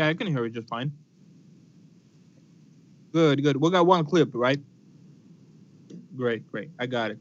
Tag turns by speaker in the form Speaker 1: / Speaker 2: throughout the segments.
Speaker 1: I can hear it just fine. Good, good. We got one clip, right? Great, great. I got it.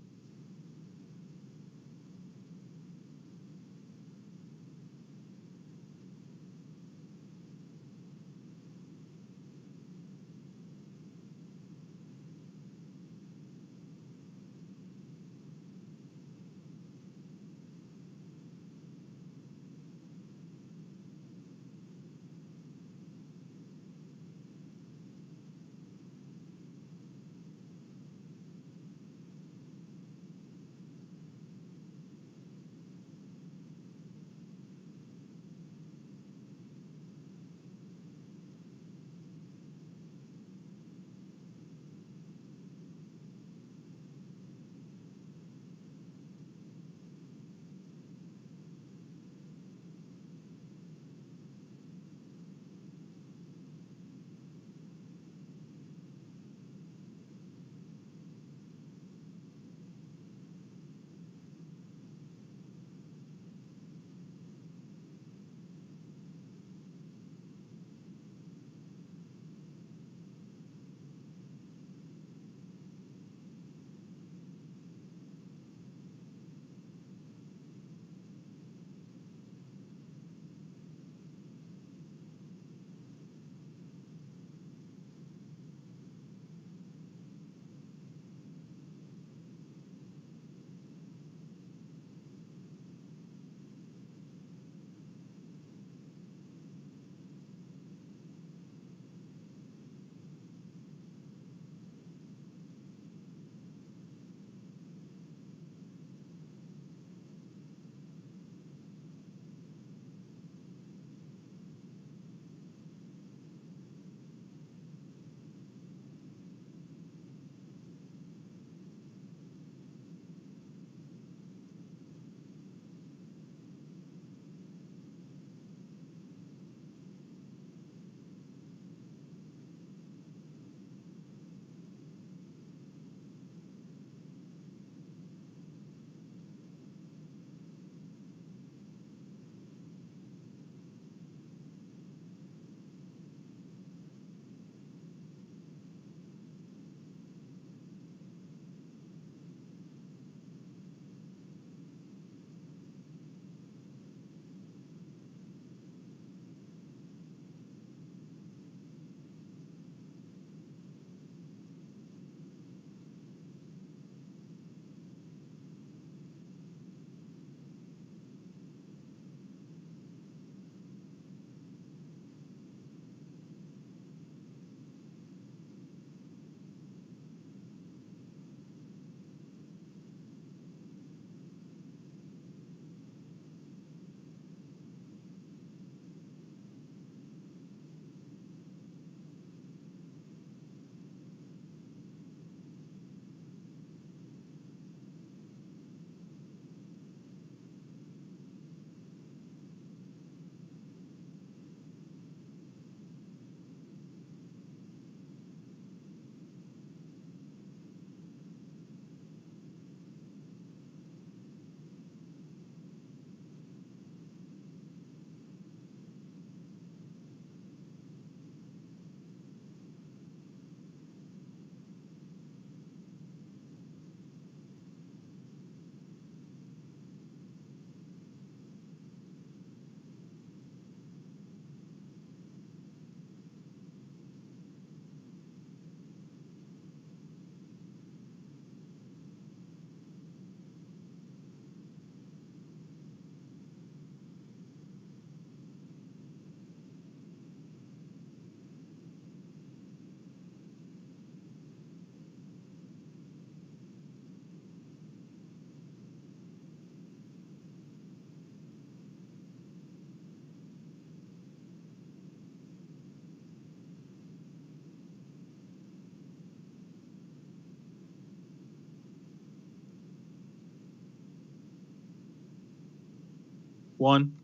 Speaker 1: One.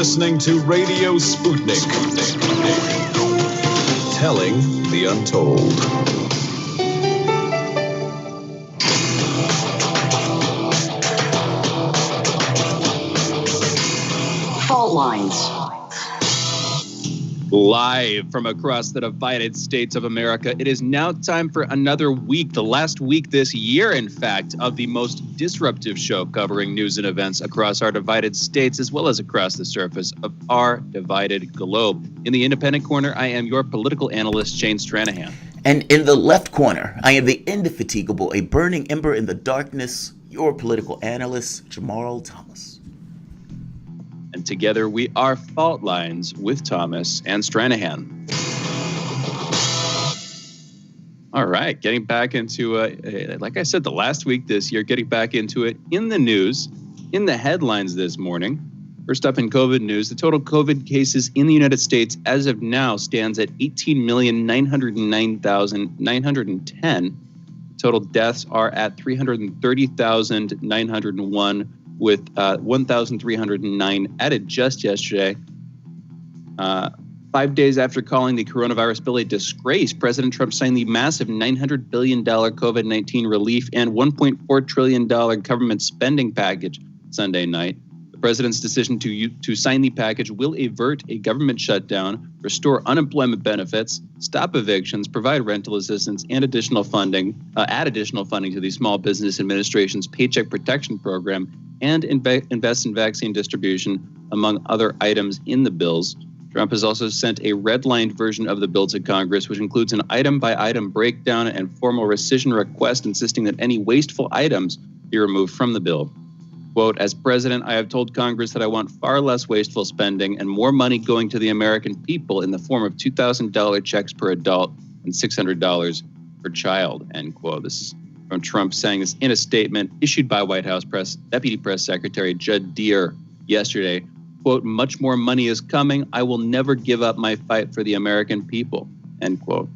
Speaker 2: listening to Radio Sputnik. Telling the untold.
Speaker 3: Fault lines.
Speaker 1: Live from across the divided states of America, it is now time for another week, the last week this year, in fact, of the most disruptive show covering news and events across our divided states, as well as across the surface of our divided globe. In the independent corner, I am your political analyst, Shane Stranahan.
Speaker 4: And in the left corner, I am the indefatigable, a burning ember in the darkness, your political analyst, Jamarl Thomas.
Speaker 1: And together we are Fault Lines with Thomas and Stranahan. All right, getting back into, like I said, the last week this year, getting back into it in the news, in the headlines this morning. First up in COVID news, the total COVID cases in the United States as of now stands at 18,909,910. Total deaths are at 330,901. with 1,309 added just yesterday. 5 days after calling the coronavirus bill a disgrace, President Trump signed the massive $900 billion COVID-19 relief and $1.4 trillion government spending package Sunday night. The president's decision to sign the package will avert a government shutdown, restore unemployment benefits, stop evictions, provide rental assistance, and additional funding, add additional funding to the Small Business Administration's Paycheck Protection Program, and invest in vaccine distribution, among other items in the bills. Trump has also sent a redlined version of the bill to Congress, which includes an item-by-item breakdown and formal rescission request insisting that any wasteful items be removed from the bill. Quote, as president, I have told Congress that I want far less wasteful spending and more money going to the American people in the form of $2,000 checks per adult and $600 per child, end quote. This is from Trump saying this in a statement issued by White House Deputy Press Secretary Judd Deere yesterday. Quote, much more money is coming. I will never give up my fight for the American people, end quote.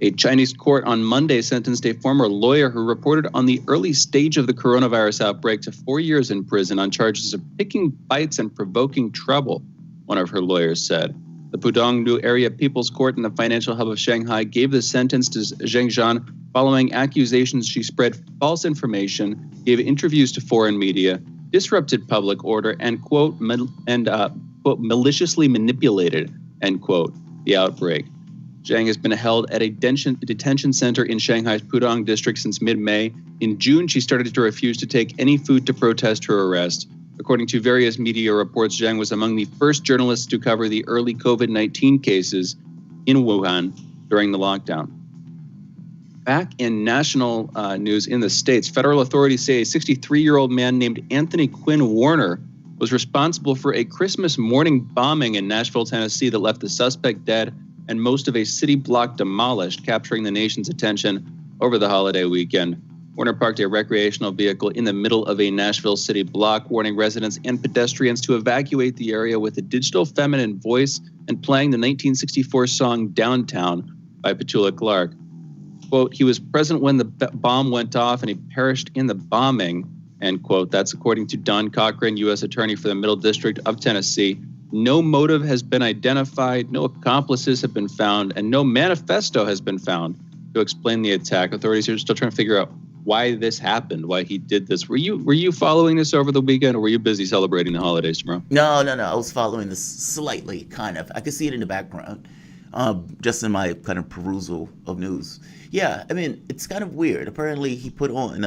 Speaker 1: A Chinese court on Monday sentenced a former lawyer who reported on the early stage of the coronavirus outbreak to 4 years in prison on charges of picking fights and provoking trouble, one of her lawyers said. The Pudong Area People's Court in the financial hub of Shanghai gave the sentence to Zheng Zhan following accusations she spread false information, gave interviews to foreign media, disrupted public order, and, quote, quote, maliciously manipulated, end quote, the outbreak. Zhang has been held at a detention center in Shanghai's Pudong district since mid-May. In June, she started to refuse to take any food to protest her arrest. According to various media reports, Zhang was among the first journalists to cover the early COVID-19 cases in Wuhan during the lockdown. Back in national news in the States, federal authorities say a 63-year-old man named Anthony Quinn Warner was responsible for a Christmas morning bombing in Nashville, Tennessee that left the suspect dead and most of a city block demolished, capturing the nation's attention over the holiday weekend. Warner parked a recreational vehicle in the middle of a Nashville city block, warning residents and pedestrians to evacuate the area with a digital feminine voice and playing the 1964 song Downtown by Petula Clark. Quote, he was present when the bomb went off and he perished in the bombing, end quote. That's according to Don Cochran, U.S. Attorney for the Middle District of Tennessee. No motive has been identified, no accomplices have been found, and no manifesto has been found to explain the attack. Authorities are still trying to figure out why this happened, why he did this. Were you following this over the weekend, or were you busy celebrating the holidays tomorrow?
Speaker 4: No. I was following this slightly, kind of. I could see it in the background, just in my kind of perusal of news. Yeah, I mean, it's kind of weird. Apparently, he put on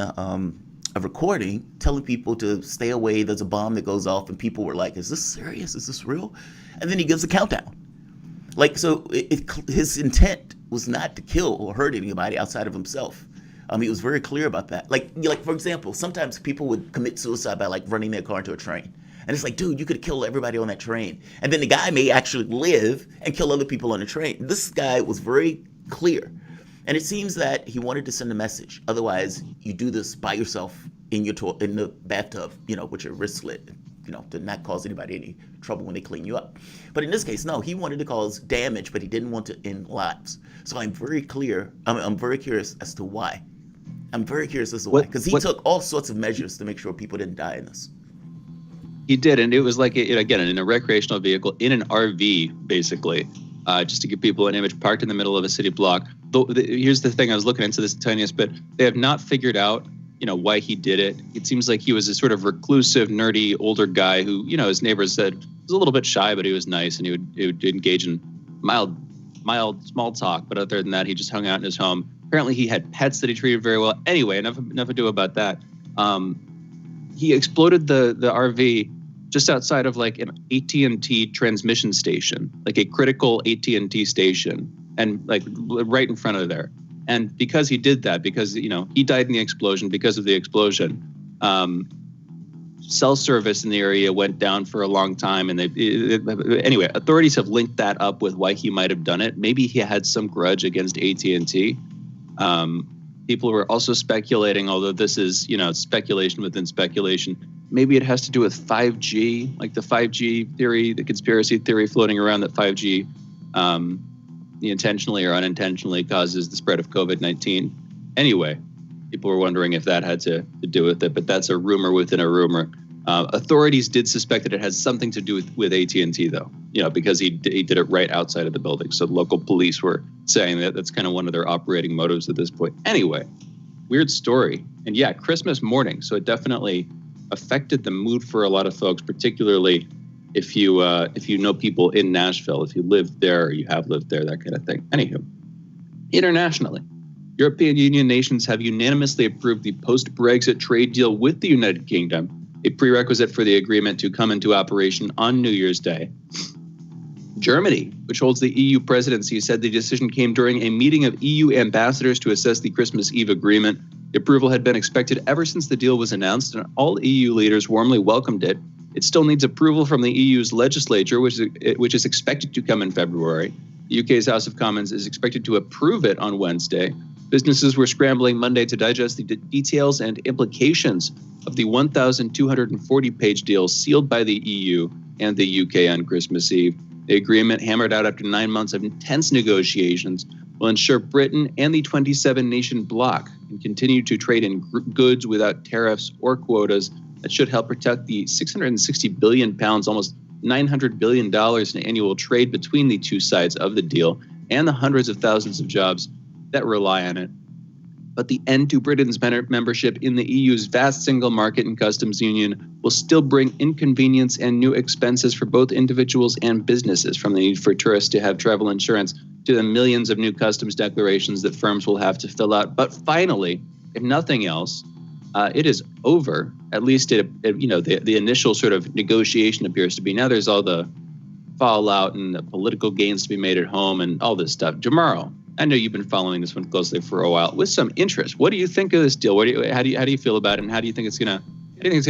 Speaker 4: a recording telling people to stay away. There's a bomb that goes off, and people were like, "Is this serious? Is this real?" And then he gives a countdown. Like, so his intent was not to kill or hurt anybody outside of himself. He was very clear about that. Like for example, sometimes people would commit suicide by like running their car into a train. And it's like, dude, you could kill everybody on that train. And then the guy may actually live and kill other people on the train. This guy was very clear. And it seems that he wanted to send a message. Otherwise, you do this by yourself in the bathtub, with your wrist slit, to not cause anybody any trouble when they clean you up. But in this case, no, he wanted to cause damage, but he didn't want to end lives. So I'm very curious as to why. Because he took all sorts of measures to make sure people didn't die in this.
Speaker 1: He did, and it was like, again, in a recreational vehicle, in an RV, basically, just to give people an image, parked in the middle of a city block. Here's the thing, I was looking into this the tiniest bit. They have not figured out, why he did it. It seems like he was a sort of reclusive, nerdy, older guy who, his neighbors said was a little bit shy, but he was nice, and he would engage in mild small talk. But other than that, he just hung out in his home. Apparently, he had pets that he treated very well. Anyway, enough ado about that. He exploded the RV just outside of like an AT&T transmission station, like a critical AT&T station, and like right in front of there. And because he did that, because he died in the explosion, because of the explosion, cell service in the area went down for a long time. And anyway, authorities have linked that up with why he might have done it. Maybe he had some grudge against AT&T. People were also speculating, although this is, speculation within speculation, maybe it has to do with 5G, like the 5G theory, the conspiracy theory floating around that 5G intentionally or unintentionally causes the spread of COVID-19. Anyway, people were wondering if that had to do with it, but that's a rumor within a rumor. Authorities did suspect that it has something to do with AT&T, though, because he did it right outside of the building. So local police were saying that that's kind of one of their operating motives at this point. Anyway, weird story. And yeah, Christmas morning. So it definitely affected the mood for a lot of folks, particularly if you know people in Nashville, if you live there or you have lived there, that kind of thing. Anywho, internationally, European Union nations have unanimously approved the post-Brexit trade deal with the United Kingdom, a prerequisite for the agreement to come into operation on New Year's Day. Germany, which holds the EU presidency, said the decision came during a meeting of EU ambassadors to assess the Christmas Eve agreement. The approval had been expected ever since the deal was announced, and all EU leaders warmly welcomed it. It still needs approval from the EU's legislature, which is expected to come in February. The UK's House of Commons is expected to approve it on Wednesday. Businesses were scrambling Monday to digest the details and implications of the 1,240-page deal sealed by the EU and the UK on Christmas Eve. The agreement, hammered out after 9 months of intense negotiations, will ensure Britain and the 27-nation bloc can continue to trade in goods without tariffs or quotas. That should help protect the £660 billion, almost $900 billion in annual trade between the two sides of the deal, and the hundreds of thousands of jobs that rely on it. But the end to Britain's membership in the EU's vast single market and customs union will still bring inconvenience and new expenses for both individuals and businesses, from the need for tourists to have travel insurance to the millions of new customs declarations that firms will have to fill out. But finally, if nothing else, it is over. At least the initial sort of negotiation appears to be. Now there's all the fallout and the political gains to be made at home and all this stuff. Jamarl, I know you've been following this one closely for a while with some interest. What do you think of this deal? How do you feel about it, and how do you think it's gonna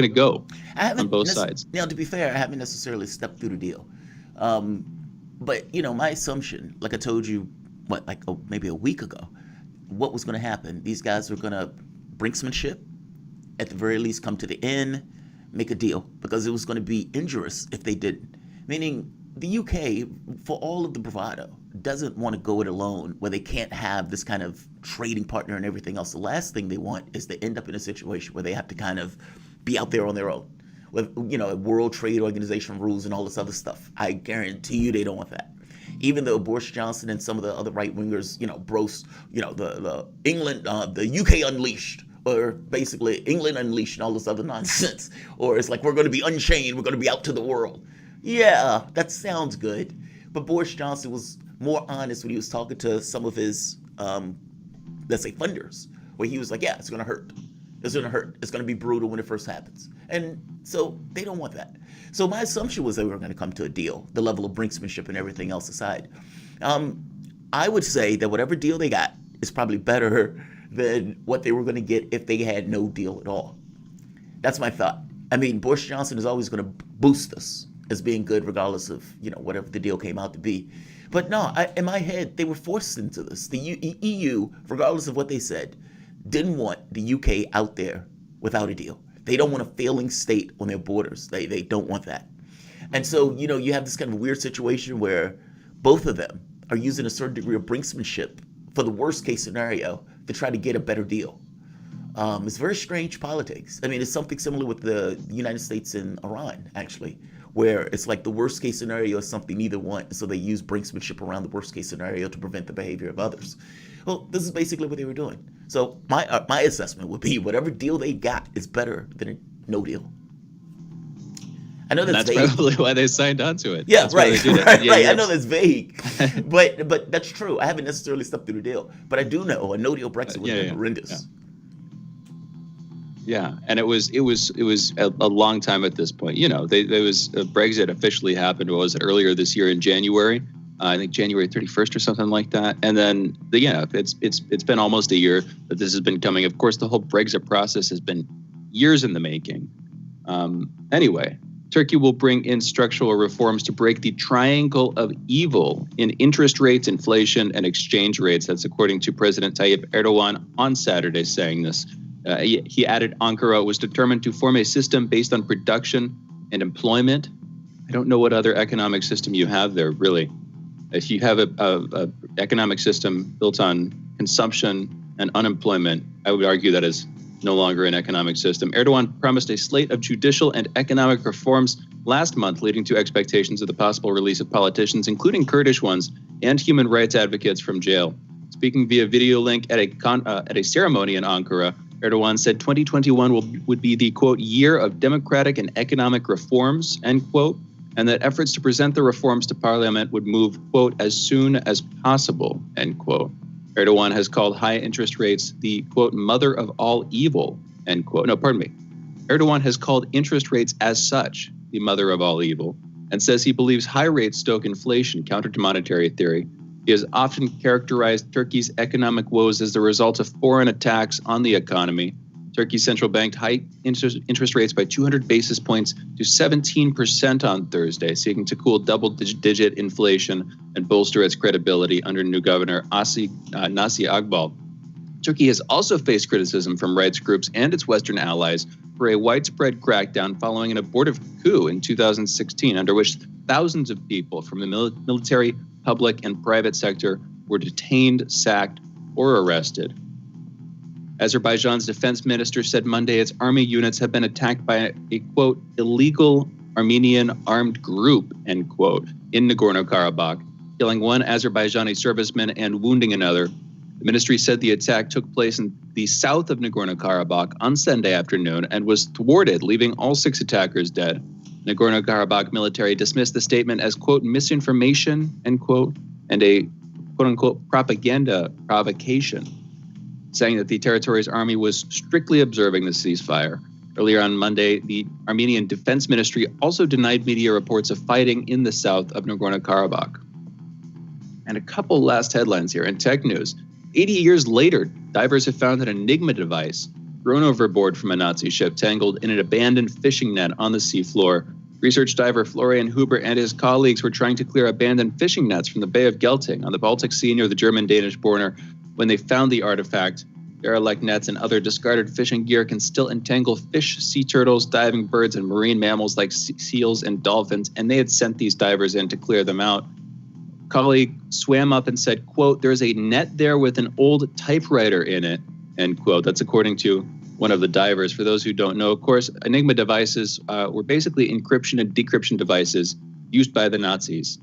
Speaker 1: go on both sides?
Speaker 4: Now, to be fair, I haven't necessarily stepped through the deal, but my assumption, like I told you, maybe a week ago, what was going to happen? These guys were going to brinksmanship, at the very least, come to the end, make a deal, because it was going to be injurious if they didn't. Meaning, the UK, for all of the bravado, doesn't want to go it alone, where they can't have this kind of trading partner and everything else. The last thing they want is to end up in a situation where they have to kind of be out there on their own, with World Trade Organization rules and all this other stuff. I guarantee you they don't want that. Even though Boris Johnson and some of the other right wingers, the England, the UK unleashed, or basically England unleashed and all this other nonsense, or it's like we're going to be unchained, we're going to be out to the world. Yeah, that sounds good. But Boris Johnson was more honest when he was talking to some of his, let's say, funders, where he was like, yeah, it's going to hurt. It's going to hurt. It's going to be brutal when it first happens. And so they don't want that. So my assumption was they were going to come to a deal, the level of brinksmanship and everything else aside. I would say that whatever deal they got is probably better than what they were going to get if they had no deal at all. That's my thought. I mean, Boris Johnson is always going to boost us as being good regardless of, whatever the deal came out to be. But no, in my head, they were forced into this. The EU, regardless of what they said, didn't want the UK out there without a deal. They don't want a failing state on their borders. They don't want that. And so, you have this kind of weird situation where both of them are using a certain degree of brinksmanship for the worst case scenario to try to get a better deal. It's very strange politics. I mean, it's something similar with the United States and Iran, actually, where it's like the worst case scenario is something neither want, so they use brinksmanship around the worst case scenario to prevent the behavior of others. Well, this is basically what they were doing. So my assessment would be whatever deal they got is better than a no deal. I know that's vague.
Speaker 1: Probably why they signed on to it.
Speaker 4: Yeah,
Speaker 1: that's why
Speaker 4: right.
Speaker 1: they did it.
Speaker 4: Right,
Speaker 1: Yeah,
Speaker 4: right.
Speaker 1: yeah.
Speaker 4: I know that's vague, but that's true. I haven't necessarily stepped through the deal, but I do know a no deal Brexit would have been horrendous.
Speaker 1: Yeah, and it was a long time at this point. You know, there was Brexit officially happened. What was it, earlier this year in January? I think January 31st or something like that. And then it's been almost a year that this has been coming. Of course, the whole Brexit process has been years in the making. Anyway, Turkey will bring in structural reforms to break the triangle of evil in interest rates, inflation, and exchange rates. That's according to President Tayyip Erdogan on Saturday, saying this. He added Ankara was determined to form a system based on production and employment. I don't know what other economic system you have there, really. If you have a economic system built on consumption and unemployment, I would argue that is no longer an economic system. Erdogan promised a slate of judicial and economic reforms last month, leading to expectations of the possible release of politicians, including Kurdish ones, and human rights advocates from jail. Speaking via video link at a ceremony in Ankara, Erdogan said 2021 would be the, quote, year of democratic and economic reforms, end quote, and that efforts to present the reforms to parliament would move, quote, as soon as possible, end quote. Erdogan has called high interest rates the, quote, mother of all evil, end quote. No, pardon me. Erdogan has called interest rates as such the mother of all evil and says he believes high rates stoke inflation, counter to monetary theory. He has often characterized Turkey's economic woes as the result of foreign attacks on the economy. Turkey's central bank hiked interest rates by 200 basis points to 17% on Thursday, seeking to cool double-digit inflation and bolster its credibility under new governor Nasi Akbal. Turkey has also faced criticism from rights groups and its Western allies for a widespread crackdown following an abortive coup in 2016, under which thousands of people from the military, public, and private sector were detained, sacked, or arrested. Azerbaijan's defense minister said Monday its army units have been attacked by a, quote, illegal Armenian armed group, end quote, in Nagorno-Karabakh, killing one Azerbaijani serviceman and wounding another. The ministry said the attack took place in the south of Nagorno-Karabakh on Sunday afternoon and was thwarted, leaving all 6 attackers dead. Nagorno-Karabakh military dismissed the statement as, quote, misinformation, end quote, and a, quote unquote, propaganda provocation, saying that the territory's army was strictly observing the ceasefire. Earlier on Monday, the Armenian Defense Ministry also denied media reports of fighting in the south of Nagorno-Karabakh. And a couple last headlines here in tech news. 80 years later, divers have found an Enigma device thrown overboard from a Nazi ship tangled in an abandoned fishing net on the seafloor. Research diver Florian Huber and his colleagues were trying to clear abandoned fishing nets from the Bay of Gelting on the Baltic Sea near the German-Danish border when they found the artifact. Derelict nets and other discarded fishing gear can still entangle fish, sea turtles, diving birds, and marine mammals like seals and dolphins, and they had sent these divers in to clear them out. A colleague swam up and said, quote, there's a net there with an old typewriter in it, end quote. That's according to one of the divers. For those who don't know, of course, Enigma devices were basically encryption and decryption devices used by the Nazis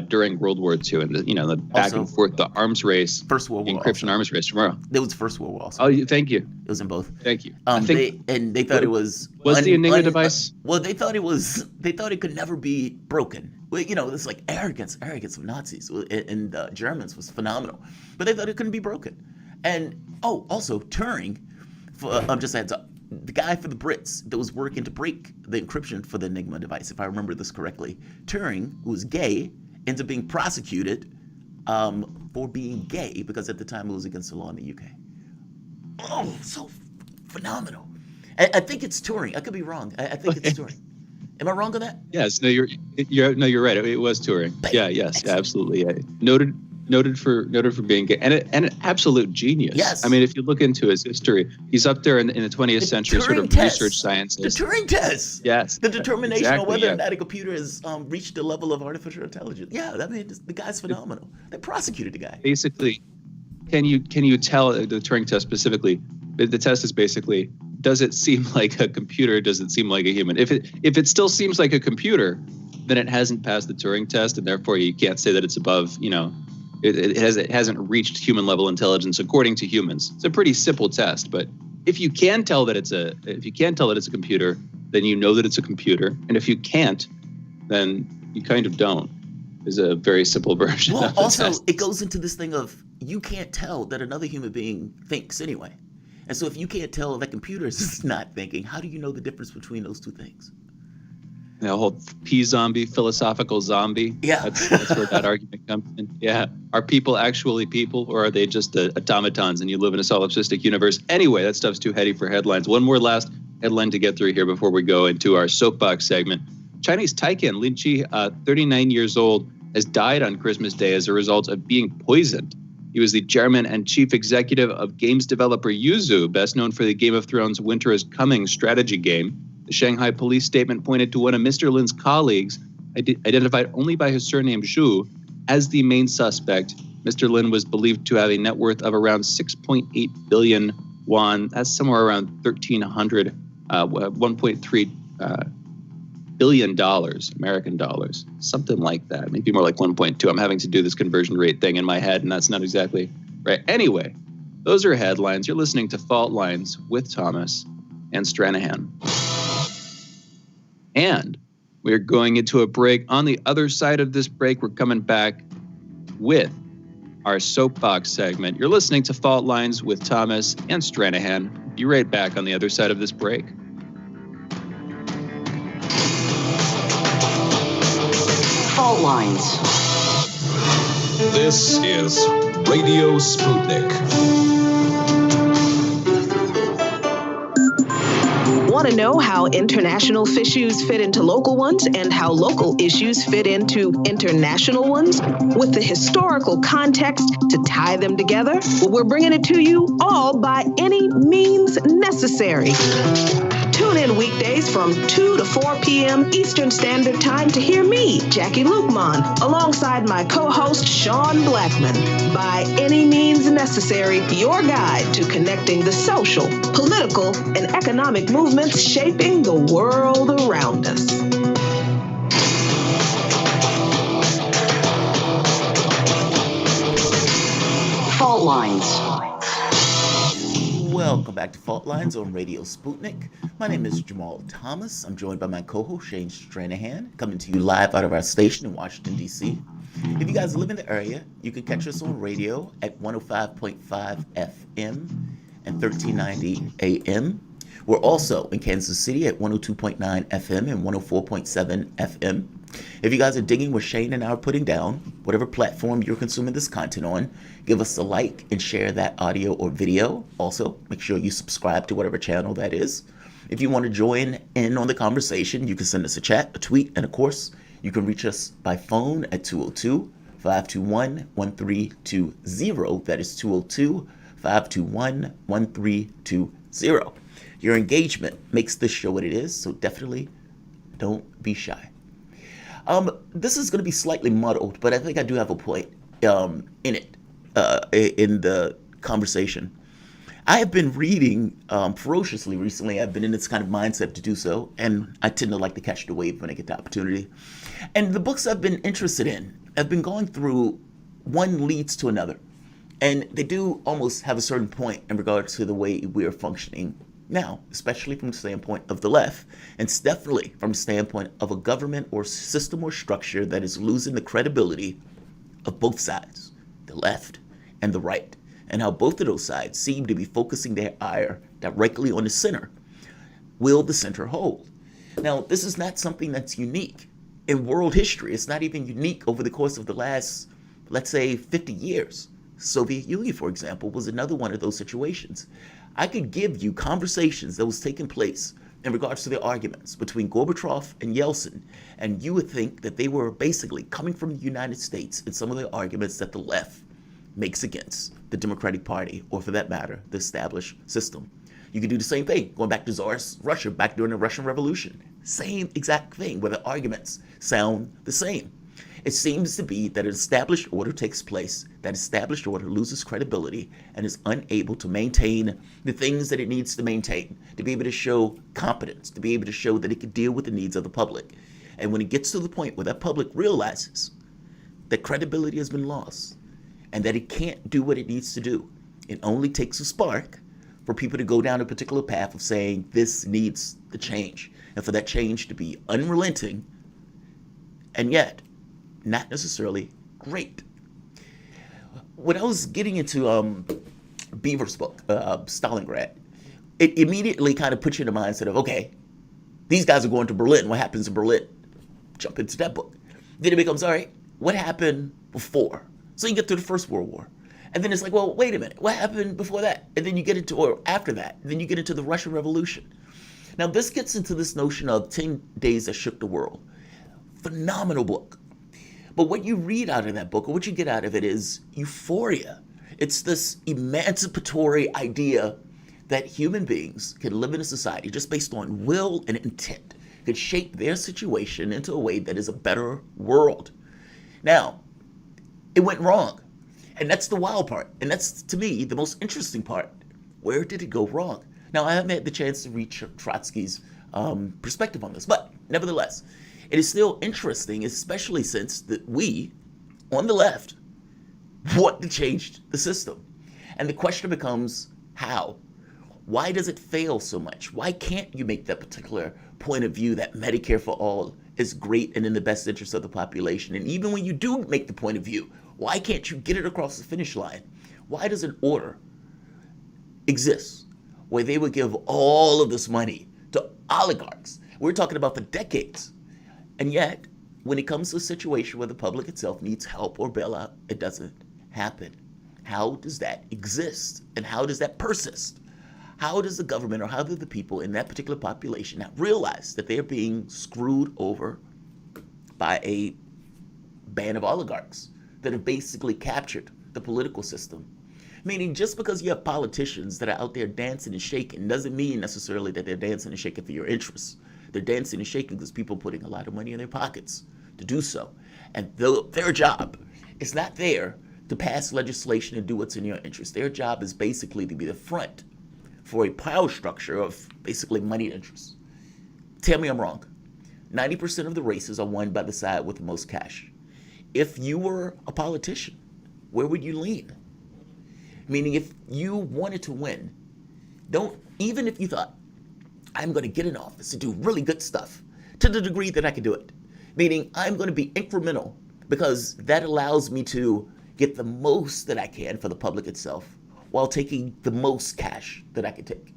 Speaker 1: during World War II, and the back
Speaker 4: Also,
Speaker 1: and forth, the arms race,
Speaker 4: First World War.
Speaker 1: encryption
Speaker 4: Also.
Speaker 1: arms race tomorrow.
Speaker 4: It was First World War. Also.
Speaker 1: Oh, thank you.
Speaker 4: It was in both.
Speaker 1: Thank you.
Speaker 4: They thought it was
Speaker 1: the Enigma device.
Speaker 4: Well, they thought it could never be broken. Well, it's like arrogance of Nazis and Germans was phenomenal, but they thought it couldn't be broken. And also Turing, just a heads up, the guy for the Brits that was working to break the encryption for the Enigma device, if I remember this correctly, Turing, who was gay, ends up being prosecuted for being gay because at the time it was against the law in the UK. Oh, so phenomenal. I think it's Turing. I could be wrong. I think it's Turing. Am I wrong on that?
Speaker 1: Yes. No, you're right. It was Turing. Yeah. Yes. Yeah, absolutely. Yeah. Noted for being gay and an absolute genius.
Speaker 4: Yes.
Speaker 1: I mean, if you look into his history, he's up there in the 20th century sort of research sciences.
Speaker 4: The Turing test.
Speaker 1: Yes.
Speaker 4: The determination
Speaker 1: exactly,
Speaker 4: of whether or not a computer has reached the level of artificial intelligence. Yeah, I mean, the guy's phenomenal. They prosecuted the guy.
Speaker 1: Basically, can you tell the Turing test specifically? The test is basically, does it seem like a computer? Does it seem like a human? If it still seems like a computer, then it hasn't passed the Turing test, and therefore you can't say that it's above, it hasn't reached human level intelligence according to humans. It's a pretty simple test, but if you can tell that it's a computer, then you know that it's a computer, and if you can't, then you kind of don't. Is a very simple version of the
Speaker 4: also,
Speaker 1: test.
Speaker 4: it goes into this thing of you can't tell that another human being thinks anyway. And so if you can't tell that computers is not thinking, how do you know the difference between those two things?
Speaker 1: The whole P-zombie, philosophical zombie.
Speaker 4: Yeah.
Speaker 1: That's where that argument comes in. Yeah. Are people actually people, or are they just automatons and you live in a solipsistic universe? Anyway, that stuff's too heady for headlines. One more last headline to get through here before we go into our soapbox segment. Chinese taiken Lin Chi, 39 years old, has died on Christmas Day as a result of being poisoned. He was the chairman and chief executive of games developer Yuzu, best known for the Game of Thrones Winter is Coming strategy game. The Shanghai police statement pointed to one of Mr. Lin's colleagues, identified only by his surname Zhu, as the main suspect. Mr. Lin was believed to have a net worth of around 6.8 billion won. That's somewhere around 1.3 billion dollars, American dollars, something like that. Maybe more like 1.2. I'm having to do this conversion rate thing in my head, and that's not exactly right. Anyway, those are headlines. You're listening to Fault Lines with Thomas and Stranahan. And we're going into a break. On the other side of this break, we're coming back with our soapbox segment. You're listening to Fault Lines with Thomas and Stranahan. Be right back on the other side of this break.
Speaker 3: Fault lines.
Speaker 2: This is Radio Sputnik.
Speaker 5: Want to know how international issues fit into local ones and how local issues fit into international ones? With the historical context to tie them together, we're bringing it to you all by any means necessary. Tune in weekdays from 2 to 4 p.m. Eastern Standard Time to hear me, Jackie Lukeman, alongside my co-host, Sean Blackman. By any means necessary, your guide to connecting the social, political, and economic movements shaping the world around us.
Speaker 3: Fault lines.
Speaker 4: Welcome back to Fault Lines on Radio Sputnik. My name is Jamarl Thomas. I'm joined by my co-host Shane Stranahan, coming to you live out of our station in Washington, D.C. If you guys live in the area, you can catch us on radio at 105.5 FM and 1390 AM. We're also in Kansas City at 102.9 FM and 104.7 FM. If you guys are digging what Shane and I are putting down, whatever platform you're consuming this content on, give us a like and share that audio or video. Also, make sure you subscribe to whatever channel that is. If you want to join in on the conversation, you can send us a chat, a tweet, and of course, you can reach us by phone at 202-521-1320. That is 202-521-1320. Your engagement makes this show what it is, so definitely don't be shy. This is going to be slightly muddled, but I think I do have a point in it, in the conversation. I have been reading ferociously recently. I've been in this kind of mindset to do so, and I tend to like to catch the wave when I get the opportunity. And the books I've been interested in, I've been going through, one leads to another. And they do almost have a certain point in regards to the way we're functioning now, especially from the standpoint of the left, and it's definitely from the standpoint of a government or system or structure that is losing the credibility of both sides, the left and the right, and how both of those sides seem to be focusing their ire directly on the center. Will the center hold? Now, this is not something that's unique in world history. It's not even unique over the course of the last, let's say, 50 years. Soviet Union, for example, was another one of those situations. I could give you conversations that was taking place in regards to the arguments between Gorbachev and Yeltsin, and you would think that they were basically coming from the United States in some of the arguments that the left makes against the Democratic Party, or for that matter, the established system. You could do the same thing, going back to Tsarist Russia, back during the Russian Revolution. Same exact thing, where the arguments sound the same. It seems to be that an established order takes place, that established order loses credibility and is unable to maintain the things that it needs to maintain, to be able to show competence, to be able to show that it can deal with the needs of the public. And when it gets to the point where that public realizes that credibility has been lost and that it can't do what it needs to do, it only takes a spark for people to go down a particular path of saying this needs the change, and for that change to be unrelenting and yet not necessarily great. When I was getting into Beaver's book, Stalingrad, it immediately kind of puts you in the mindset of, okay, these guys are going to Berlin. What happens in Berlin? Jump into that book. Then it becomes, all right, what happened before? So you get through the First World War. And then it's like, well, wait a minute, what happened before that? And then you get into, or after that, then you get into the Russian Revolution. Now this gets into this notion of 10 Days That Shook the World. Phenomenal book. But what you read out of that book, or what you get out of it, is euphoria. It's this emancipatory idea that human beings can live in a society just based on will and intent, could shape their situation into a way that is a better world. Now, it went wrong. And that's the wild part. And that's, to me, the most interesting part. Where did it go wrong? Now, I haven't had the chance to read Trotsky's perspective on this, but nevertheless, it is still interesting, especially since that we, on the left, want to change the system. And the question becomes, how? Why does it fail so much? Why can't you make that particular point of view that Medicare for all is great and in the best interest of the population? And even when you do make the point of view, why can't you get it across the finish line? Why does an order exist where they would give all of this money to oligarchs? We're talking about for decades. And yet, when it comes to a situation where the public itself needs help or bailout, it doesn't happen. How does that exist? And how does that persist? How does the government, or how do the people in that particular population not realize that they're being screwed over by a band of oligarchs that have basically captured the political system? Meaning, just because you have politicians that are out there dancing and shaking doesn't mean necessarily that they're dancing and shaking for your interests. They're dancing and shaking because people are putting a lot of money in their pockets to do so. And their job is not there to pass legislation and do what's in your interest. Their job is basically to be the front for a power structure of basically money interests. Tell me I'm wrong. 90% of the races are won by the side with the most cash. If you were a politician, where would you lean? Meaning, if you wanted to win, even if you thought, I'm going to get in office and do really good stuff to the degree that I can do it. Meaning, I'm going to be incremental because that allows me to get the most that I can for the public itself while taking the most cash that I can take.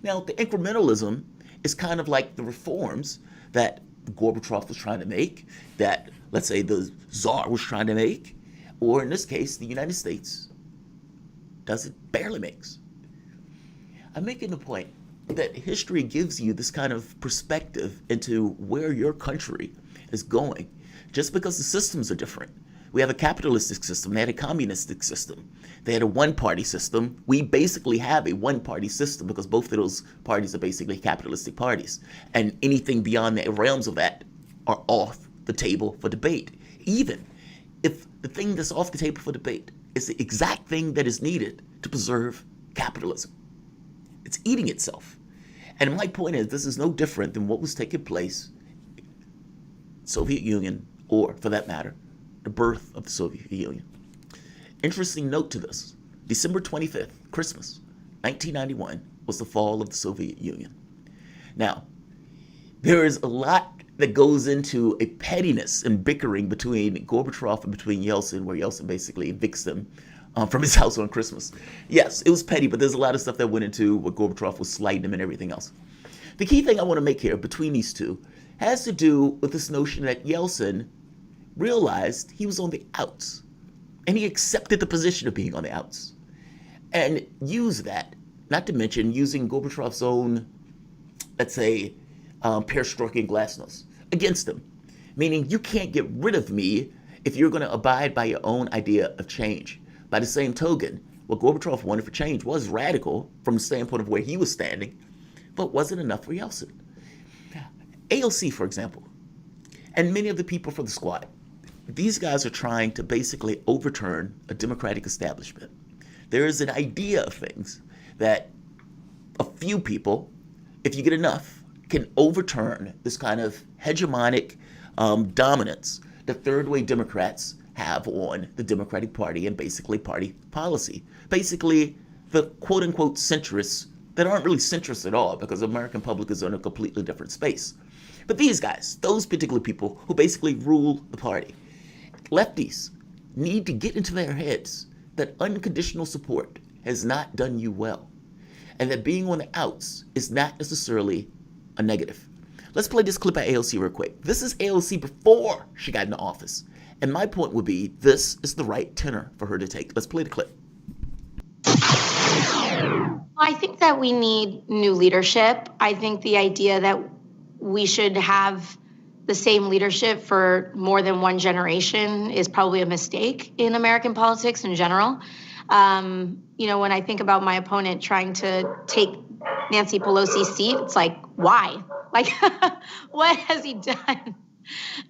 Speaker 4: Now, the incrementalism is kind of like the reforms that Gorbachev was trying to make, that, let's say, the Tsar was trying to make, or in this case, the United States barely makes. I'm making the point that history gives you this kind of perspective into where your country is going, just because the systems are different. We have a capitalistic system. They had a communistic system. They had a one-party system. We basically have a one-party system because both of those parties are basically capitalistic parties. And anything beyond the realms of that are off the table for debate. Even if the thing that's off the table for debate is the exact thing that is needed to preserve capitalism. It's eating itself. And my point is, this is no different than what was taking place in the Soviet Union, or for that matter, the birth of the Soviet Union. Interesting note to this, December 25th, Christmas, 1991, was the fall of the Soviet Union. Now, there is a lot that goes into a pettiness and bickering between Gorbachev and between Yeltsin, where Yeltsin basically evicts them from his house on Christmas. Yes, it was petty, but there's a lot of stuff that went into what Gorbachev was slighting him and everything else. The key thing I want to make here between these two has to do with this notion that Yeltsin realized he was on the outs, and he accepted the position of being on the outs, and used that, not to mention using Gorbachev's own, let's say, perestroika and glasnost against him, meaning you can't get rid of me if you're going to abide by your own idea of change. By the same token, what Gorbachev wanted for change was radical from the standpoint of where he was standing, but wasn't enough for Yeltsin. AOC, for example, and many of the people from the squad, these guys are trying to basically overturn a democratic establishment. There is an idea of things that a few people, if you get enough, can overturn this kind of hegemonic dominance that third-way Democrats have on the Democratic Party and basically party policy. Basically, the quote-unquote centrists that aren't really centrists at all, because the American public is in a completely different space. But these guys, those particular people who basically rule the party, lefties need to get into their heads that unconditional support has not done you well, and that being on the outs is not necessarily a negative. Let's play this clip of AOC real quick. This is AOC before she got into office. And my point would be, this is the right tenor for her to take. Let's play the clip.
Speaker 6: I think that we need new leadership. I think the idea that we should have the same leadership for more than one generation is probably a mistake in American politics in general. When I think about my opponent trying to take Nancy Pelosi's seat, it's like, why? Like, what has he done?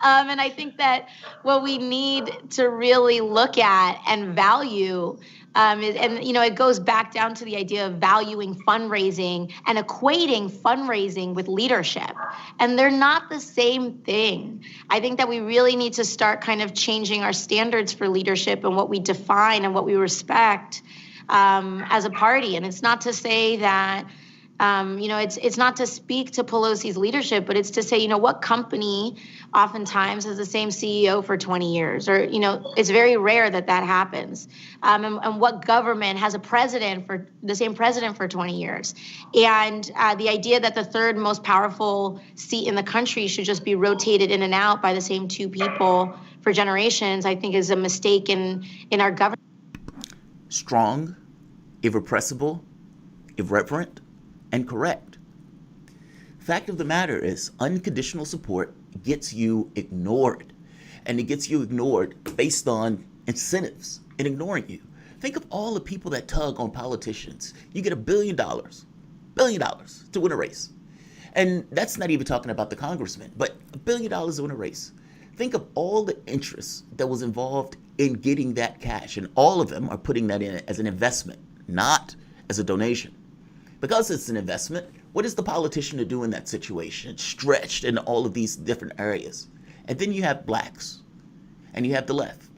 Speaker 6: And I think that what we need to really look at and value it goes back down to the idea of valuing fundraising and equating fundraising with leadership. And they're not the same thing. I think that we really need to start kind of changing our standards for leadership and what we define and what we respect as a party. And it's not to say that it's not to speak to Pelosi's leadership, but it's to say, what company oftentimes has the same CEO for 20 years, or, it's very rare that happens. And what government has the same president for 20 years. And the idea that the third most powerful seat in the country should just be rotated in and out by the same two people for generations, I think is a mistake in our government.
Speaker 4: Strong, irrepressible, irreverent, and correct. Fact of the matter is, unconditional support gets you ignored. And it gets you ignored based on incentives and ignoring you. Think of all the people that tug on politicians. You get $1 billion to win a race. And that's not even talking about the congressman, but $1 billion to win a race. Think of all the interest that was involved in getting that cash. And all of them are putting that in as an investment, not as a donation. Because it's an investment, what is the politician to do in that situation? Stretched in all of these different areas. And then you have blacks, and you have the left.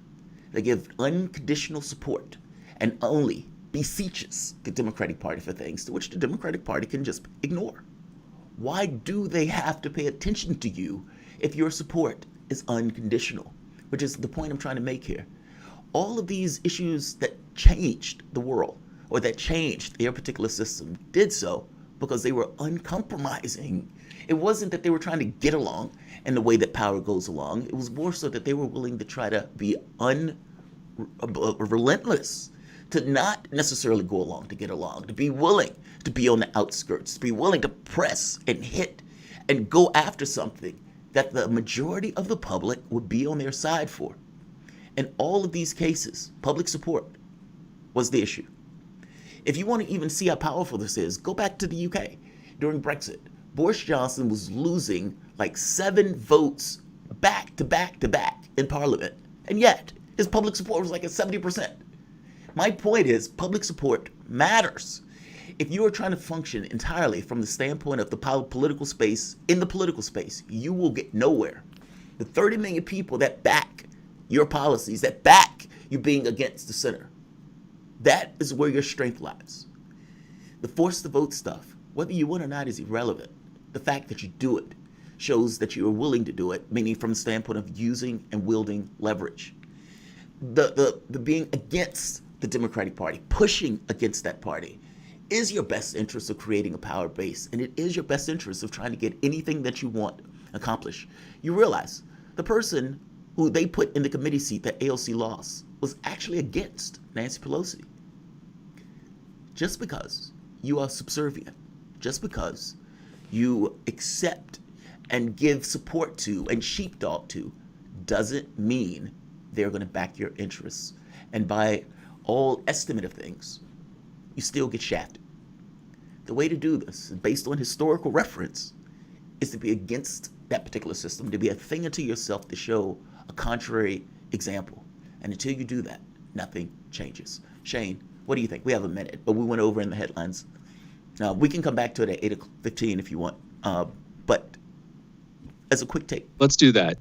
Speaker 4: They give unconditional support and only beseeches the Democratic Party for things to which the Democratic Party can just ignore. Why do they have to pay attention to you if your support is unconditional? Which is the point I'm trying to make here. All of these issues that changed the world, or that changed their particular system, did so because they were uncompromising. It wasn't that they were trying to get along in the way that power goes along. It was more so that they were willing to try to be relentless, to not necessarily go along to get along, to be willing to be on the outskirts, to be willing to press and hit and go after something that the majority of the public would be on their side for. In all of these cases, public support was the issue. If you want to even see how powerful this is, go back to the UK during Brexit. Boris Johnson was losing like 7 votes back to back to back in Parliament. And yet, his public support was like at 70%. My point is, public support matters. If you are trying to function entirely from the standpoint of the political space, in the political space, you will get nowhere. The 30 million people that back your policies, that back you being against the center, that is where your strength lies. The force to vote stuff, whether you win or not, is irrelevant. The fact that you do it shows that you are willing to do it, meaning from the standpoint of using and wielding leverage. The being against the Democratic Party, pushing against that party, is your best interest of creating a power base, and it is your best interest of trying to get anything that you want accomplished. You realize the person who they put in the committee seat that AOC lost was actually against Nancy Pelosi. Just because you are subservient, just because you accept and give support to and sheepdog to, doesn't mean they're going to back your interests. And by all estimate of things, you still get shafted. The way to do this, based on historical reference, is to be against that particular system, to be a thing unto yourself to show a contrary example. And until you do that, nothing changes. Shane, what do you think? We have a minute, but we went over in the headlines. We can come back to it at 8:15 if you want. But as a quick take.
Speaker 1: Let's do that.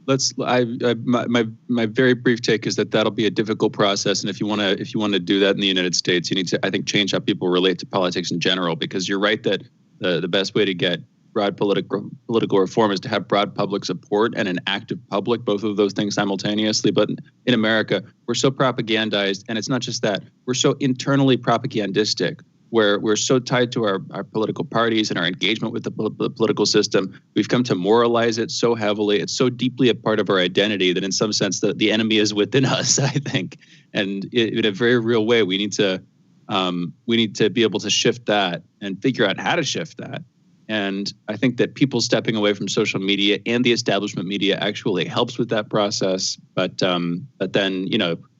Speaker 1: My very brief take is that that'll be a difficult process, and if you want to do that in the United States, you need to, I think, change how people relate to politics in general. Because you're right that the best way to get broad political reform is to have broad public support and an active public, both of those things simultaneously. But in America, we're so propagandized, and it's not just that, we're so internally propagandistic, where we're so tied to our political parties and our engagement with the political system. We've come to moralize it so heavily. It's so deeply a part of our identity that in some sense the enemy is within us, I think. And in a very real way, we need to be able to shift that and figure out how to shift that. And I think that people stepping away from social media and the establishment media actually helps with that process. But then,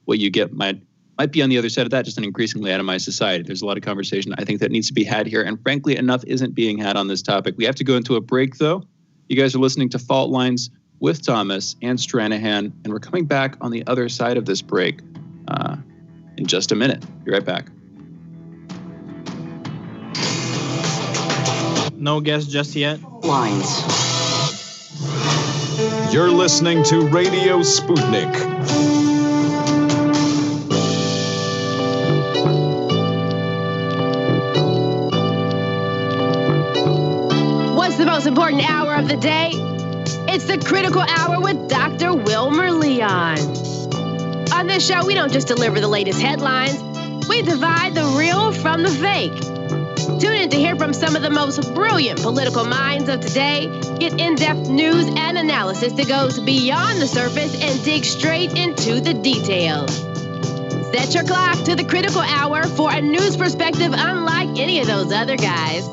Speaker 1: what you get might be on the other side of that, just an increasingly atomized society. There's a lot of conversation I think that needs to be had here. And frankly, enough isn't being had on this topic. We have to go into a break, though. You guys are listening to Fault Lines with Thomas and Stranahan. And we're coming back on the other side of this break in just a minute. Be right back.
Speaker 7: No guest just yet.
Speaker 3: Lines.
Speaker 2: You're listening to Radio Sputnik.
Speaker 8: What's the most important hour of the day? It's the Critical Hour with Dr. Wilmer Leon. On this show, we don't just deliver the latest headlines. We divide the real from the fake. Tune in to hear from some of the most brilliant political minds of today. Get in-depth news and analysis that goes beyond the surface and dig straight into the details. Set your clock to the Critical Hour for a news perspective unlike any of those other guys.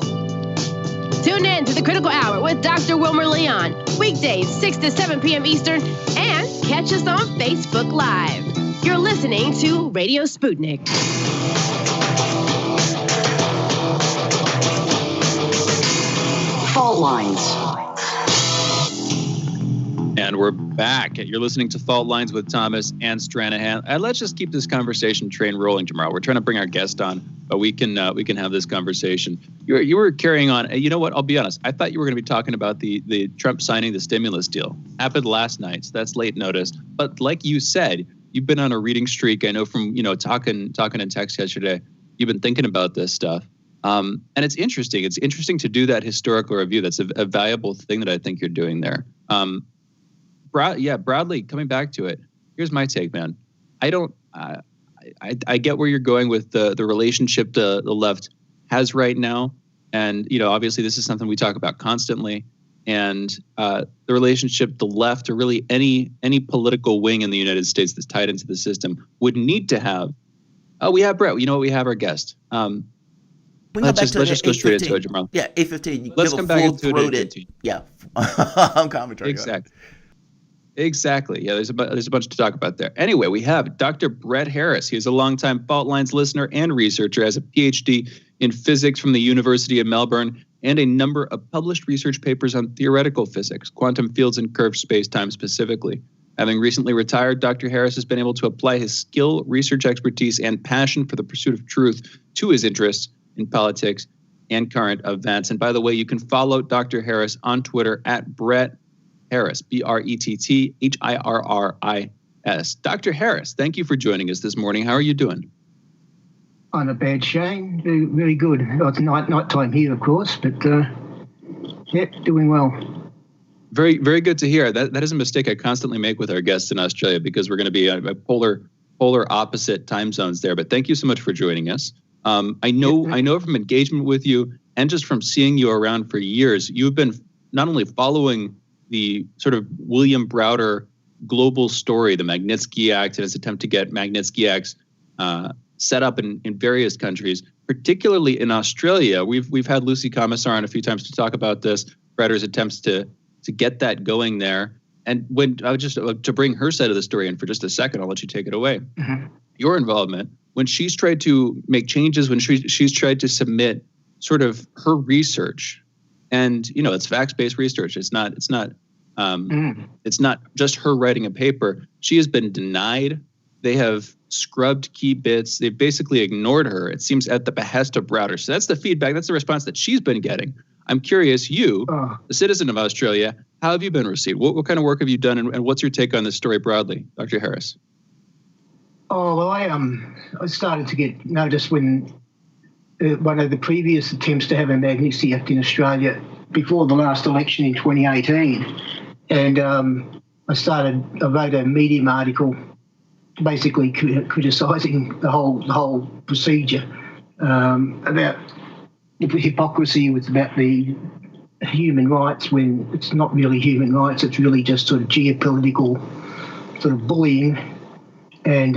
Speaker 8: Tune in to the Critical Hour with Dr. Wilmer Leon, weekdays 6 to 7 p.m. Eastern, and catch us on Facebook Live. You're listening to Radio Sputnik.
Speaker 3: Fault Lines.
Speaker 1: And we're back. You're listening to Fault Lines with Thomas and Stranahan. Let's just keep this conversation train rolling, Jamarl. We're trying to bring our guest on, but we can have this conversation. You were carrying on. You know what? I'll be honest. I thought you were going to be talking about the Trump signing the stimulus deal. Happened last night, so that's late notice. But like you said, you've been on a reading streak. I know from talking in text yesterday. You've been thinking about this stuff. And it's interesting. It's interesting to do that historical review. That's a valuable thing that I think you're doing there. Broadly, coming back to it, here's my take, man. I get where you're going with the relationship the left has right now. And, obviously this is something we talk about constantly. And the relationship the left, or really any political wing in the United States that's tied into the system, would need to have. We have Brett. You know what? We have our guest. Let's just go straight into it, Jamarl.
Speaker 4: Yeah, 8:15.
Speaker 1: Let's come back into it.
Speaker 4: Yeah, I'm commentary.
Speaker 1: Exactly. Yeah, there's a bunch to talk about there. Anyway, we have Dr. Brett Harris. He's a longtime Fault Lines listener and researcher, has a PhD in physics from the University of Melbourne, and a number of published research papers on theoretical physics, quantum fields, and curved space-time specifically. Having recently retired, Dr. Harris has been able to apply his skill, research expertise, and passion for the pursuit of truth to his interests in politics and current events. And by the way, you can follow Dr. Harris on Twitter at Brett Harris, BrettHirris. Dr. Harris, thank you for joining us this morning. How are you doing?
Speaker 9: On a bad, Shane. Very good. Well, it's night time here, of course, but doing well.
Speaker 1: Very, very good to hear. That is a mistake I constantly make with our guests in Australia, because we're going to be a polar opposite time zones there. But thank you so much for joining us. I know from engagement with you and just from seeing you around for years, you've been not only following the sort of William Browder global story, the Magnitsky Act, and his attempt to get Magnitsky Acts set up in various countries, particularly in Australia. We've had Lucy Commissar on a few times to talk about this, Browder's attempts to get that going there. And when I was just to bring her side of the story in for just a second, I'll let you take it away. Mm-hmm. Your involvement, when she's tried to make changes, when she's tried to submit sort of her research, and it's facts-based research. It's not It's not just her writing a paper. She has been denied. They have scrubbed key bits. They've basically ignored her, it seems, at the behest of Browder. So that's the feedback. That's the response that she's been getting. I'm curious, you, the citizen of Australia, how have you been received? What kind of work have you done, and what's your take on this story broadly, Dr. Harris?
Speaker 9: Oh, well, I started to get noticed when one of the previous attempts to have a Magnitsky Act in Australia before the last election in 2018. And I wrote a Medium article basically criticising the whole procedure about the hypocrisy with about the human rights when it's not really human rights, it's really just sort of geopolitical sort of bullying and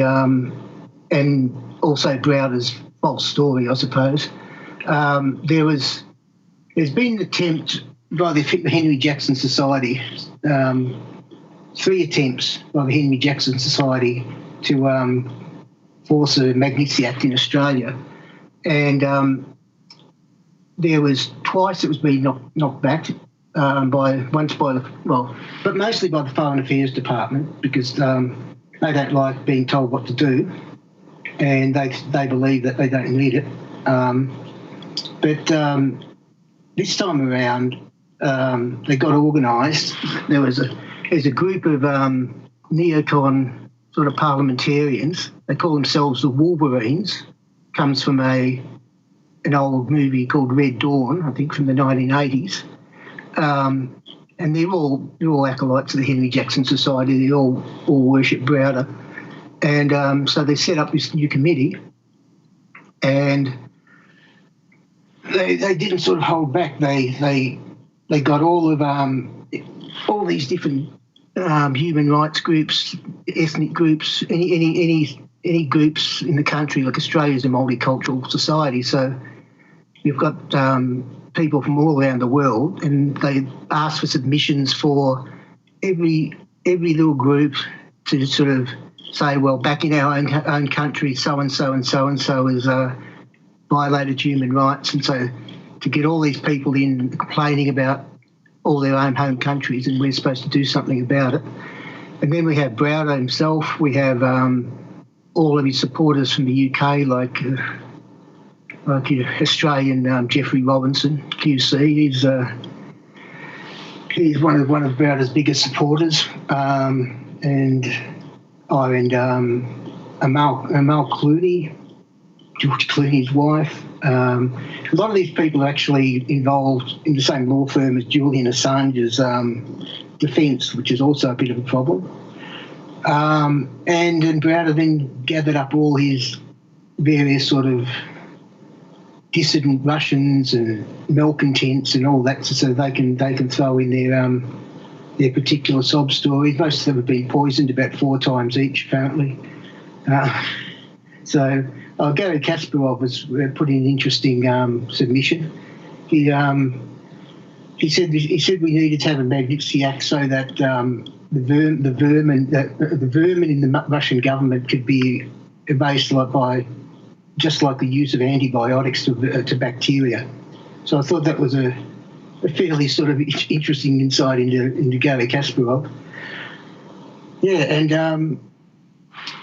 Speaker 9: also Browder's false story, I suppose. There's been an attempt by the Henry Jackson Society, 3 attempts by the Henry Jackson Society to force a Magnitsky Act in Australia, and there was twice it was being knocked back but mostly by the Foreign Affairs Department because they don't like being told what to do, and they believe that they don't need it. But this time around, they got organised. There's a group of neocon sort of parliamentarians. They call themselves the Wolverines. Comes from an old movie called Red Dawn, I think from the 1980s. And they're all acolytes of the Henry Jackson Society. They all worship Browder. And so they set up this new committee, and they didn't sort of hold back. They got all these different human rights groups, ethnic groups, any groups in the country. Like Australia's a multicultural society, so you've got people from all around the world, and they asked for submissions for every little group to sort of say, well, back in our own country, so-and-so and so-and-so has violated human rights. And so to get all these people in complaining about all their own home countries, and we're supposed to do something about it. And then we have Browder himself. We have all of his supporters from the UK, like Australian Geoffrey Robinson, QC. He's one of Browder's biggest supporters, and Amal Clooney, George Clooney's wife. A lot of these people are actually involved in the same law firm as Julian Assange's defence, which is also a bit of a problem. And Browder then gathered up all his various sort of dissident Russians and malcontents and all that, so they can throw in their particular sob stories. Most of them have been poisoned about 4 times each, apparently. So Gary Kasparov was put in an interesting submission. He said we needed to have a Magnitsky Act so that the vermin in the Russian government could be erased just like the use of antibiotics to bacteria. So I thought that was a fairly sort of interesting insight into Gary Kasparov. Yeah, and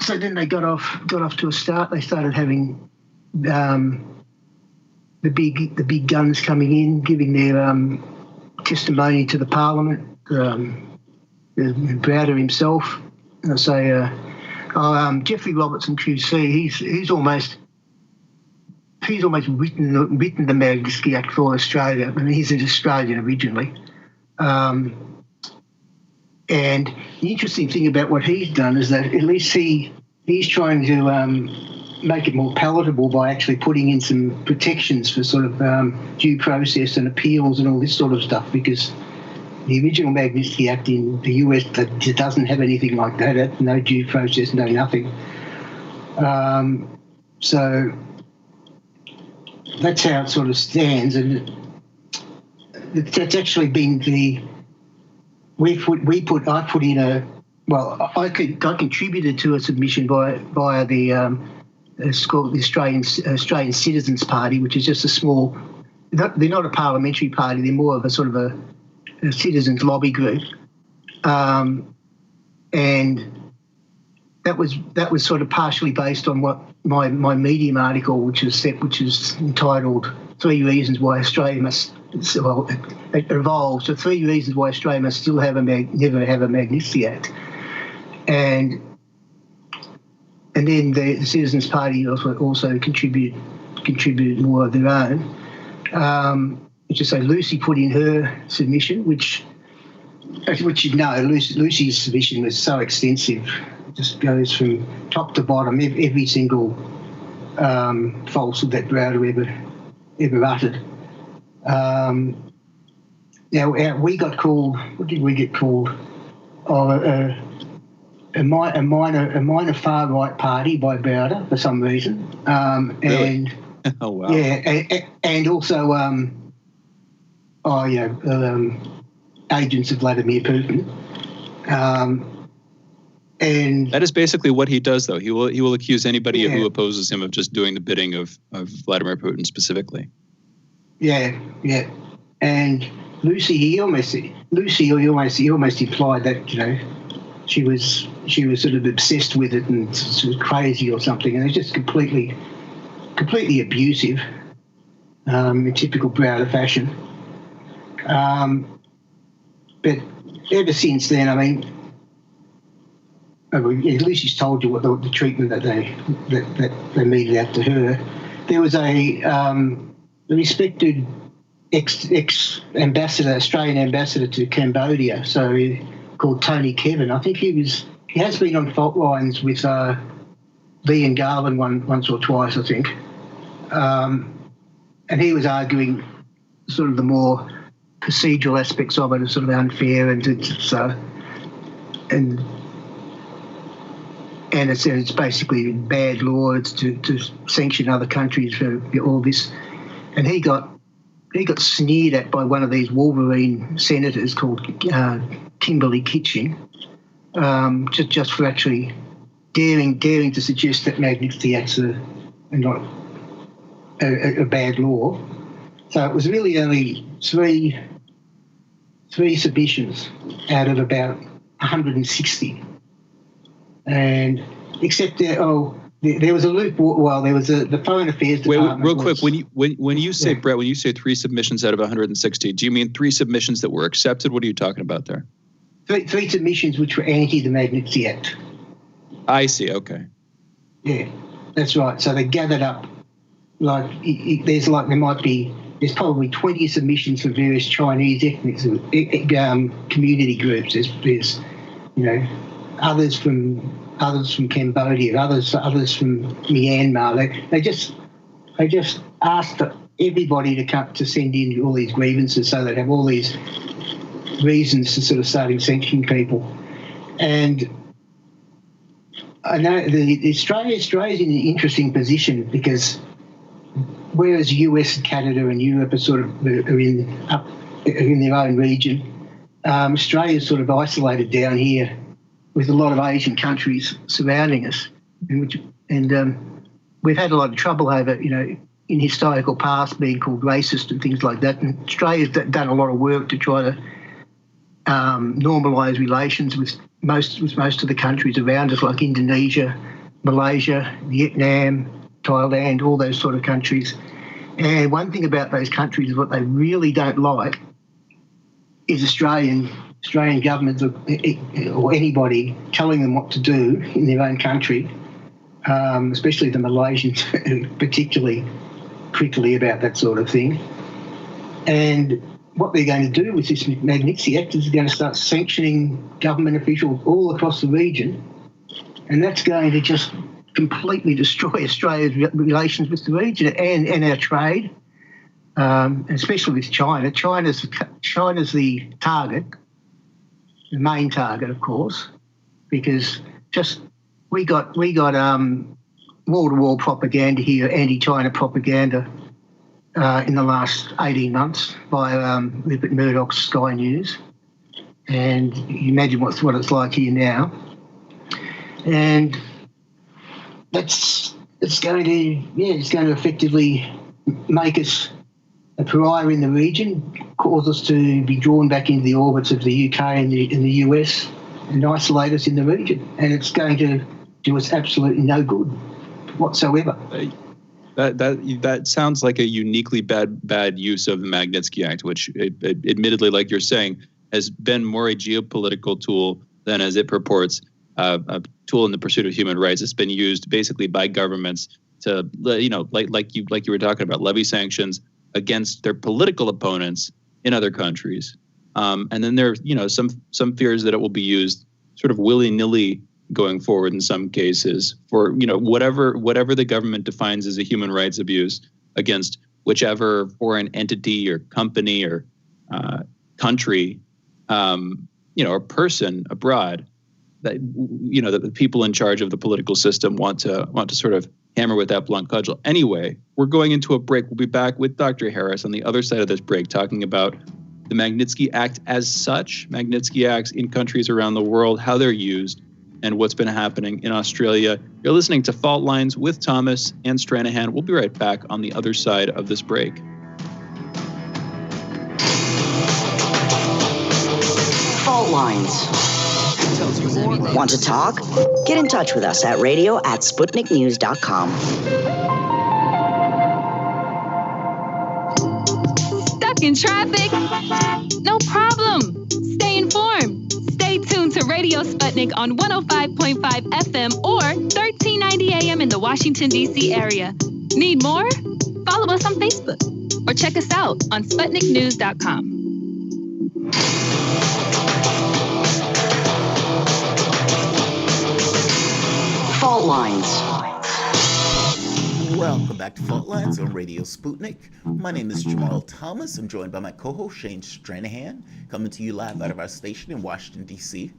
Speaker 9: so then they got off to a start. They started having the big guns coming in, giving their testimony to the Parliament. Browder himself, and I say, Geoffrey Robertson QC. He's almost written the Magnitsky Act for Australia. I mean, he's an Australian originally. And the interesting thing about what he's done is that at least he's trying to make it more palatable by actually putting in some protections for sort of due process and appeals and all this sort of stuff, because the original Magnitsky Act in the US doesn't have anything like that. No due process, no nothing. So that's how it sort of stands, and that's actually been I contributed to a submission via the it's called the Australian Citizens Party, which is just a small. They're not a parliamentary party. They're more of a sort of a citizens lobby group, And that was sort of partially based on what my Medium article, which is entitled 3 Reasons Why Australia Must. Well, it evolved to 3 reasons why Australia must still never have a Magnitsky Act, and then the Citizens Party also contributed more of their own. Which is, so Lucy put in her submission, which you know, Lucy's submission was so extensive, it just goes from top to bottom, every single falsehood that Browder ever uttered. Now we got called. What did we get called? A minor far right party by Browder for some reason.
Speaker 1: Really?
Speaker 9: And
Speaker 1: oh wow.
Speaker 9: yeah, and also agents of Vladimir Putin. And
Speaker 1: that is basically what he does, though. He will accuse anybody who opposes him of just doing the bidding of Vladimir Putin specifically.
Speaker 9: Yeah. And Lucy, he almost implied that, you know, she was sort of obsessed with it and sort of crazy or something, and it's just completely abusive, in typical Browder fashion. But ever since then, I mean, at least she's told you what the treatment that they meted out to her. There was a respected ex-ambassador, Australian ambassador to Cambodia, called Tony Kevin. I think he has been on fault lines with Lee and Garvin once or twice, I think. And he was arguing sort of the more procedural aspects of it as sort of unfair, and it's basically bad law. It's to sanction other countries for all this. And he got sneered at by one of these Wolverine senators called Kimberly Kitching, just for actually daring to suggest that Magnitsky Acts are not a bad law. So it was really only three submissions out of about 160, and except there was a loophole. Well, there was the Foreign Affairs Department.
Speaker 1: Wait, real quick. When you say Brett, when you say 3 submissions out of 160, do you mean 3 submissions that were accepted? What are you talking about there?
Speaker 9: Three submissions which were anti the Magnitsky Act.
Speaker 1: I see. Okay.
Speaker 9: Yeah, that's right. So they gathered up there's probably 20 submissions from various Chinese ethnic community groups. There's you know, others from Cambodia, others from Myanmar. They just asked everybody to send in all these grievances, so they'd have all these reasons to sort of starting sanctioning people. And I know Australia's in an interesting position, because whereas US and Canada and Europe are in their own region, Australia's sort of isolated down here with a lot of Asian countries surrounding us, and we've had a lot of trouble over, you know, in historical past being called racist and things like that. And Australia's done a lot of work to try to normalise relations with most of the countries around us, like Indonesia, Malaysia, Vietnam, Thailand, all those sort of countries. And one thing about those countries, what they really don't like is Australian governments or anybody telling them what to do in their own country, especially the Malaysians, particularly prickly about that sort of thing. And what they're going to do with this Magnitsky Act is they're going to start sanctioning government officials all across the region, and that's going to just completely destroy Australia's relations with the region and our trade, especially with China. China's the target, the main target, of course, because we got wall-to-wall propaganda here, anti-China propaganda, in the last 18 months by Rupert Murdoch's Sky News, and you imagine what it's like here now. And it's going to effectively make us a pariah in the region, cause us to be drawn back into the orbits of the UK and the US and isolate us in the region. And it's going to do us absolutely no good whatsoever.
Speaker 1: That sounds like a uniquely bad use of the Magnitsky Act, which admittedly, like you're saying, has been more a geopolitical tool than, as it purports, a tool in the pursuit of human rights. It's been used basically by governments to, like you were talking about, levy sanctions against their political opponents in other countries. And then there are, some fears that it will be used sort of willy-nilly going forward in some cases for, whatever the government defines as a human rights abuse against whichever foreign entity or company or country, or person abroad that, that the people in charge of the political system want to sort of hammer with that blunt cudgel. Anyway, we're going into a break. We'll be back with Dr. Harris on the other side of this break, talking about the Magnitsky Act as such, Magnitsky Acts in countries around the world, how they're used, and what's been happening in Australia. You're listening to Fault Lines with Thomas and Stranahan. We'll be right back on the other side of this break.
Speaker 3: Fault Lines. Want to talk? Get in touch with us at radio@sputniknews.com.
Speaker 7: Stuck in traffic? No problem. Stay informed. Stay tuned to Radio Sputnik on 105.5 FM or 1390 AM in the Washington, D.C. area. Need more? Follow us on Facebook or check us out on SputnikNews.com.
Speaker 3: Fault Lines.
Speaker 4: Welcome back to Fault Lines on Radio Sputnik. My name is Jamarl Thomas. I'm joined by my co-host Shane Stranahan, coming to you live out of our station in Washington, D.C.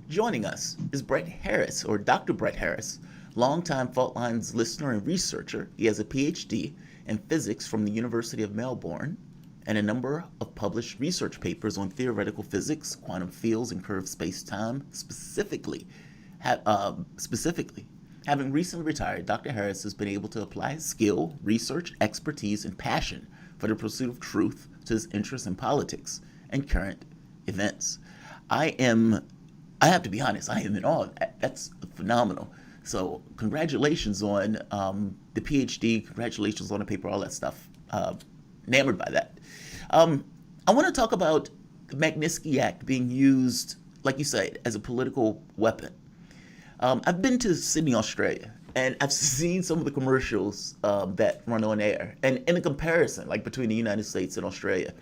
Speaker 4: Joining us is Brett Harris, or Dr. Brett Harris, longtime Fault Lines listener and researcher. He has a PhD in physics from the University of Melbourne and a number of published research papers on theoretical physics, quantum fields, and curved space-time. Specifically, having recently retired, Dr. Harris has been able to apply his skill, research, expertise, and passion for the pursuit of truth to his interest in politics and current events. I have to be honest, I am in awe. That's phenomenal. So congratulations on the PhD, congratulations on the paper, all that stuff. Enamored by that. I want to talk about the Magnitsky Act being used, like you said, as a political weapon. I've been to Sydney, Australia, and I've seen some of the commercials that run on air. And in a comparison, like between the United States and Australia,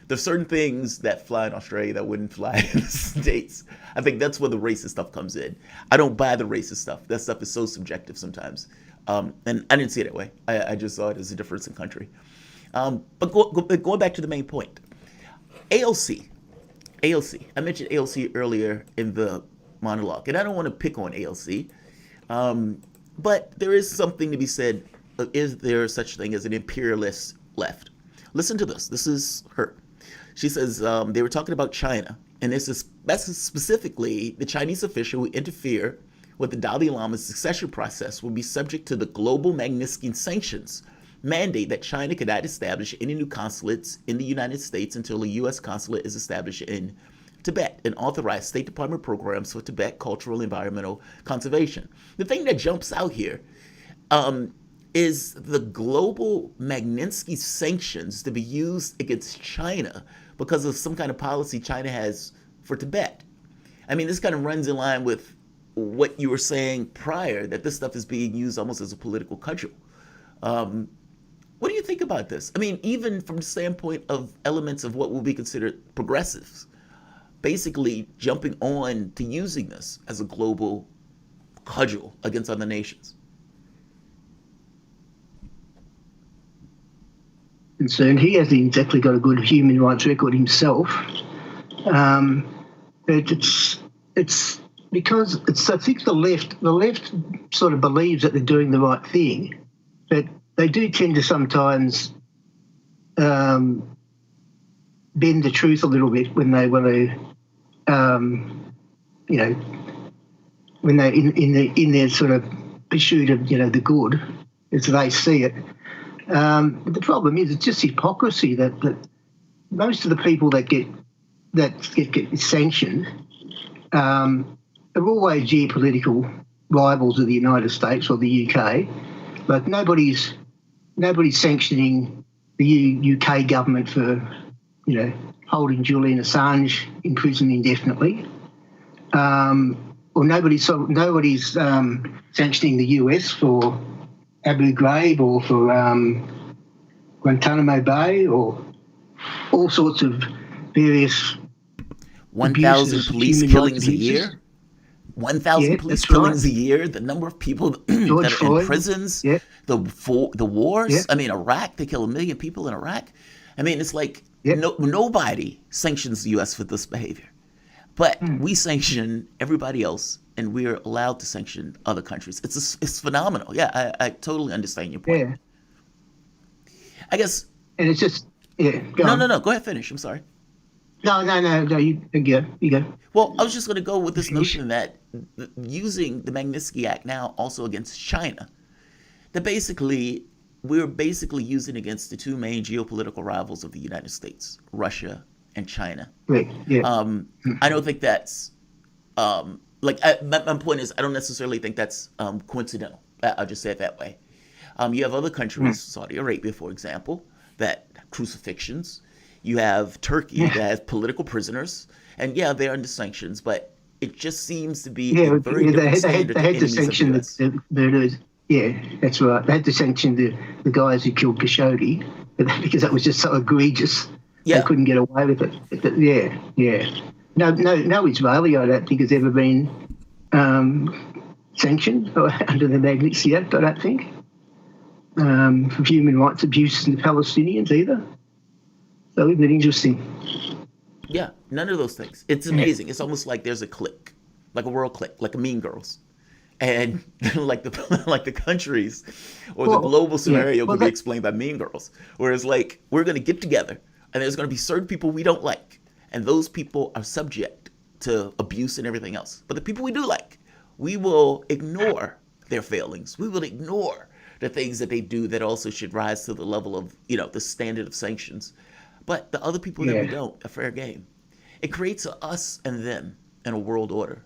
Speaker 4: there's certain things that fly in Australia that wouldn't fly in the States. I think that's where the racist stuff comes in. I don't buy the racist stuff. That stuff is so subjective sometimes. And I didn't see it that way. I just saw it as a difference in country. But going back to the main point, AOC. I mentioned AOC earlier in the monologue, and I don't want to pick on AOC, but there is something to be said. Is there such thing as an imperialist left? Listen to this. This is her. She says they were talking about China, and that's specifically the Chinese official who interfere with the Dalai Lama's succession process will be subject to the global Magnitsky sanctions mandate that China could not establish any new consulates in the United States until a U.S. consulate is established in Tibet and authorize State Department programs for Tibet cultural and environmental conservation. The thing that jumps out here is the global Magnitsky sanctions to be used against China because of some kind of policy China has for Tibet. I mean, this kind of runs in line with what you were saying prior, that this stuff is being used almost as a political cudgel. What do you think about this? I mean, even from the standpoint of elements of what will be considered progressives, basically jumping on to using this as a global cudgel against other nations.
Speaker 9: Concerned, he hasn't exactly got a good human rights record himself. It's because I think the left sort of believes that they're doing the right thing, but they do tend to sometimes bend the truth a little bit when they want to, when they're in their sort of pursuit of the good as they see it. But the problem is, it's just hypocrisy that most of the people that get sanctioned are always geopolitical rivals of the United States or the UK. Like nobody's sanctioning the UK government for, holding Julian Assange in prison indefinitely, or nobody's sanctioning the US for Abu Ghraib or for Guantanamo Bay or all sorts of various
Speaker 4: 1,000 police killings a year. 1,000 police killings a year. The number of people that are in prisons. Yeah. The wars. Yeah. I mean, Iraq. They kill 1 million people in Iraq. I mean, it's like nobody sanctions the U.S. for this behavior, but we sanction everybody else, and we're allowed to sanction other countries. It's phenomenal. Yeah, I totally understand your point.
Speaker 9: Yeah.
Speaker 4: I guess.
Speaker 9: And it's just
Speaker 4: No. Go ahead, finish. I'm sorry.
Speaker 9: No. You go.
Speaker 4: Well, I was just going to go with this notion that using the Magnitsky Act now also against China, that we're basically using against the two main geopolitical rivals of the United States, Russia and China.
Speaker 9: Right. Yeah.
Speaker 4: I don't think that's my point is I don't necessarily think that's coincidental. I'll just say it that way. You have other countries, Saudi Arabia, for example, that crucifixions. You have Turkey that has political prisoners, and they're under sanctions, but it just seems to be a very different standard.
Speaker 9: They had to sanction the murderers. Yeah, that's right. They had to sanction the guys who killed Khashoggi because that was just so egregious. Yeah. They couldn't get away with it. Yeah. No Israeli, I don't think, has ever been sanctioned under the Magnitsky Act, I don't think, for human rights abuses in the Palestinians either. So isn't it interesting?
Speaker 4: Yeah, none of those things. It's amazing. It's almost like there's a clique, like a world clique, like a Mean Girls. And like the countries or the global scenario could be explained by Mean Girls. Whereas like we're going to get together and there's going to be certain people we don't like. And those people are subject to abuse and everything else. But the people we do like, we will ignore their failings. We will ignore the things that they do that also should rise to the level of, the standard of sanctions. But the other people that we don't, a fair game. It creates a us and them in a world order.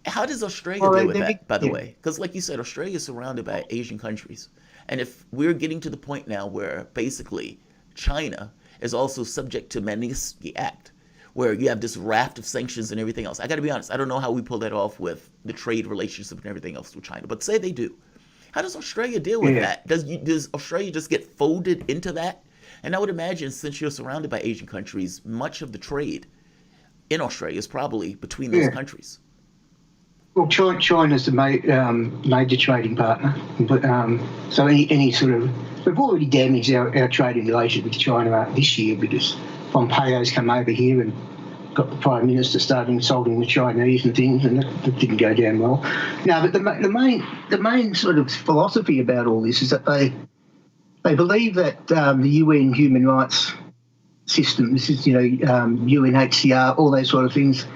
Speaker 4: How does Australia deal with that, by the way? Because like you said, Australia is surrounded by Asian countries. And if we're getting to the point now where basically China is also subject to Magnitsky Act, where you have this raft of sanctions and everything else. I got to be honest, I don't know how we pull that off with the trade relationship and everything else with China. But say they do. How does Australia deal with that? Does Australia just get folded into that? And I would imagine, since you're surrounded by Asian countries, much of the trade in Australia is probably between those countries.
Speaker 9: Well, China's the major trading partner. But, so any sort of... We've already damaged our trading relationship with China this year because Pompeo's come over here and got the Prime Minister starting insulting the Chinese and things, and that didn't go down well. No, but the main sort of philosophy about all this is that they believe that the UN human rights system, this is UNHCR, all those sort of things,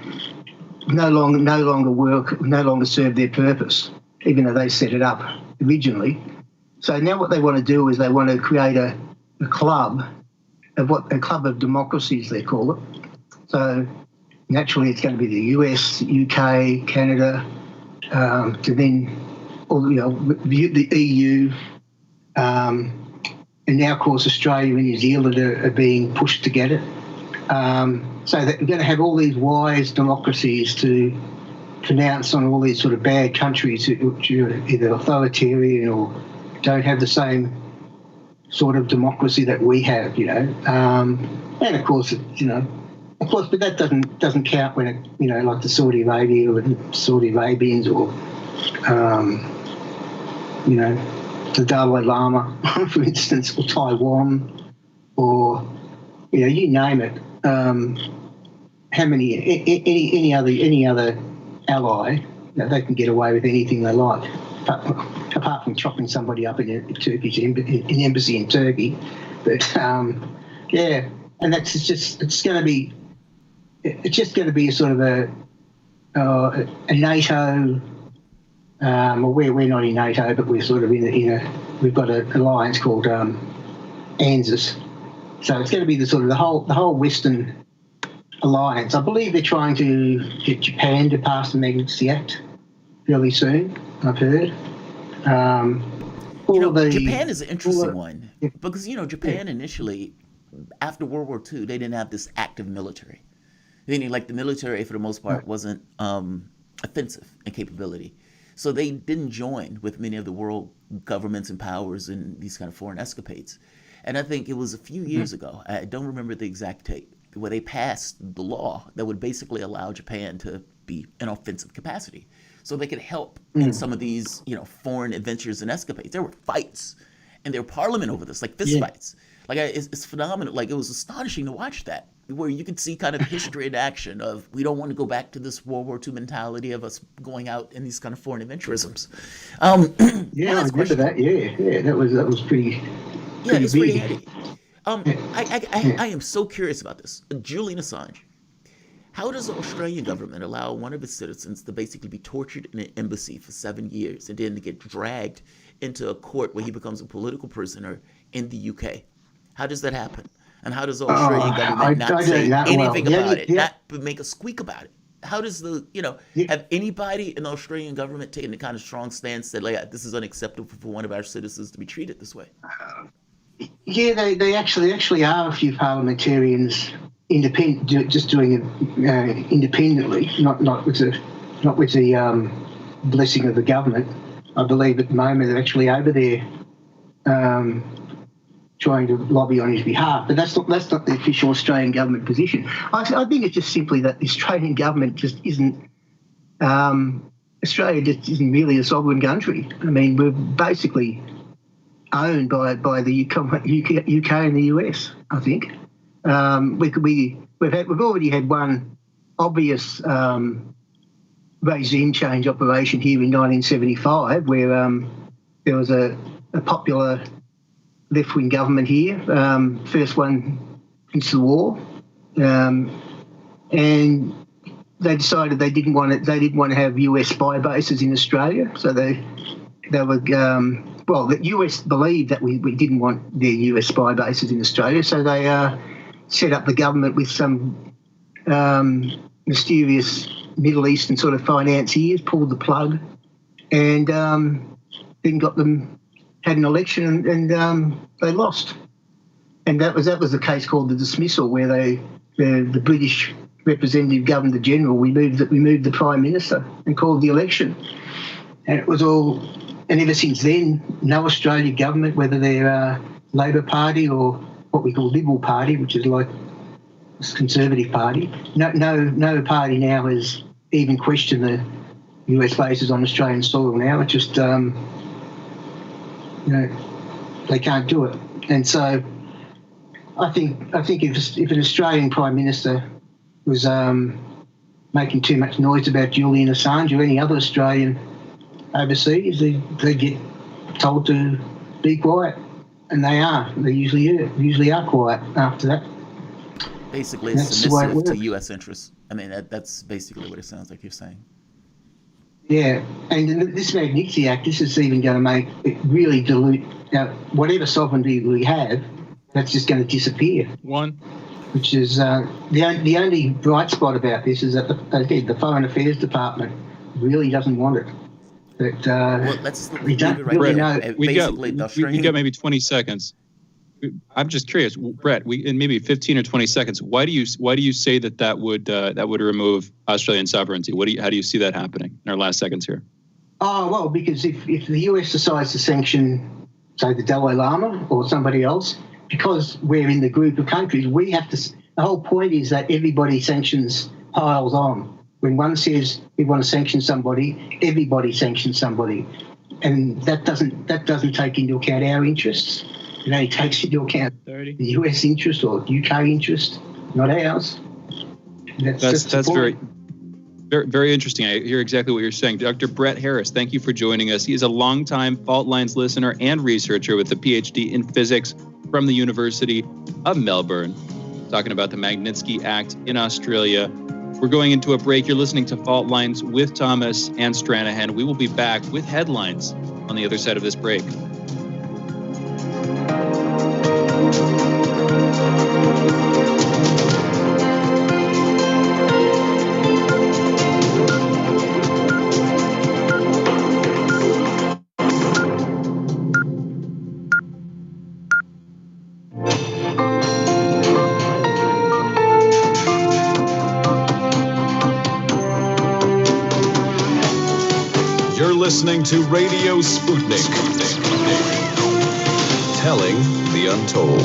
Speaker 9: no longer work, no longer serve their purpose, even though they set it up originally. So now what they want to do is they want to create a club of democracies, they call it. So naturally it's going to be the US, UK, Canada, to then the EU, and now, of course, Australia and New Zealand are being pushed to get it. So that we're going to have all these wise democracies to pronounce on all these sort of bad countries which are either authoritarian or don't have the same sort of democracy that we have, and of course, but that doesn't count when it, like the Saudi Arabia or the Saudi Arabians or, the Dalai Lama, for instance, or Taiwan, or you name it. How many any other ally, they can get away with anything they like, apart from chopping somebody up in a Turkish embassy in Turkey. But and that's just it's just going to be a sort of a NATO. Well, we're not in NATO, but we're sort of in we've got an alliance called ANZUS. So it's going to be the whole Western alliance. I believe they're trying to get Japan to pass the Magnitsky Act fairly soon, I've heard.
Speaker 4: Japan is an interesting one because, Japan initially, after World War II, they didn't have this active military. Meaning, like, the military, for the most part, wasn't offensive in capability. So they didn't join with many of the world governments and powers in these kind of foreign escapades. And I think it was a few years ago, I don't remember the exact date, where they passed the law that would basically allow Japan to be in offensive capacity. So they could help in some of these, foreign adventures and escapades. There were fights in their parliament over this, like fist fights. Like, it's phenomenal. Like, it was astonishing to watch that, where you could see kind of history in action of, we don't want to go back to this World War II mentality of us going out in these kind of foreign adventurisms.
Speaker 9: I remember that. Yeah, that was pretty.
Speaker 4: Yeah, it's
Speaker 9: big.
Speaker 4: pretty handy. I am so curious about this. Julian Assange. How does the Australian government allow one of its citizens to basically be tortured in an embassy for 7 years and then to get dragged into a court where he becomes a political prisoner in the UK? How does that happen? And how does the Australian government not say anything about it, not make a squeak about it? How does have anybody in the Australian government taken the kind of strong stance that, like, this is unacceptable for one of our citizens to be treated this way?
Speaker 9: Yeah, they actually are a few parliamentarians just doing it independently, not with the blessing of the government. I believe at the moment they're actually over there trying to lobby on his behalf, but that's not the official Australian government position. I think it's just simply that the Australian government just isn't. Australia just isn't really a sovereign country. I mean, we're basically owned by the UK and the US. I think we've already had one obvious regime change operation here in 1975, where there was a popular left-wing government here, first one since the war, and they decided they didn't want to have US spy bases in Australia, so they were the US believed that we didn't want their US spy bases in Australia, so they set up the government with some mysterious Middle Eastern sort of financiers, pulled the plug, and then had an election and they lost. And that was the case called the dismissal, where the British representative Governor General removed the Prime Minister and called the election. And it was all. And ever since then, no Australian government, whether they're Labor Party or what we call Liberal Party, which is like this Conservative Party, no party now has even questioned the US bases on Australian soil now. It's just, they can't do it. And so I think if an Australian Prime Minister was making too much noise about Julian Assange or any other Australian overseas, they get told to be quiet, and they are. They usually are quiet after that.
Speaker 4: Basically, it's submissive to U.S. interests. I mean, that's basically what it sounds like you're saying.
Speaker 9: Yeah, and this Magnitsky Act, this is even going to make it really dilute whatever sovereignty we have. That's just going to disappear. Which is the only bright spot about this is that the Foreign Affairs Department really doesn't want it. But we don't really know.
Speaker 1: We got maybe 20 seconds. I'm just curious, Brett. In maybe 15 or 20 seconds. Why do you say that would remove Australian sovereignty? How do you see that happening in our last seconds here?
Speaker 9: Oh well, because if the US decides to sanction, say, the Dalai Lama or somebody else, because we're in the group of countries, we have to. The whole point is that everybody sanctions piles on. When one says we want to sanction somebody, everybody sanctions somebody, and that doesn't take into account our interests. It only takes into account the US interest or UK interest, not ours.
Speaker 1: That's very, very, very interesting. I hear exactly what you're saying. Dr. Brett Harris, thank you for joining us. He is a longtime Fault Lines listener and researcher with a PhD in physics from the University of Melbourne, talking about the Magnitsky Act in Australia. We're going into a break. You're listening to Fault Lines with Thomas and Stranahan. We will be back with headlines on the other side of this break.
Speaker 2: Listening to Radio Sputnik. Telling the untold.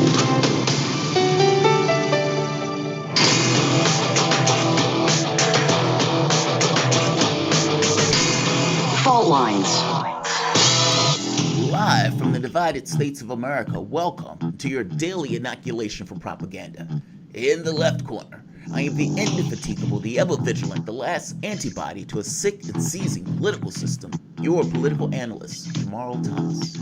Speaker 3: Fault lines.
Speaker 4: Live from the divided states of America, welcome to your daily inoculation from propaganda. In the left corner, I am the indefatigable, the ever-vigilant, the last antibody to a sick and seizing political system. Your political analyst, Jamarl Thomas.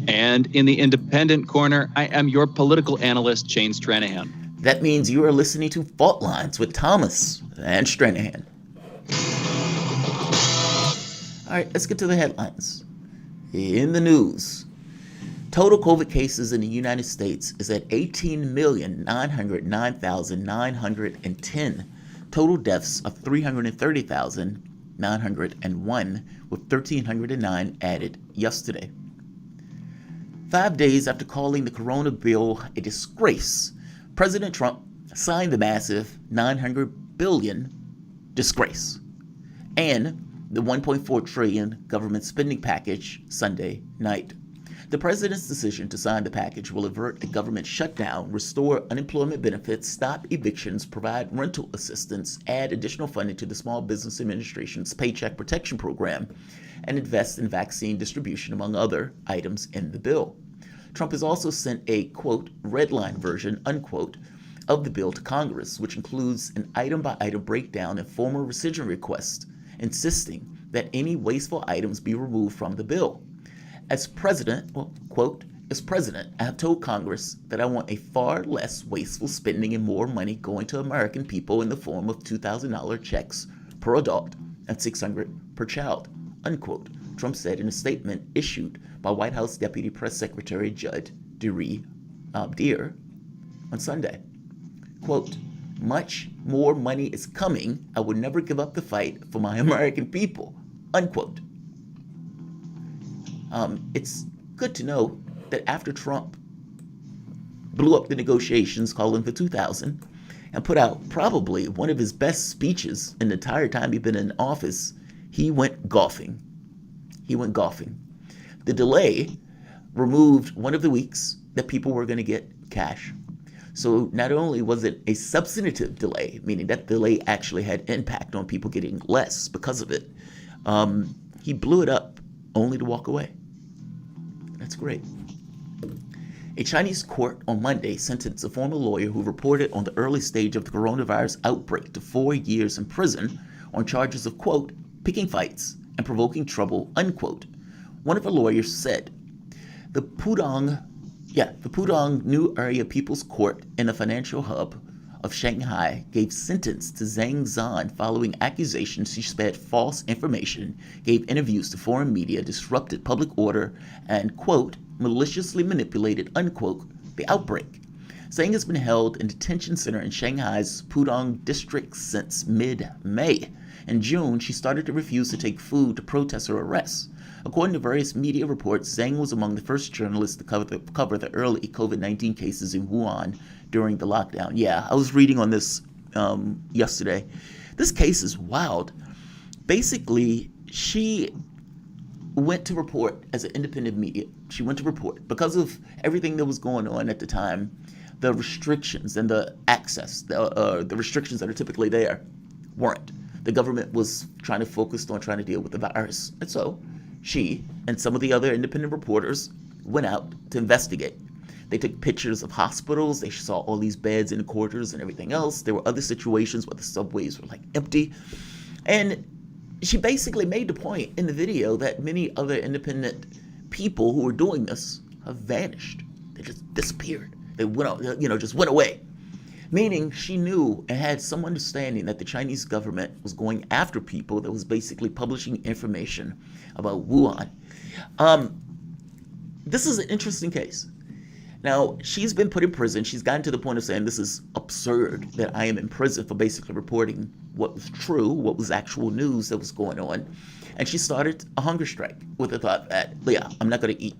Speaker 1: And in the independent corner, I am your political analyst, Shane Stranahan.
Speaker 4: That means you are listening to Fault Lines with Thomas and Stranahan. All right, let's get to the headlines. In the news, total COVID cases in the United States is at 18,909,910. Total deaths of 330,901, with 1,309 added yesterday. 5 days after calling the Corona bill a disgrace, President Trump signed the massive $900 billion disgrace and the $1.4 trillion government spending package Sunday night. The president's decision to sign the package will avert a government shutdown, restore unemployment benefits, stop evictions, provide rental assistance, add additional funding to the Small Business Administration's Paycheck Protection Program, and invest in vaccine distribution, among other items in the bill. Trump has also sent a, quote, red line version, unquote, of the bill to Congress, which includes an item-by-item breakdown and formal rescission request, insisting that any wasteful items be removed from the bill. As president, well, quote, as president, I have told Congress that I want a far less wasteful spending and more money going to American people in the form of $2,000 checks per adult and $600 per child, unquote, Trump said in a statement issued by White House Deputy Press Secretary Judd Deere on Sunday. Quote, much more money is coming. I will never give up the fight for my American people, unquote. It's good to know that after Trump blew up the negotiations calling for 2,000 and put out probably one of his best speeches in the entire time he'd been in office, he went golfing. The delay removed one of the weeks that people were going to get cash. So not only was it a substantive delay, meaning that delay actually had impact on people getting less because of it, he blew it up only to walk away. That's great. A Chinese court on Monday sentenced a former lawyer who reported on the early stage of the coronavirus outbreak to 4 years in prison on charges of, quote, picking fights and provoking trouble, unquote. One of the lawyers said, the Pudong New Area People's Court in the financial hub of Shanghai gave sentence to Zhang Zhan following accusations she spread false information, gave interviews to foreign media, disrupted public order, and, quote, maliciously manipulated, unquote, the outbreak. Zhang has been held in detention center in Shanghai's Pudong district since mid-May. In June, she started to refuse to take food to protest her arrest. According to various media reports, Zhang was among the first journalists to cover the early COVID-19 cases in Wuhan during the lockdown. Yeah, I was reading on this yesterday. This case is wild. Basically, she went to report as an independent media. She went to report because of everything that was going on at the time, the restrictions and the access, the restrictions that are typically there weren't. The government was trying to deal with the virus. And so she and some of the other independent reporters went out to investigate. They took pictures of hospitals. They saw all these beds in the corridors and everything else. There were other situations where the subways were like empty. And she basically made the point in the video that many other independent people who were doing this have vanished. They just disappeared. They went out, just went away. Meaning she knew and had some understanding that the Chinese government was going after people that was basically publishing information about Wuhan. This is an interesting case. Now, she's been put in prison. She's gotten to the point of saying this is absurd that I am in prison for basically reporting what was true, what was actual news that was going on. And she started a hunger strike with the thought that, yeah, I'm not going to eat.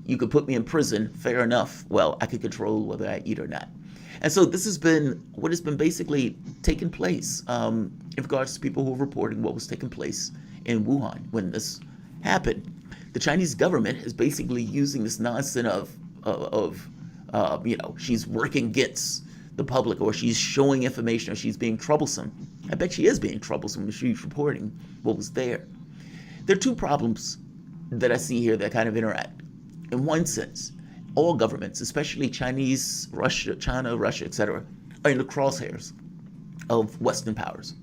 Speaker 4: You could put me in prison, fair enough. Well, I could control whether I eat or not. And so this has been what has been basically taking place in regards to people who are reporting what was taking place in Wuhan when this happened. The Chinese government is basically using this nonsense of she's working against the public, or she's showing information, or she's being troublesome. I bet she is being troublesome if she's reporting what was there. There are two problems that I see here that kind of interact. In one sense, all governments, especially Chinese, China, Russia, etc., are in the crosshairs of Western powers,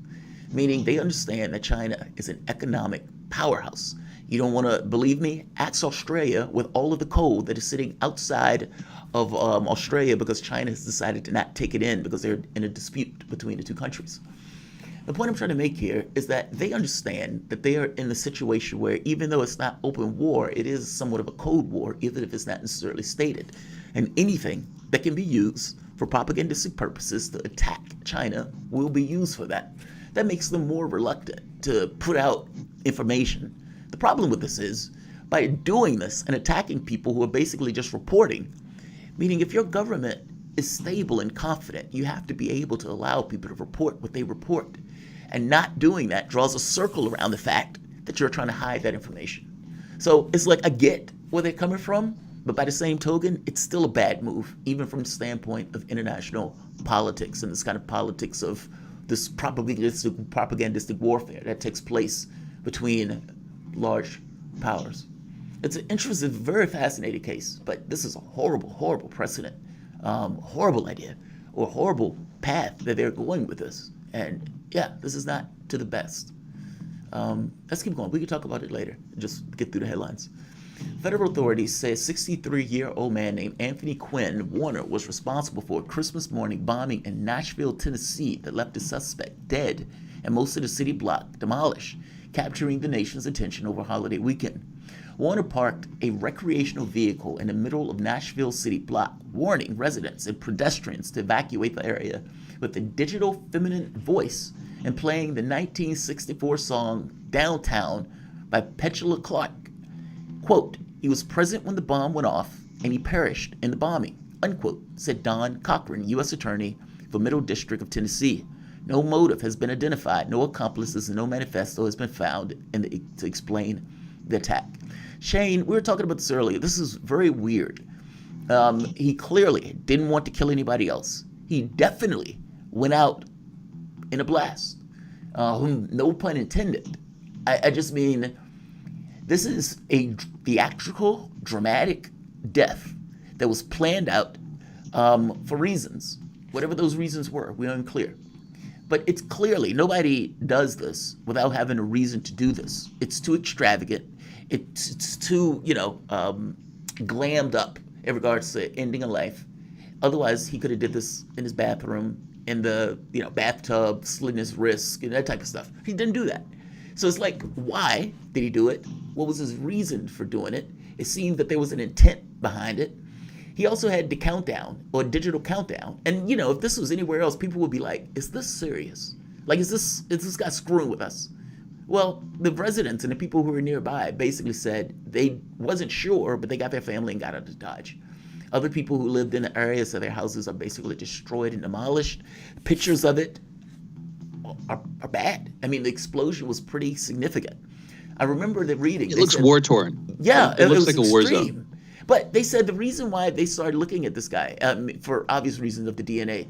Speaker 4: meaning they understand that China is an economic powerhouse. You don't want to believe me? Ask Australia with all of the coal that is sitting outside of Australia because China has decided to not take it in because they're in a dispute between the two countries. The point I'm trying to make here is that they understand that they are in a situation where even though it's not open war, it is somewhat of a cold war, even if it's not necessarily stated. And anything that can be used for propagandistic purposes to attack China will be used for that. That makes them more reluctant to put out information. The problem with this is, by doing this and attacking people who are basically just reporting, meaning if your government is stable and confident, you have to be able to allow people to report what they report. And not doing that draws a circle around the fact that you're trying to hide that information. So it's like, I get where they're coming from, but by the same token, it's still a bad move, even from the standpoint of international politics and this kind of politics of this propagandistic warfare that takes place between large powers. It's an interesting, very fascinating case, but this is a horrible, horrible precedent, horrible idea, or horrible path that they're going with this. And yeah, this is not to the best. Let's keep going. We can talk about it later. Just get through the headlines. Federal authorities say a 63-year-old man named Anthony Quinn Warner was responsible for a Christmas morning bombing in Nashville, Tennessee that left the suspect dead and most of the city block demolished, capturing the nation's attention over holiday weekend. Warner parked a recreational vehicle in the middle of Nashville city block, warning residents and pedestrians to evacuate the area with a digital feminine voice and playing the 1964 song Downtown by Petula Clark. Quote, he was present when the bomb went off and he perished in the bombing, unquote, said Don Cochran, U.S. Attorney for Middle District of Tennessee. No motive has been identified, no accomplices, and no manifesto has been found to explain the attack. Shane, we were talking about this earlier. This is very weird. He clearly didn't want to kill anybody else. He definitely went out in a blast. No pun intended. I just mean, this is a theatrical, dramatic death that was planned out for reasons. Whatever those reasons were, we're unclear. But it's clearly, nobody does this without having a reason to do this. It's too extravagant. It's too, glammed up in regards to ending a life. Otherwise, he could have did this in his bathroom, in the bathtub, slitting his wrist, and that type of stuff. He didn't do that. So it's like, why did he do it? What was his reason for doing it? It seemed that there was an intent behind it. He also had the countdown, or digital countdown. And, if this was anywhere else, people would be like, is this serious? Like, is this guy screwing with us? Well, the residents and the people who were nearby basically said they wasn't sure, but they got their family and got out of Dodge. Other people who lived in the area said their houses are basically destroyed and demolished. Pictures of it are bad. I mean, the explosion was pretty significant. I remember the reading.
Speaker 1: It looks war-torn.
Speaker 4: Yeah.
Speaker 1: It looks like a war zone.
Speaker 4: But they said the reason why they started looking at this guy, for obvious reasons of the DNA,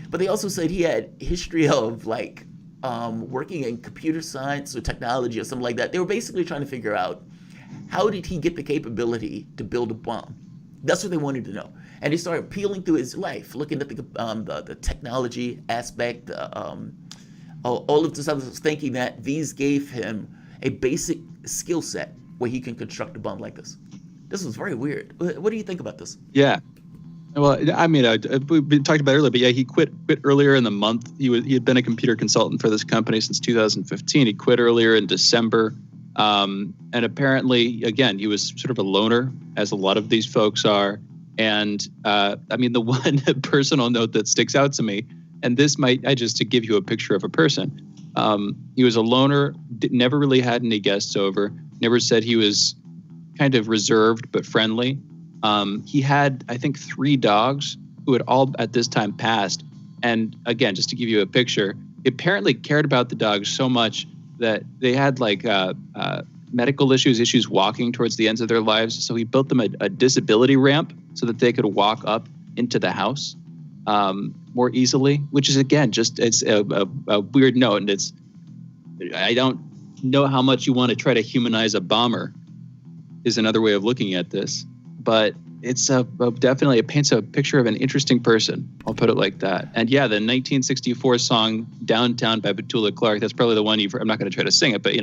Speaker 4: but they also said he had history of working in computer science or technology or something like that. They were basically trying to figure out, how did he get the capability to build a bomb? That's what they wanted to know. And they started peeling through his life, looking at the technology aspect, all of this other stuff, thinking that these gave him a basic skill set where he can construct a bomb like this. This was very weird. What do you think about this?
Speaker 1: Yeah. Well, I mean, we talked about it earlier, but yeah, he quit earlier in the month. He had been a computer consultant for this company since 2015. He quit earlier in December. And apparently, again, he was sort of a loner, as a lot of these folks are. And I mean, the one personal note that sticks out to me, and this might, just to give you a picture of a person, he was a loner, never really had any guests over, never said he was kind of reserved but friendly. He had, I think, 3 dogs who had all at this time passed. And again, just to give you a picture, he apparently cared about the dogs so much that they had like medical issues walking towards the ends of their lives. So he built them a disability ramp so that they could walk up into the house more easily, which is, again, just it's a weird note. And I don't know how much you want to try to humanize a bomber is another way of looking at this. But it's definitely, it paints a picture of an interesting person. I'll put it like that. And yeah, the 1964 song Downtown by Petula Clark, that's probably the one I'm not going to try to sing it, but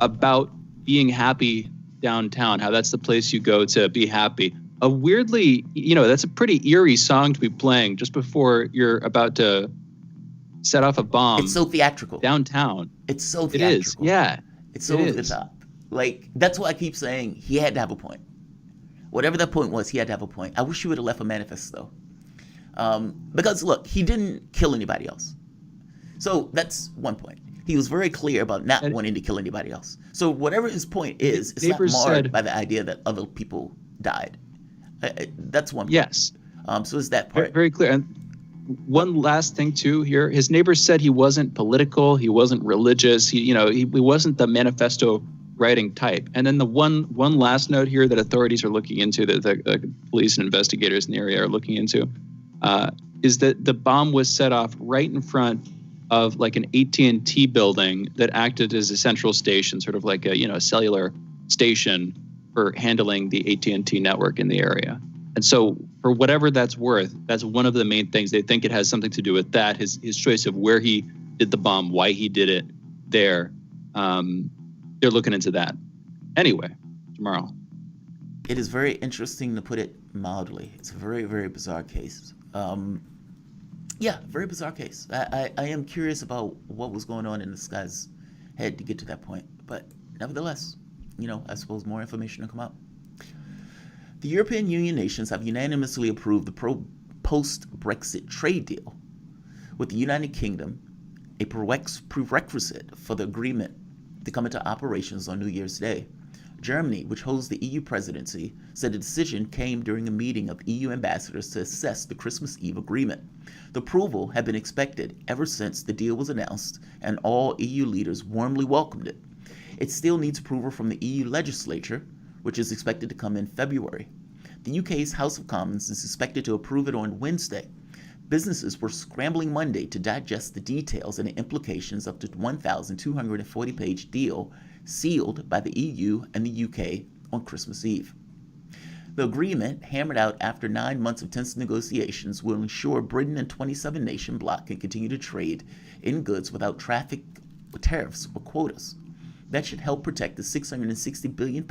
Speaker 1: about being happy downtown, how that's the place you go to be happy. Weirdly, that's a pretty eerie song to be playing just before you're about to set off a bomb.
Speaker 4: It's so theatrical.
Speaker 1: Downtown.
Speaker 4: It's so theatrical.
Speaker 1: It is, yeah.
Speaker 4: It's so over the top. Like, that's why I keep saying he had to have a point. Whatever that point was, he had to have a point. I wish he would have left a manifesto. Because, look, he didn't kill anybody else. So that's one point. He was very clear about not wanting to kill anybody else. So whatever his point is, it's not marred by the idea that other people died. That's one point.
Speaker 1: Yes.
Speaker 4: So is that part.
Speaker 1: Very clear. And one last thing, too, here. His neighbors said he wasn't political. He wasn't religious. He wasn't the manifesto writing type. And then the one last note here that authorities are looking into, that the police and investigators in the area are looking into, is that the bomb was set off right in front of like an AT&T building that acted as a central station, sort of like a cellular station for handling the AT&T network in the area. And so for whatever that's worth, that's one of the main things. They think it has something to do with that, his choice of where he did the bomb, why he did it there. They're looking into that. Anyway, Jamarl.
Speaker 4: It is very interesting, to put it mildly. It's a very, very bizarre case. Very bizarre case. I am curious about what was going on in this guy's head to get to that point. But nevertheless, I suppose more information will come out. The European Union nations have unanimously approved the post-Brexit trade deal, with the United Kingdom a prerequisite for the agreement to come into operations on New Year's Day. Germany, which holds the EU presidency, said the decision came during a meeting of EU ambassadors to assess the Christmas Eve agreement. The approval had been expected ever since the deal was announced, and all EU leaders warmly welcomed it. It still needs approval from the EU legislature, which is expected to come in February. The UK's House of Commons is expected to approve it on Wednesday. Businesses were scrambling Monday to digest the details and the implications of the 1,240-page deal sealed by the EU and the UK on Christmas Eve. The agreement, hammered out after 9 months of tense negotiations, will ensure Britain and 27-nation bloc can continue to trade in goods without tariffs or quotas. That should help protect the £660 billion,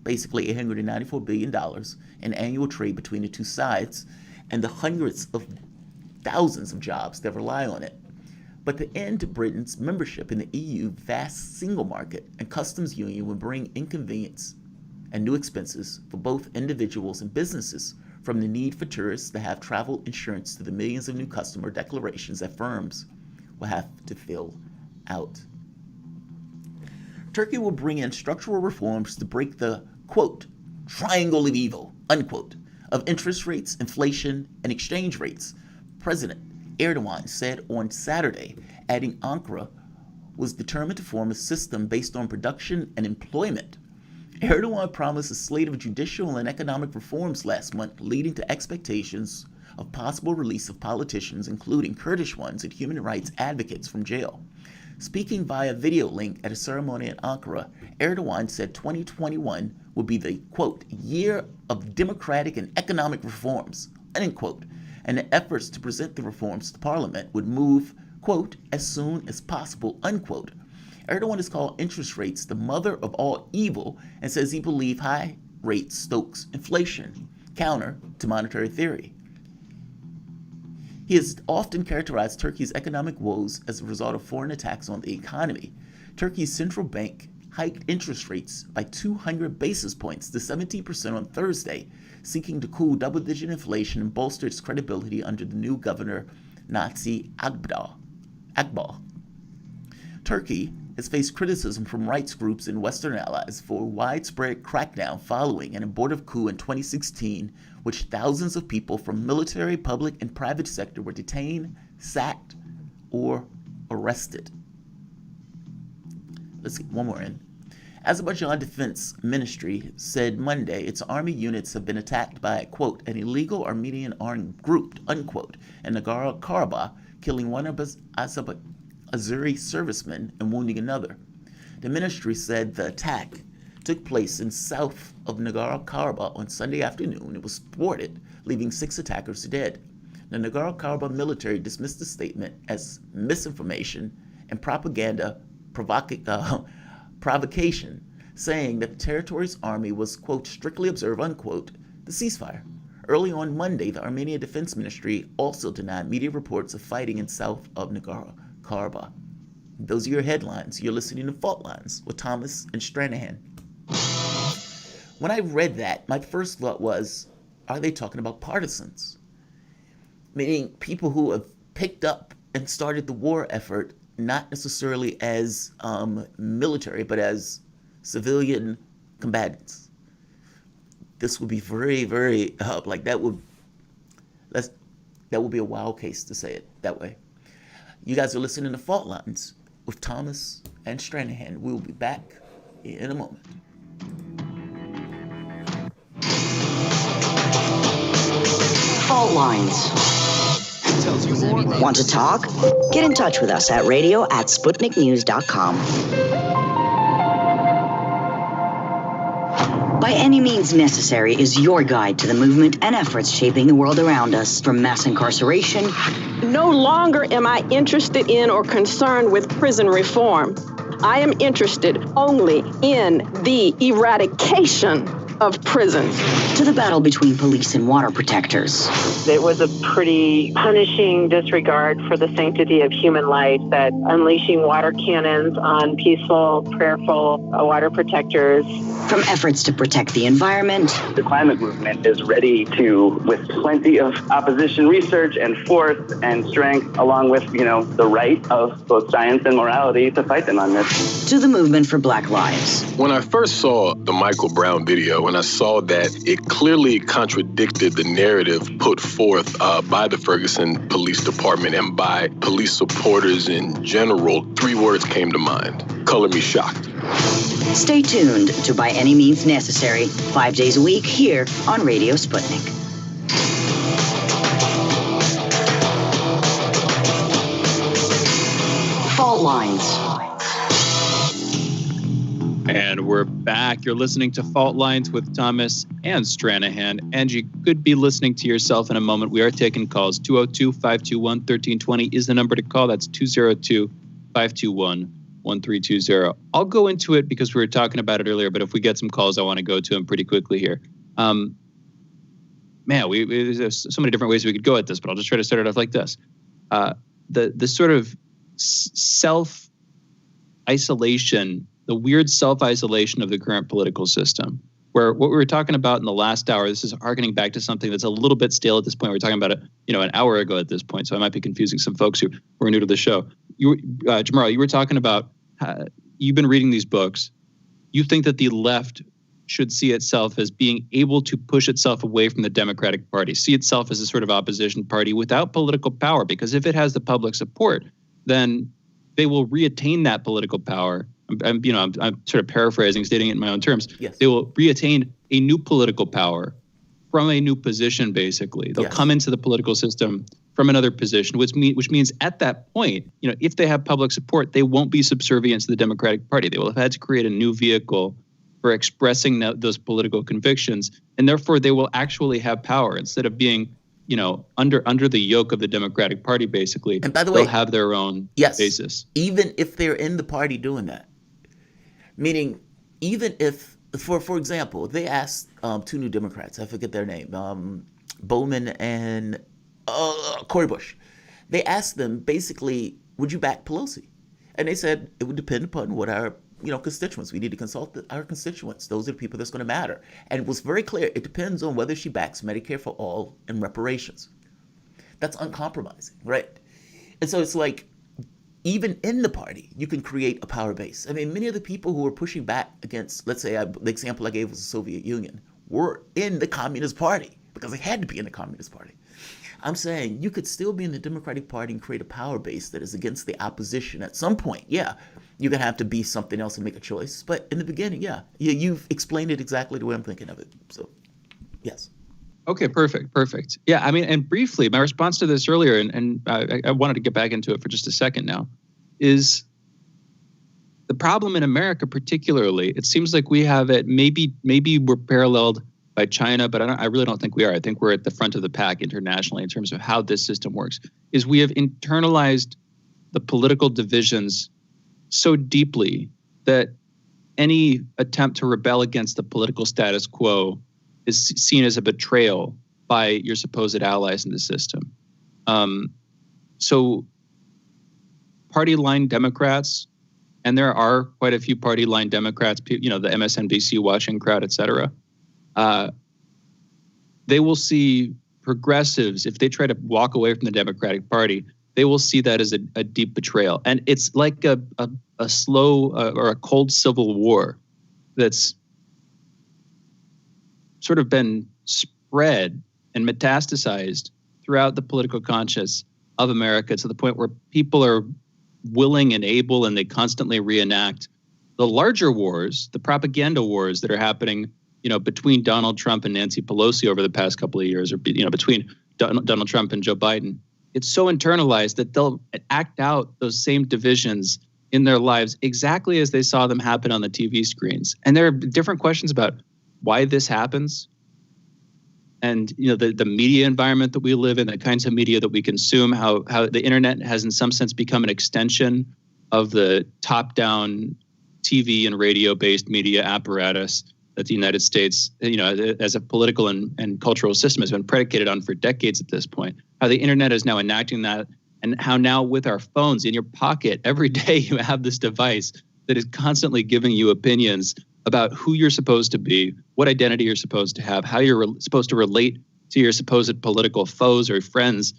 Speaker 4: basically $894 billion, in annual trade between the two sides, and the hundreds of thousands of jobs that rely on it. But the end to Britain's membership in the EU vast single market and customs union would bring inconvenience and new expenses for both individuals and businesses, from the need for tourists to have travel insurance to the millions of new customer declarations that firms will have to fill out. Turkey will bring in structural reforms to break the, quote, triangle of evil, unquote, of interest rates, inflation, and exchange rates, President Erdogan said on Saturday, adding Ankara was determined to form a system based on production and employment. Erdogan promised a slate of judicial and economic reforms last month, leading to expectations of possible release of politicians, including Kurdish ones and human rights advocates, from jail. Speaking via video link at a ceremony in Ankara, Erdogan said 2021 would be the, quote, year of democratic and economic reforms, unquote, and the efforts to present the reforms to parliament would move, quote, as soon as possible, unquote. Erdogan has called interest rates the mother of all evil and says he believes high rates stokes inflation, counter to monetary theory. He has often characterized Turkey's economic woes as a result of foreign attacks on the economy. Turkey's central bank hiked interest rates by 200 basis points to 17% on Thursday, seeking to cool double-digit inflation and bolster its credibility under the new governor, Nazi Akbar. Turkey has faced criticism from rights groups and Western allies for a widespread crackdown following an abortive coup in 2016, which thousands of people from military, public, and private sector were detained, sacked, or arrested. Let's get one more in. Azerbaijan Defense Ministry said Monday its army units have been attacked by, quote, an illegal Armenian armed group, unquote, in Nagorno-Karabakh, killing one of Azeri servicemen and wounding another. The ministry said the attack took place in south of Nagorno-Karabakh on Sunday afternoon. It was thwarted, leaving 6 attackers dead. The Nagorno-Karabakh military dismissed the statement as misinformation and propaganda provocation, saying that the territory's army was, quote, strictly observe, unquote, the ceasefire. Early on Monday, the Armenian Defense Ministry also denied media reports of fighting in south of Nagorno-Karabakh. Those are your headlines. You're listening to Fault Lines with Thomas and Stranahan. When I read that, my first thought was, are they talking about partisans? Meaning people who have picked up and started the war effort not necessarily as military, but as civilian combatants. This would be very, very that would be a wild case to say it that way. You guys are listening to Fault Lines with Thomas and Stranahan. We'll be back in a moment.
Speaker 3: Fault Lines. Want to talk? Get in touch with us at radio@sputniknews.com. By Any Means Necessary is your guide to the movement and efforts shaping the world around us, from mass incarceration.
Speaker 5: No longer am I interested in or concerned with prison reform. I am interested only in the eradication of prisons.
Speaker 3: To the battle between police and water protectors.
Speaker 10: It was a pretty punishing disregard for the sanctity of human life, that unleashing water cannons on peaceful, prayerful water protectors.
Speaker 3: From efforts to protect the environment.
Speaker 11: The climate movement is ready to, with plenty of opposition research and force and strength, along with, the right of both science and morality, to fight them on this.
Speaker 3: To the movement for Black Lives.
Speaker 12: When I first saw the Michael Brown video, and I saw that it clearly contradicted the narrative put forth by the Ferguson Police Department and by police supporters in general, 3 words came to mind. Color me shocked.
Speaker 3: Stay tuned to By Any Means Necessary, 5 days a week here on Radio Sputnik. Fault Lines.
Speaker 1: And we're back. You're listening to Fault Lines with Thomas and Stranahan. And you could be listening to yourself in a moment. We are taking calls. 202-521-1320 is the number to call. That's 202-521-1320. I'll go into it because we were talking about it earlier, but if we get some calls, I want to go to them pretty quickly here. There's so many different ways we could go at this, but I'll just try to start it off like this. The sort of self-isolation, the weird self-isolation of the current political system, where what we were talking about in the last hour, this is harkening back to something that's a little bit stale at this point. We're talking about it, an hour ago at this point, so I might be confusing some folks who are new to the show. Jamarl, you were talking about, you've been reading these books. You think that the left should see itself as being able to push itself away from the Democratic Party, see itself as a sort of opposition party without political power, because if it has the public support, then they will reattain that political power. I'm sort of paraphrasing, stating it in my own terms.
Speaker 4: Yes.
Speaker 1: They will reattain a new political power from a new position, basically. They'll come into the political system from another position, which means at that point, if they have public support, they won't be subservient to the Democratic Party. They will have had to create a new vehicle for expressing those political convictions, and therefore they will actually have power instead of being, under the yoke of the Democratic Party, basically.
Speaker 4: And by the way,
Speaker 1: they'll have their own basis.
Speaker 4: Even if they're in the party doing that. Meaning, even if, for example, they asked 2 new Democrats, I forget their name, Bowman and Cori Bush. They asked them, basically, would you back Pelosi? And they said, it would depend upon what our constituents. We need to consult our constituents. Those are the people that's going to matter. And it was very clear. It depends on whether she backs Medicare for all and reparations. That's uncompromising, right? And so it's like, even in the party, you can create a power base. I mean, many of the people who were pushing back against, let's say, the example I gave was the Soviet Union, were in the Communist Party because they had to be in the Communist Party. I'm saying you could still be in the Democratic Party and create a power base that is against the opposition at some point. Yeah, you're going to have to be something else and make a choice. But in the beginning, you've explained it exactly the way I'm thinking of it. So, yes.
Speaker 1: Okay, perfect. Yeah, I mean, and briefly, my response to this earlier, and I wanted to get back into it for just a second now, is the problem in America particularly. It seems like we have it, maybe we're paralleled by China, but I really don't think we are. I think we're at the front of the pack internationally in terms of how this system works, is we have internalized the political divisions so deeply that any attempt to rebel against the political status quo is seen as a betrayal by your supposed allies in the system. So party line Democrats, and there are quite a few party line Democrats, the MSNBC watching crowd, et cetera, they will see progressives, if they try to walk away from the Democratic Party, they will see that as a deep betrayal. And it's like a slow or a cold civil war that's sort of been spread and metastasized throughout the political conscience of America to the point where people are willing and able, and they constantly reenact the larger wars, the propaganda wars that are happening, between Donald Trump and Nancy Pelosi over the past couple of years, or, between Donald Trump and Joe Biden. It's so internalized that they'll act out those same divisions in their lives exactly as they saw them happen on the TV screens. And there are different questions about why this happens, and the media environment that we live in, the kinds of media that we consume, how the internet has in some sense become an extension of the top-down TV and radio-based media apparatus that the United States, as a political and cultural system has been predicated on for decades at this point. How the internet is now enacting that, and how now with our phones in your pocket, every day you have this device that is constantly giving you opinions about who you're supposed to be, what identity you're supposed to have, how you're supposed to relate to your supposed political foes or friends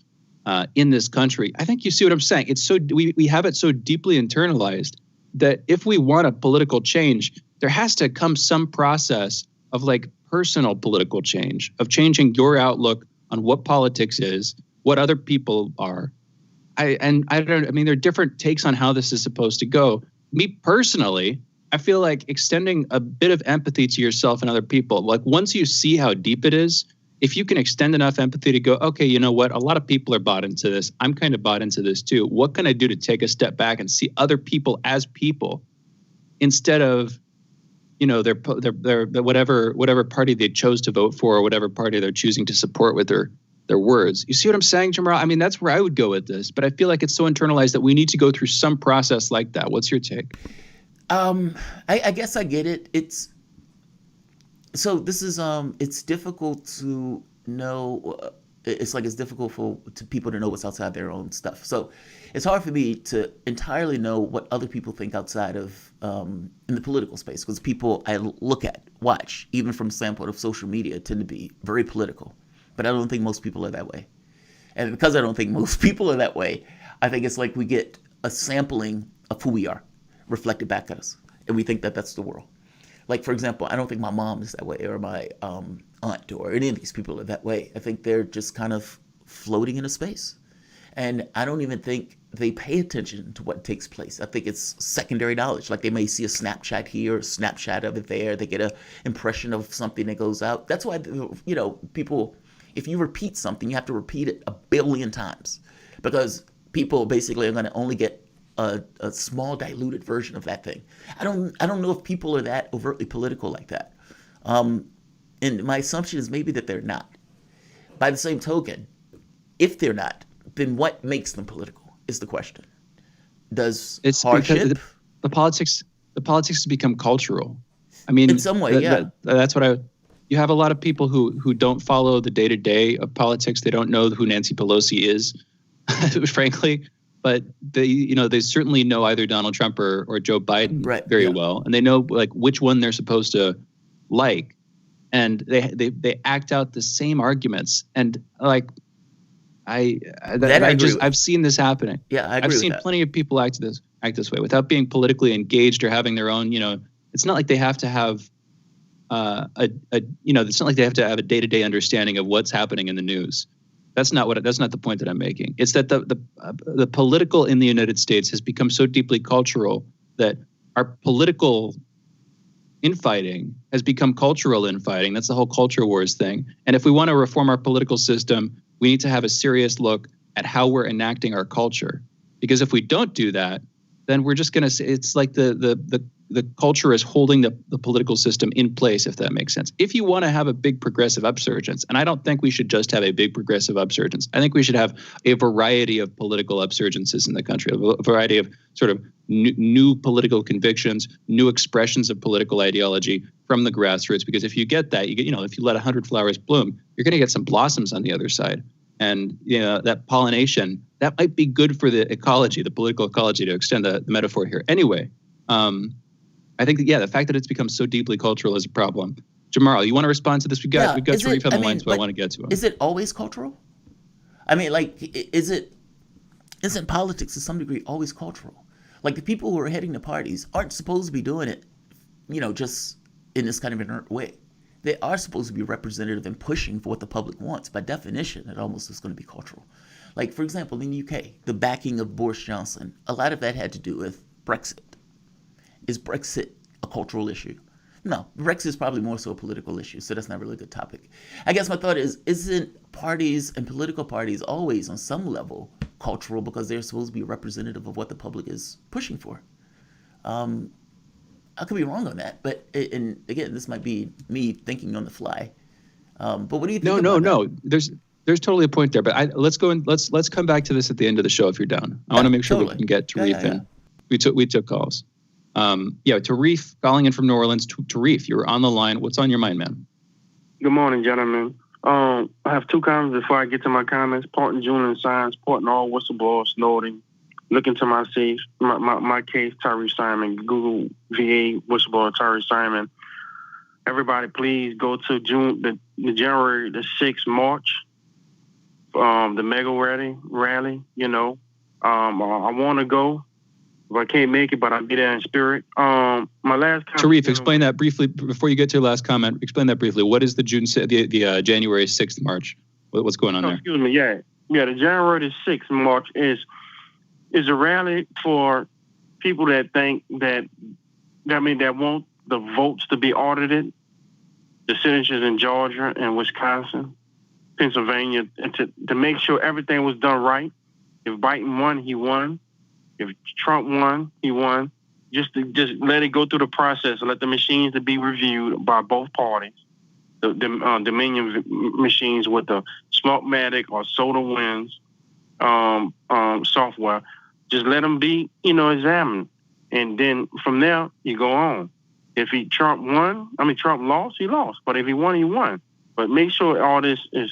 Speaker 1: in this country. I think you see what I'm saying. It's so we have it so deeply internalized that if we want a political change, there has to come some process of personal political change, of changing your outlook on what politics is, what other people are. There are different takes on how this is supposed to go. Me personally, I feel like extending a bit of empathy to yourself and other people, once you see how deep it is, if you can extend enough empathy to go, okay, you know what? A lot of people are bought into this. I'm kind of bought into this too. What can I do to take a step back and see other people as people instead of, their whatever party they chose to vote for or whatever party they're choosing to support with their words. You see what I'm saying, Jamarl? I mean, that's where I would go with this, but I feel like it's so internalized that we need to go through some process like that. What's your take?
Speaker 4: I guess I get it. It's difficult to know. It's difficult for people to know what's outside their own stuff. So it's hard for me to entirely know what other people think outside of in the political space, because people I look at, watch, even from the standpoint of social media, tend to be very political. But I don't think most people are that way. And because I don't think most people are that way, I think it's like we get a sampling of who we are reflected back at us, and we think that that's the world. Like, for example, I don't think my mom is that way, or my aunt, or any of these people are that way. I think they're just kind of floating in a space, and I don't even think they pay attention to what takes place. I think it's secondary knowledge. Like, they may see a Snapchat here, a Snapchat of it there. They get an impression of something that goes out. That's why, people, if you repeat something, you have to repeat it 1 billion times, because people basically are going to only get a small diluted version of that thing. I don't know if people are that overtly political like that. And my assumption is maybe that they're not. By the same token, if they're not, then what makes them political is the question. Does hardship?
Speaker 1: The politics has become cultural. I mean,
Speaker 4: in some way,
Speaker 1: that's what you have a lot of people who don't follow the day-to-day of politics. They don't know who Nancy Pelosi is, frankly. but they certainly know either Donald Trump or Joe Biden very well, and they know like which one they're supposed to like, and they act out the same arguments, and like I've seen this happening.
Speaker 4: Yeah, I agree.
Speaker 1: I've seen plenty of people act this way without being politically engaged or having their own. It's not like they have to have it's not like they have to have a day-to-day understanding of what's happening in the news. That's not the point that I'm making. It's that the political in the United States has become so deeply cultural that our political infighting has become cultural infighting. That's the whole culture wars thing. And if we want to reform our political system, we need to have a serious look at how we're enacting our culture. Because if we don't do that, then we're just going to say it's like the culture is holding the political system in place, if that makes sense. If you want to have a big progressive upsurgence, and I don't think we should just have a big progressive upsurgence. I think we should have a variety of political upsurgences in the country, a variety of sort of new political convictions, new expressions of political ideology from the grassroots. Because if you get that, if you let 100 flowers bloom, you're going to get some blossoms on the other side. And that pollination, that might be good for the ecology, the political ecology, to extend the metaphor here. Anyway, I think the fact that it's become so deeply cultural is a problem. Jamarl, you want to respond to this? We got Sharif on the line, so I want to get to him.
Speaker 4: Is it always cultural? I mean, like, isn't politics to some degree always cultural? Like, the people who are heading the parties aren't supposed to be doing it, just in this kind of inert way. They are supposed to be representative and pushing for what the public wants. By definition, it almost is going to be cultural. Like, for example, in the UK, the backing of Boris Johnson, a lot of that had to do with Brexit. Is Brexit a cultural issue? No, Brexit is probably more so a political issue, so that's not really a good topic. I guess my thought is, isn't parties and political parties always on some level cultural because they're supposed to be representative of what the public is pushing for? I could be wrong on that, but and again, this might be me thinking on the fly. But what do you think?
Speaker 1: No. There's totally a point there, but let's go and let's come back to this at the end of the show if you're down. I want to make sure we can get Tarif in. We took calls. Tarif calling in from New Orleans. Tarif, you're on the line. What's on your mind, man?
Speaker 13: Good morning, gentlemen. I have two comments before I get to my comments. Parting June and signs, porting all whistleblowers, snorting. Look into my case, Tyree Simon, Google VA whistleblower Tyree Simon. Everybody, please go to the January the 6th March, the mega rally. I want to go. If I can't make it, but I'll be there in spirit. My last comment.
Speaker 1: Tarif, explain that briefly before you get to your last comment. Explain that briefly. What is the January 6th March? What's going on there?
Speaker 13: Excuse me. Yeah. The January the 6th March is a rally for people that think that want the votes to be audited, the senators in Georgia and Wisconsin, Pennsylvania, to make sure everything was done right. If Biden won, he won. If Trump won, he won. Just let it go through the process and let the machines to be reviewed by both parties. The Dominion machines with the Smartmatic or SolarWinds software. Just let them be, examined. And then from there, you go on. If Trump lost, he lost. But if he won, he won. But make sure all this is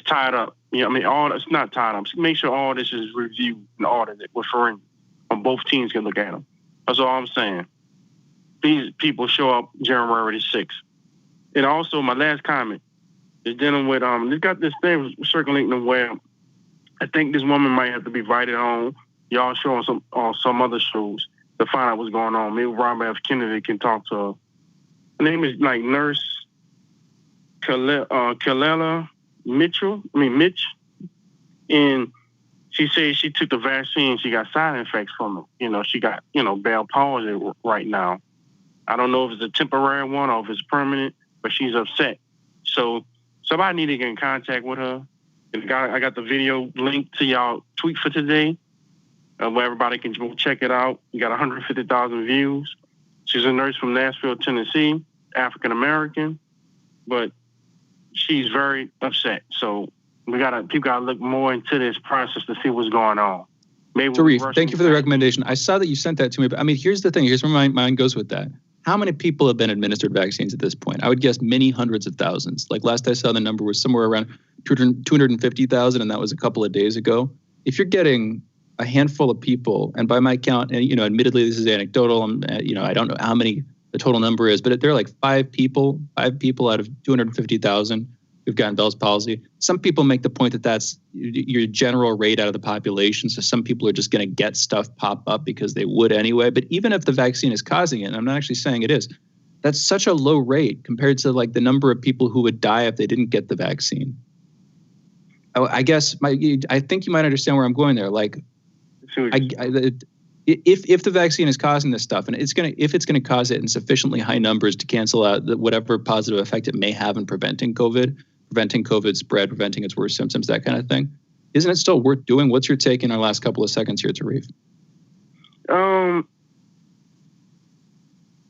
Speaker 13: tied up. All it's not tied up. Make sure all this is reviewed and audited with forensics. On both teams can look at them. That's all I'm saying. These people show up January 6th. And also, my last comment is dealing with, they've got this thing circulating the web. I think this woman might have to be invited on y'all show on some other shows to find out what's going on. Maybe Robert F. Kennedy can talk to her. Her name is like Nurse Kalela Mitch. And she said she took the vaccine. She got side effects from it. She got, Bell palsy right now. I don't know if it's a temporary one or if it's permanent, but she's upset. So somebody need to get in contact with her. I got the video link to y'all tweet for today where everybody can go check it out. You got 150,000 views. She's a nurse from Nashville, Tennessee, African-American, but she's very upset. So people gotta look more into this process to see what's going on.
Speaker 1: Tarif, thank you for the recommendation. I saw that you sent that to me, but here's the thing. Here's where my mind goes with that. How many people have been administered vaccines at this point? I would guess many hundreds of thousands. Like last I saw, the number was somewhere around 250,000, and that was a couple of days ago. If you're getting a handful of people, and by my count, and admittedly this is anecdotal. I don't know how many the total number is, but there are like five people out of 250,000 who've gotten Bell's palsy. Some people make the point that that's your general rate out of the population. So some people are just going to get stuff pop up because they would anyway. But even if the vaccine is causing it, and I'm not actually saying it is, that's such a low rate compared to like the number of people who would die if they didn't get the vaccine. I guess I think you might understand where I'm going there. Like, if the vaccine is causing this stuff, and if it's gonna cause it in sufficiently high numbers to cancel out whatever positive effect it may have in preventing COVID spread, preventing its worst symptoms, that kind of thing, isn't it still worth doing? What's your take in our last couple of seconds here, Tarif?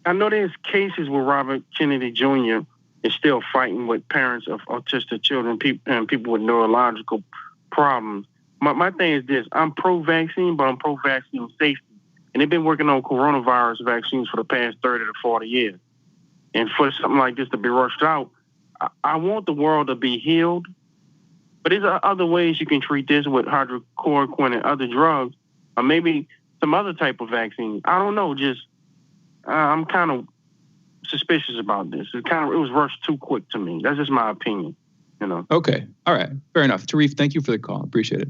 Speaker 13: I know there's cases where Robert Kennedy Jr. is still fighting with parents of autistic children and people with neurological problems. My thing is this: I'm pro-vaccine, but I'm pro-vaccine safety. And they've been working on coronavirus vaccines for the past 30 to 40 years. And for something like this to be rushed out, I want the world to be healed. But there's other ways you can treat this with hydrochloroquine and other drugs, or maybe some other type of vaccine. I don't know. I'm kind of suspicious about this. It was rushed too quick to me. That's just my opinion.
Speaker 1: Okay. All right. Fair enough. Tarif, thank you for the call. Appreciate it.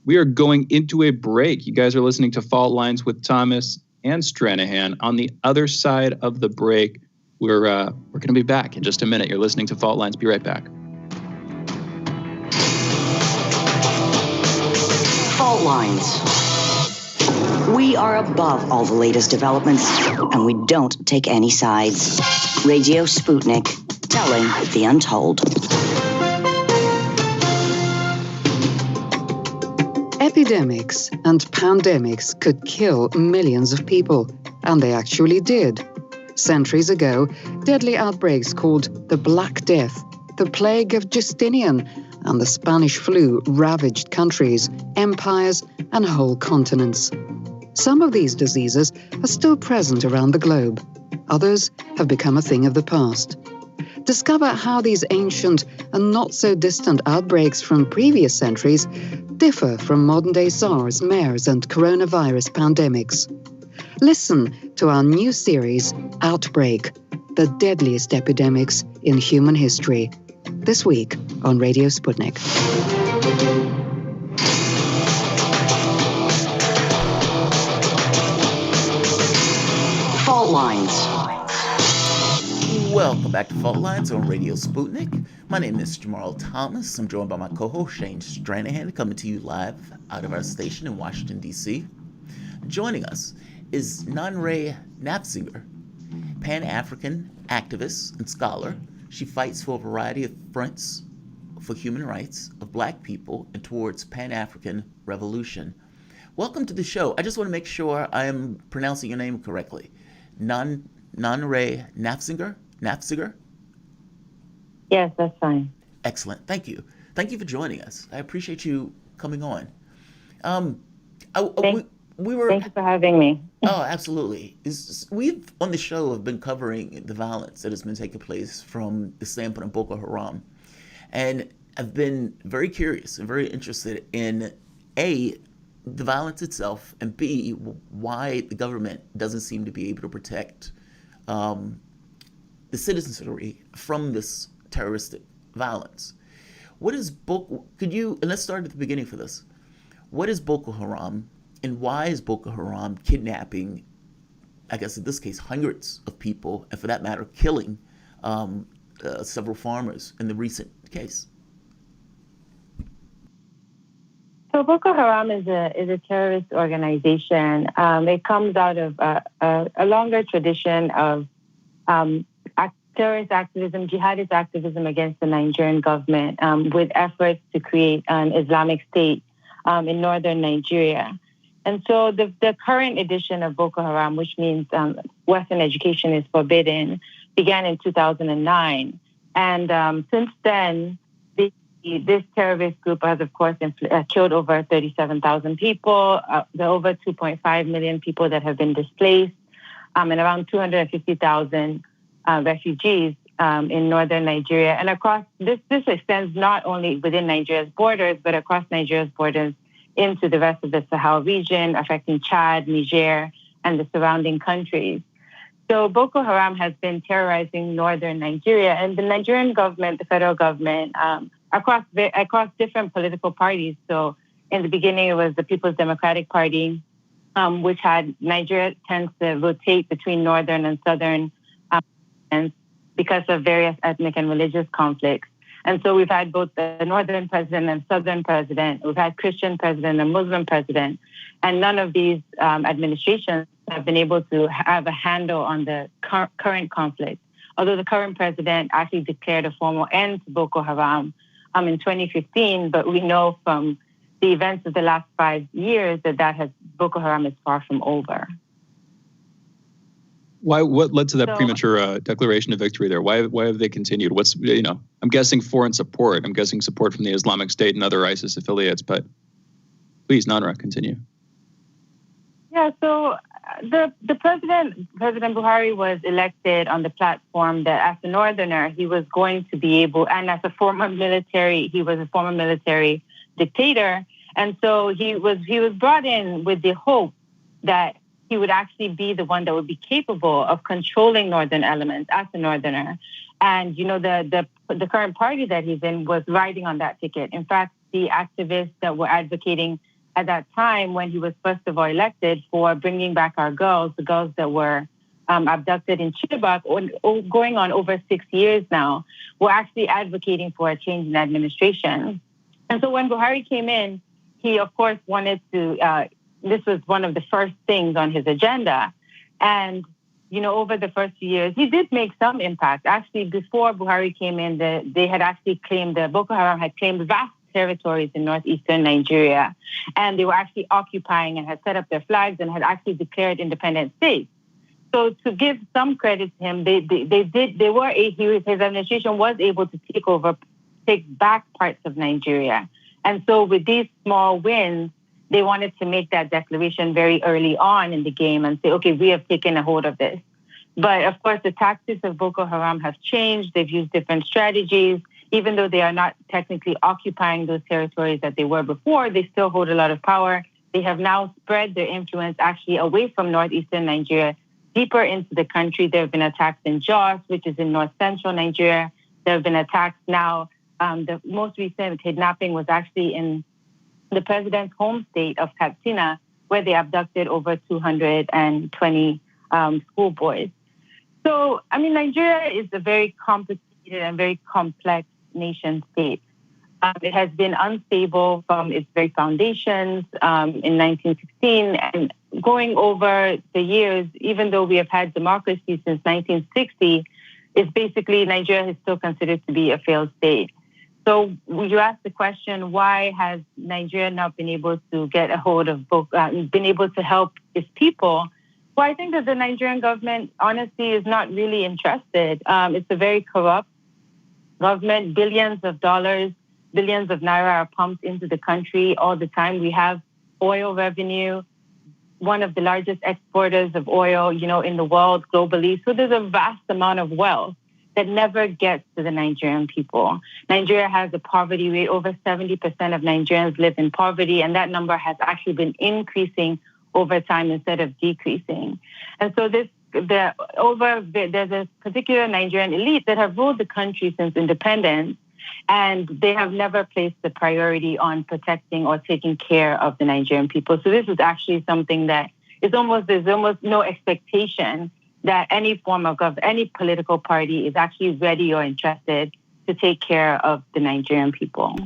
Speaker 1: We are going into a break. You guys are listening to Fault Lines with Thomas and Stranahan. On the other side of the break, we're going to be back in just a minute. You're listening to Fault Lines. Be right back.
Speaker 3: Fault Lines. We are above all the latest developments, and we don't take any sides. Radio Sputnik, telling the untold.
Speaker 14: Epidemics and pandemics could kill millions of people, and they actually did. Centuries ago, deadly outbreaks called the Black Death, the plague of Justinian, and the Spanish flu ravaged countries, empires, and whole continents. Some of these diseases are still present around the globe. Others have become a thing of the past. Discover how these ancient and not so distant outbreaks from previous centuries differ from modern-day SARS, MERS, and coronavirus pandemics. Listen to our new series, Outbreak, the deadliest epidemics in human history, this week on Radio Sputnik.
Speaker 3: Fault Lines.
Speaker 4: Welcome back to Fault Lines on Radio Sputnik. My name is Jamarl Thomas. I'm joined by my co-host Shane Stranahan, coming to you live out of our station in Washington, D.C. Joining us is Nanre Nafziger, Pan-African activist and scholar. She fights for a variety of fronts for human rights of Black people and towards Pan-African revolution. Welcome to the show. I just want to make sure I am pronouncing your name correctly. Nanre Nafziger? Nafziger?
Speaker 10: Yes, that's fine.
Speaker 4: Excellent. Thank you. Thank you for joining us. I appreciate you coming on.
Speaker 10: Thank you for having me.
Speaker 4: Oh, absolutely. We've, on the show, have been covering the violence that has been taking place from the standpoint of Boko Haram. And I've been very curious and very interested in, A, the violence itself, and B, why the government doesn't seem to be able to protect the citizenry from this terroristic violence. What is Boko? And let's start at the beginning for this. What is Boko Haram, and why is Boko Haram kidnapping, I guess in this case, hundreds of people, and for that matter, killing several farmers in the recent case?
Speaker 10: So Boko Haram is a terrorist organization. It comes out of a longer tradition of terrorist activism, jihadist activism against the Nigerian government, with efforts to create an Islamic State in northern Nigeria. And so the current edition of Boko Haram, which means Western education is forbidden, began in 2009. And since then, this terrorist group has, of course, killed over 37,000 people. There are over 2.5 million people that have been displaced, and around 250,000 refugees in northern Nigeria. And across this extends not only within Nigeria's borders, but across Nigeria's borders into the rest of the Sahel region, affecting Chad, Niger, and the surrounding countries. So Boko Haram has been terrorizing northern Nigeria, and the Nigerian government, the federal government, across different political parties. So in the beginning, it was the People's Democratic Party, which had Nigeria tends to rotate between northern and southern because of various ethnic and religious conflicts. And so we've had both the northern president and southern president. We've had Christian president and Muslim president. And none of these administrations have been able to have a handle on the current conflict. Although the current president actually declared a formal end to Boko Haram in 2015, but we know from the events of the last 5 years that Boko Haram is far from over.
Speaker 1: What led to that premature declaration of victory there? Why have they continued? I'm guessing foreign support. I'm guessing support from the Islamic State and other ISIS affiliates, but please, Nanra, continue.
Speaker 10: Yeah, so the President Buhari was elected on the platform that as a northerner, he was going to be able, and as a former military dictator. And so he was brought in with the hope that he would actually be the one that would be capable of controlling northern elements as a northerner. And, the current party that he's in was riding on that ticket. In fact, the activists that were advocating at that time when he was first of all elected for bringing back our girls, the girls that were abducted in Chibok, going on over 6 years now, were actually advocating for a change in administration. And so when Buhari came in, he, of course, wanted to, this was one of the first things on his agenda. And, over the first few years, he did make some impact. Actually, before Buhari came in, they had actually claimed, Boko Haram had claimed vast territories in northeastern Nigeria. And they were actually occupying and had set up their flags and had actually declared independent states. So to give some credit to him, his administration was able to take back parts of Nigeria. And so with these small wins, they wanted to make that declaration very early on in the game and say, okay, we have taken a hold of this. But of course, the tactics of Boko Haram have changed. They've used different strategies. Even though they are not technically occupying those territories that they were before, they still hold a lot of power. They have now spread their influence actually away from northeastern Nigeria, deeper into the country. There have been attacks in Jos, which is in north-central Nigeria. There have been attacks now. The most recent kidnapping was actually in the president's home state of Katsina, where they abducted over 220 schoolboys. So, Nigeria is a very complicated and very complex nation state. It has been unstable from its very foundations in 1916, and going over the years, even though we have had democracy since 1960, it's basically Nigeria is still considered to be a failed state. So you asked the question, why has Nigeria not been able to get a hold of been able to help its people? Well, I think that the Nigerian government, honestly, is not really interested. It's a very corrupt government. Billions of dollars, billions of naira are pumped into the country all the time. We have oil revenue, one of the largest exporters of oil, in the world globally. So there's a vast amount of wealth that never gets to the Nigerian people. Nigeria has a poverty rate. Over 70% of Nigerians live in poverty, and that number has actually been increasing over time instead of decreasing. And so there's a particular Nigerian elite that have ruled the country since independence, and they have never placed the priority on protecting or taking care of the Nigerian people. So this is actually something that there's almost no expectation that any form of any political party is actually ready or interested to take care of the Nigerian people.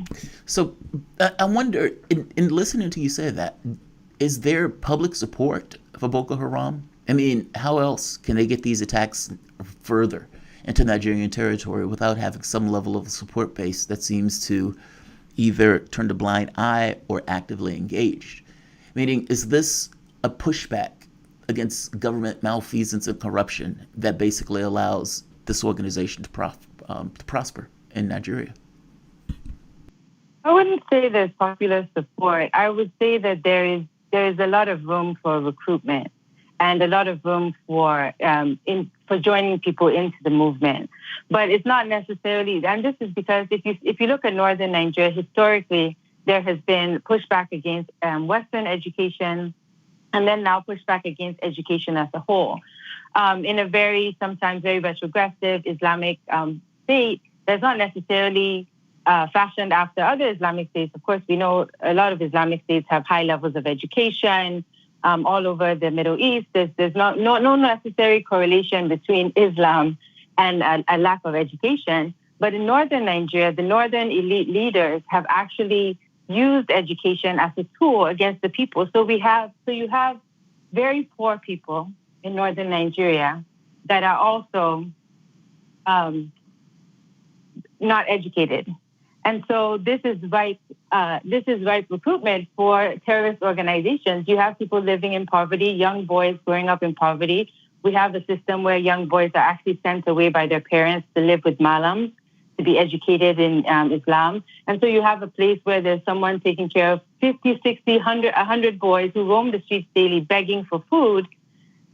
Speaker 4: So I wonder, in listening to you say that, is there public support for Boko Haram? How else can they get these attacks further into Nigerian territory without having some level of support base that seems to either turn a blind eye or actively engaged? Meaning, is this a pushback against government malfeasance and corruption that basically allows this organization to prosper in Nigeria?
Speaker 10: I wouldn't say there's popular support. I would say that there is a lot of room for recruitment and a lot of room for joining people into the movement. But it's not necessarily, and this is because if you look at northern Nigeria, historically, there has been pushback against Western education, and then now pushback against education as a whole. In a sometimes very retrogressive Islamic state that's not necessarily fashioned after other Islamic states. Of course, we know a lot of Islamic states have high levels of education all over the Middle East. There's no necessary correlation between Islam and a lack of education. But in northern Nigeria, the northern elite leaders have actually used education as a tool against the people. So you have very poor people in northern Nigeria that are also not educated. And so this is ripe recruitment for terrorist organizations. You have people living in poverty, young boys growing up in poverty. We have a system where young boys are actually sent away by their parents to live with malams, to be educated in Islam. And so you have a place where there's someone taking care of 50, 60, 100 boys who roam the streets daily begging for food,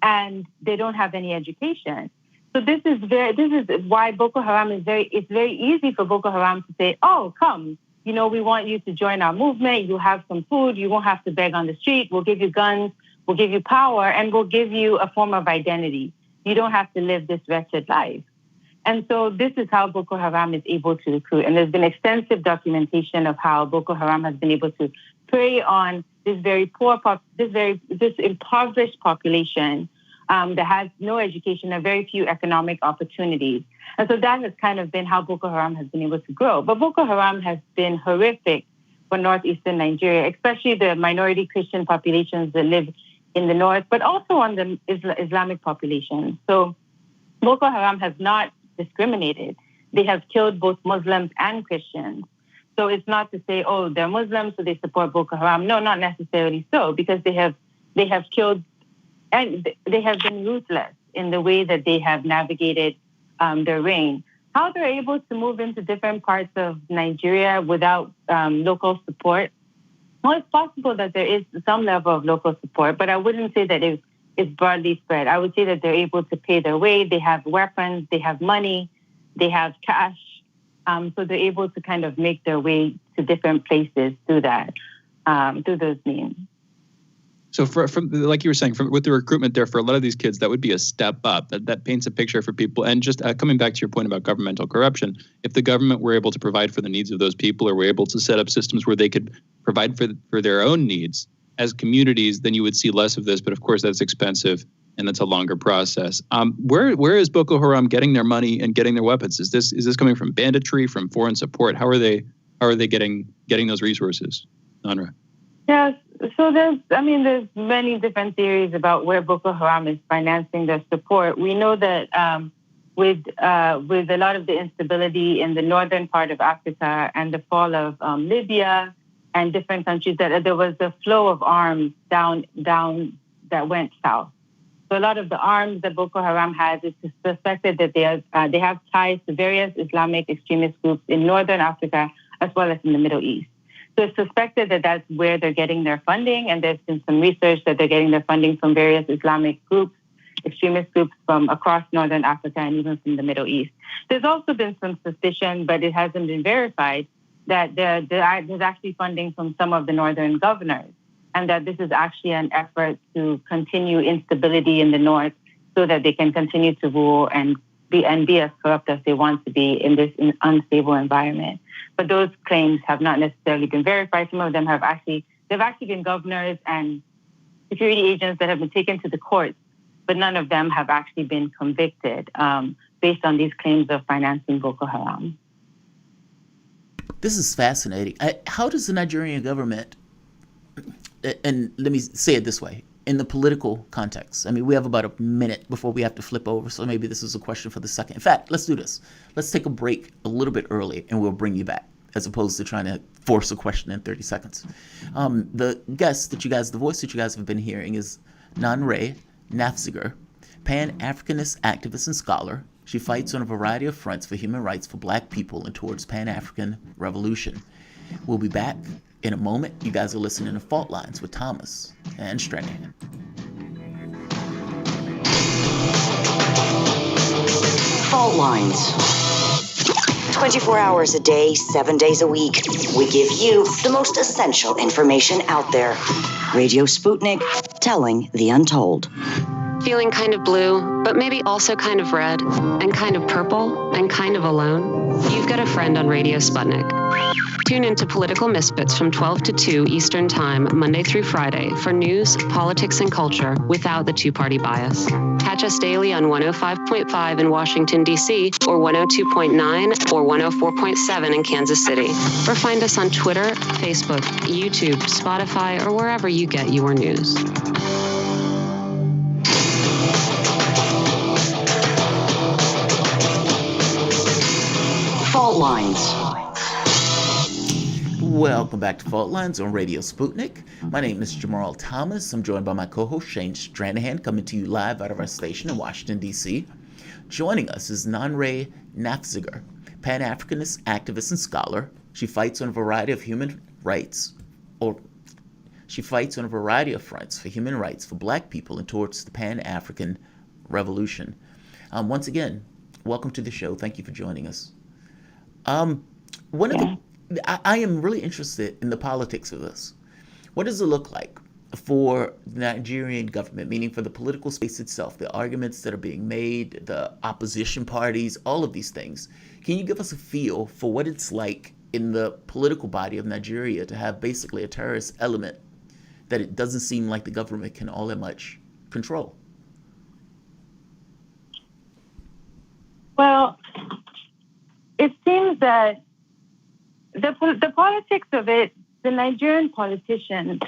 Speaker 10: and they don't have any education. So this is why Boko Haram it's very easy for Boko Haram to say, oh, come, we want you to join our movement. You have some food. You won't have to beg on the street. We'll give you guns. We'll give you power, and we'll give you a form of identity. You don't have to live this wretched life. And so this is how Boko Haram is able to recruit. And there's been extensive documentation of how Boko Haram has been able to prey on this very poor, this impoverished population that has no education and very few economic opportunities. And so that has kind of been how Boko Haram has been able to grow. But Boko Haram has been horrific for northeastern Nigeria, especially the minority Christian populations that live in the north, but also on the Islamic population. So Boko Haram has not discriminated. They have killed both Muslims and Christians. So it's not to say, oh, they're Muslims, so they support Boko Haram. No, not necessarily so, because they have killed, and they have been ruthless in the way that they have navigated their reign. How they're able to move into different parts of Nigeria without local support? Well, it's possible that there is some level of local support, but I wouldn't say that it's broadly spread. I would say that they're able to pay their way. They have weapons, they have money, they have cash. So they're able to kind of make their way to different places through that, through those means.
Speaker 1: So from like you were saying, with the recruitment there, for a lot of these kids, that would be a step up. That paints a picture for people. And just coming back to your point about governmental corruption, if the government were able to provide for the needs of those people, or were able to set up systems where they could provide for their own needs as communities, then you would see less of this. But of course, that's expensive and that's a longer process. Where is Boko Haram getting their money and getting their weapons? Is this coming from banditry, from foreign support? How are they getting those resources, Nanra?
Speaker 10: Yes. So there's many different theories about where Boko Haram is financing their support. We know that with a lot of the instability in the northern part of Africa and the fall of Libya and different countries, that there was a flow of arms down that went south. So a lot of the arms that Boko Haram has, it's suspected that they have ties to various Islamic extremist groups in northern Africa as well as in the Middle East. So it's suspected that that's where they're getting their funding, and there's been some research that they're getting their funding from various Islamic groups, extremist groups from across northern Africa and even from the Middle East. There's also been some suspicion, but it hasn't been verified, that there's actually funding from some of the northern governors, and that this is actually an effort to continue instability in the north so that they can continue to rule and be as corrupt as they want to be in this unstable environment. But those claims have not necessarily been verified. Some of them they've actually been governors and security agents that have been taken to the courts, but none of them have actually been convicted based on these claims of financing Boko Haram.
Speaker 4: This is fascinating. How does the Nigerian government, and let me say it this way, in the political context, we have about a minute before we have to flip over, so maybe this is a question for the second. In fact, let's do this. Let's take a break a little bit early, and we'll bring you back, as opposed to trying to force a question in 30 seconds. The guest the voice that you guys have been hearing is Nanre Nafziger, Pan-Africanist activist and scholar. She fights on a variety of fronts for human rights for Black people and towards Pan-African revolution. We'll be back in a moment. You guys are listening to Fault Lines with Thomas and Stranahan.
Speaker 3: Fault lines. 24 hours a day, 7 days a week. We give you the most essential information out there. Radio Sputnik, telling the untold.
Speaker 15: Feeling kind of blue, but maybe also kind of red, and kind of purple, and kind of alone? You've got a friend on Radio Sputnik. Tune into Political Misfits from 12 to 2 Eastern Time, Monday through Friday, for news, politics, and culture without the two-party bias. Catch us daily on 105.5 in Washington, D.C., or 102.9 or 104.7 in Kansas City. Or find us on Twitter, Facebook, YouTube, Spotify, or wherever you get your news.
Speaker 3: Fault lines.
Speaker 4: Welcome back to Fault Lines on Radio Sputnik. My name is Jamarl Thomas. I'm joined by my co-host Shane Stranahan, coming to you live out of our station in Washington, D.C. Joining us is Nanre Nafziger, Pan-Africanist activist and scholar. She fights on a variety of human rights, she fights on a variety of fronts for human rights for Black people and towards the Pan-African Revolution. Once again, welcome to the show. Thank you for joining us. I am really interested in the politics of this. What does it look like for the Nigerian government, meaning for the political space itself, the arguments that are being made, the opposition parties, all of these things? Can you give us a feel for what it's like in the political body of Nigeria to have basically a terrorist element that it doesn't seem like the government can all that much control?
Speaker 10: Well, it seems that the politics of it, the Nigerian politicians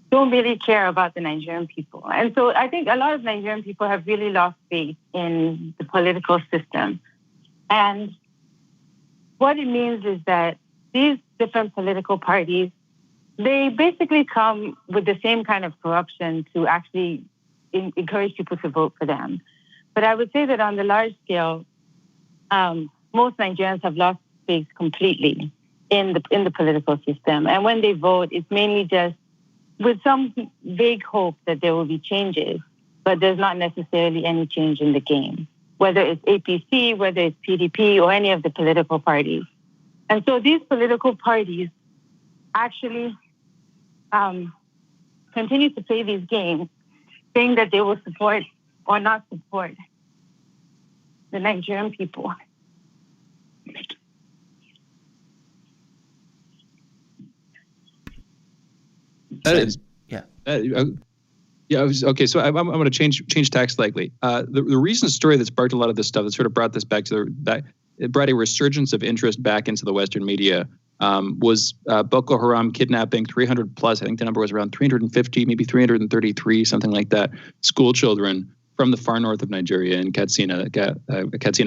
Speaker 10: don't really care about the Nigerian people. And so I think a lot of Nigerian people have really lost faith in the political system. And what it means is that these different political parties, they basically come with the same kind of corruption to actually encourage people to vote for them. But I would say that on the large scale, most Nigerians have lost faith completely in the political system. And when they vote, it's mainly just with some vague hope that there will be changes, but there's not necessarily any change in the game, whether it's APC, whether it's PDP, or any of the political parties. And so these political parties actually continue to play these games, saying that they will support or not support the Nigerian people.
Speaker 1: That is,
Speaker 4: yeah.
Speaker 1: Okay. So I'm going to change tack slightly. The recent story that sparked a lot of this stuff that sort of brought this back to it brought a resurgence of interest back into the Western media. Was Boko Haram kidnapping 300 plus? I think the number was around 350, maybe 333, something like that. School children from the far north of Nigeria in Katsina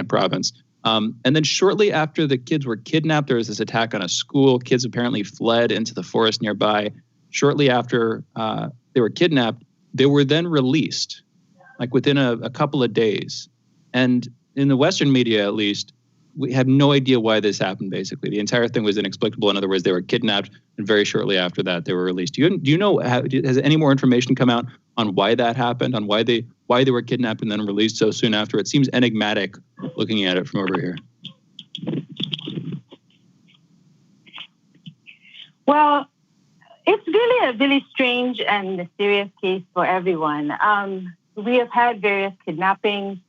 Speaker 1: province. And then shortly after the kids were kidnapped, there was this attack on a school. Kids apparently fled into the forest nearby. Shortly after they were kidnapped, they were then released, like within a couple of days. And in the Western media, at least, we have no idea why this happened, basically. The entire thing was inexplicable. In other words, they were kidnapped, and very shortly after that, they were released. Do you know, has any more information come out on why that happened, on why they were kidnapped and then released so soon after? It seems enigmatic looking at it from over here.
Speaker 10: Well, it's really a really strange and mysterious case for everyone. We have had various kidnappings.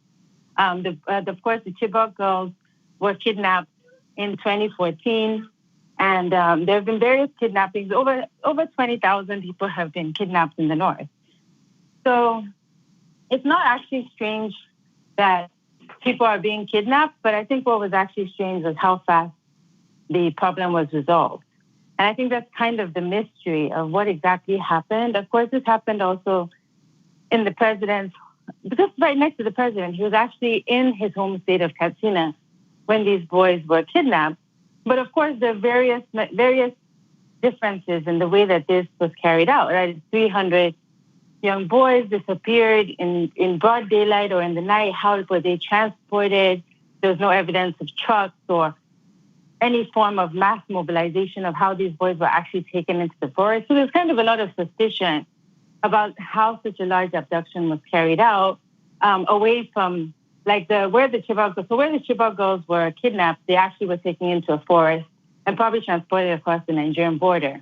Speaker 10: Of course, the Chibok girls were kidnapped in 2014, and there have been various kidnappings. Over 20,000 people have been kidnapped in the north. So it's not actually strange that people are being kidnapped, but I think what was actually strange was how fast the problem was resolved. And I think that's kind of the mystery of what exactly happened. Of course, this happened also in the president's, just right next to the president. He was actually in his home state of Katsina when these boys were kidnapped. But of course, there are various differences in the way that this was carried out. Right? 300 young boys disappeared in broad daylight or in the night. How were they transported? There was no evidence of trucks or any form of mass mobilization of how these boys were actually taken into the forest. So there's kind of a lot of suspicion about how such a large abduction was carried out away from where the Chibok girls were kidnapped, they actually were taken into a forest and probably transported across the Nigerian border.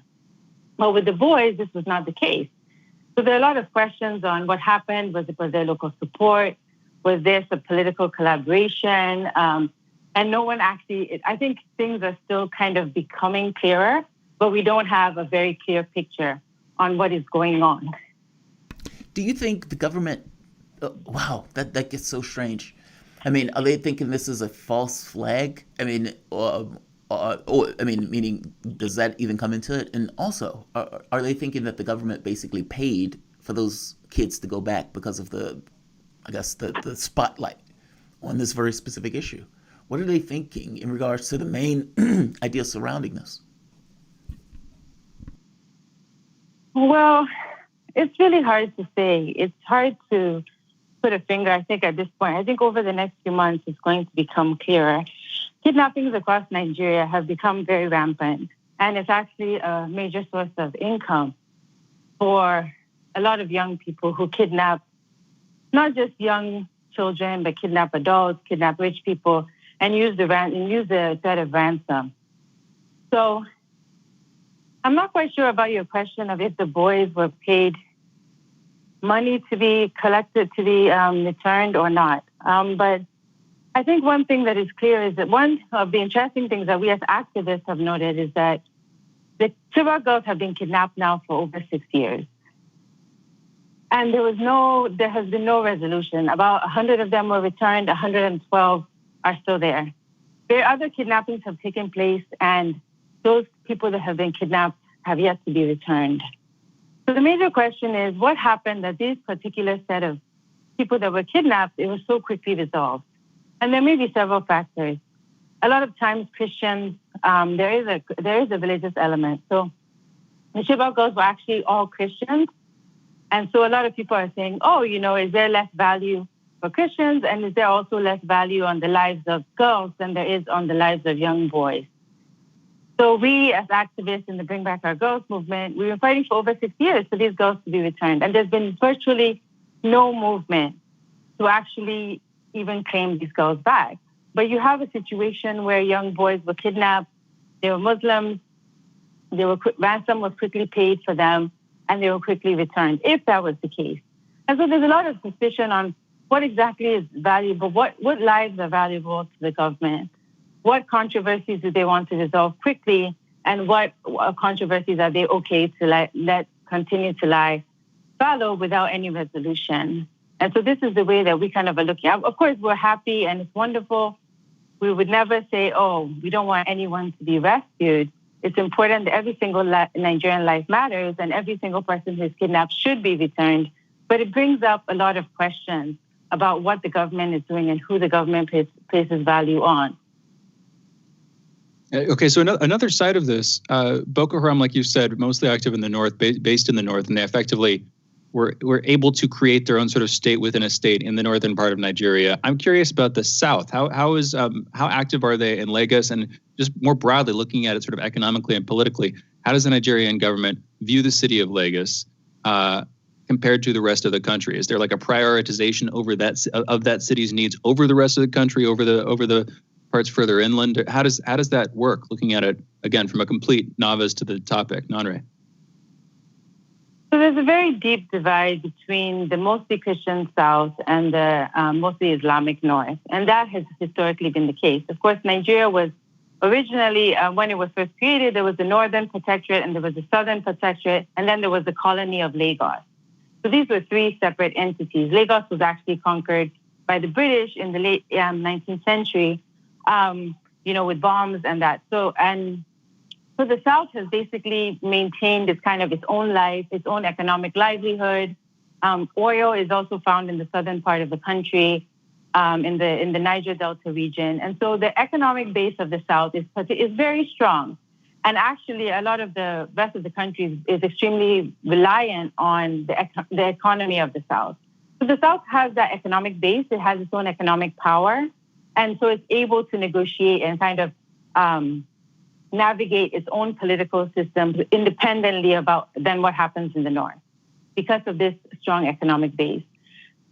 Speaker 10: But with the boys, this was not the case. So there are a lot of questions on what happened. Was there local support? Was there some political collaboration? And no one actually, I think things are still kind of becoming clearer, but we don't have a very clear picture on what is going on.
Speaker 4: Do you think the government, wow, that gets so strange. I mean, are they thinking this is a false flag? I mean, meaning, does that even come into it? And also, are they thinking that the government basically paid for those kids to go back because of the spotlight on this very specific issue? What are they thinking in regards to the main idea surrounding this?
Speaker 10: Well, it's really hard to say. It's hard to put a finger, I think, at this point. I think over the next few months, it's going to become clearer. Kidnappings across Nigeria have become very rampant, and it's actually a major source of income for a lot of young people who kidnap not just young children, but kidnap adults, kidnap rich people, and use the threat of ransom. So I'm not quite sure about your question of if the boys were paid money to be collected, to be returned or not. But I think one thing that is clear is that one of the interesting things that we as activists have noted is that the Chibok girls have been kidnapped now for over 6 years. And there has been no resolution. About 100 of them were returned, 112 are still there. There other kidnappings have taken place, and those people that have been kidnapped have yet to be returned. So the major question is, what happened that this particular set of people that were kidnapped, it was so quickly resolved? And there may be several factors. A lot of times Christians, there is a religious element. So the Chibok girls were actually all Christians. And so a lot of people are saying, is there less value for Christians? And is there also less value on the lives of girls than there is on the lives of young boys? So we, as activists in the Bring Back Our Girls movement, we've been fighting for over 6 years for these girls to be returned. And there's been virtually no movement to actually even claim these girls back. But you have a situation where young boys were kidnapped, they were Muslims, ransom was quickly paid for them, and they were quickly returned, if that was the case. And so there's a lot of suspicion on what exactly is valuable, what lives are valuable to the government, what controversies do they want to resolve quickly, and what controversies are they okay to let continue to lie fallow without any resolution. And so this is the way that we kind of are looking at. Of course, we're happy and it's wonderful. We would never say, we don't want anyone to be rescued. It's important that every single Nigerian life matters and every single person who's kidnapped should be returned. But it brings up a lot of questions about what the government is doing and who the government places value on.
Speaker 1: Okay, so another side of this, Boko Haram, like you said, mostly active in the north, based in the north, and they effectively were able to create their own sort of state within a state in the northern part of Nigeria. I'm curious about the south. How active are they in Lagos, and just more broadly, looking at it sort of economically and politically, how does the Nigerian government view the city of Lagos compared to the rest of the country? Is there like a prioritization over that city's needs over the rest of the country, over the parts further inland? How does that work? Looking at it again from a complete novice to the topic, Nanre.
Speaker 10: So there's a very deep divide between the mostly Christian South and the mostly Islamic North, and that has historically been the case. Of course, Nigeria was originally, when it was first created, there was the Northern Protectorate and there was the Southern Protectorate, and then there was the colony of Lagos. So these were three separate entities. Lagos was actually conquered by the British in the late 19th century, with bombs and that. So the South has basically maintained its own life, its own economic livelihood. Oil is also found in the southern part of the country, in the Niger Delta region. And so the economic base of the South is very strong. And actually, a lot of the rest of the country is extremely reliant on the economy of the South. So the South has that economic base. It has its own economic power. And so it's able to negotiate and kind of navigate its own political system independently than what happens in the North because of this strong economic base.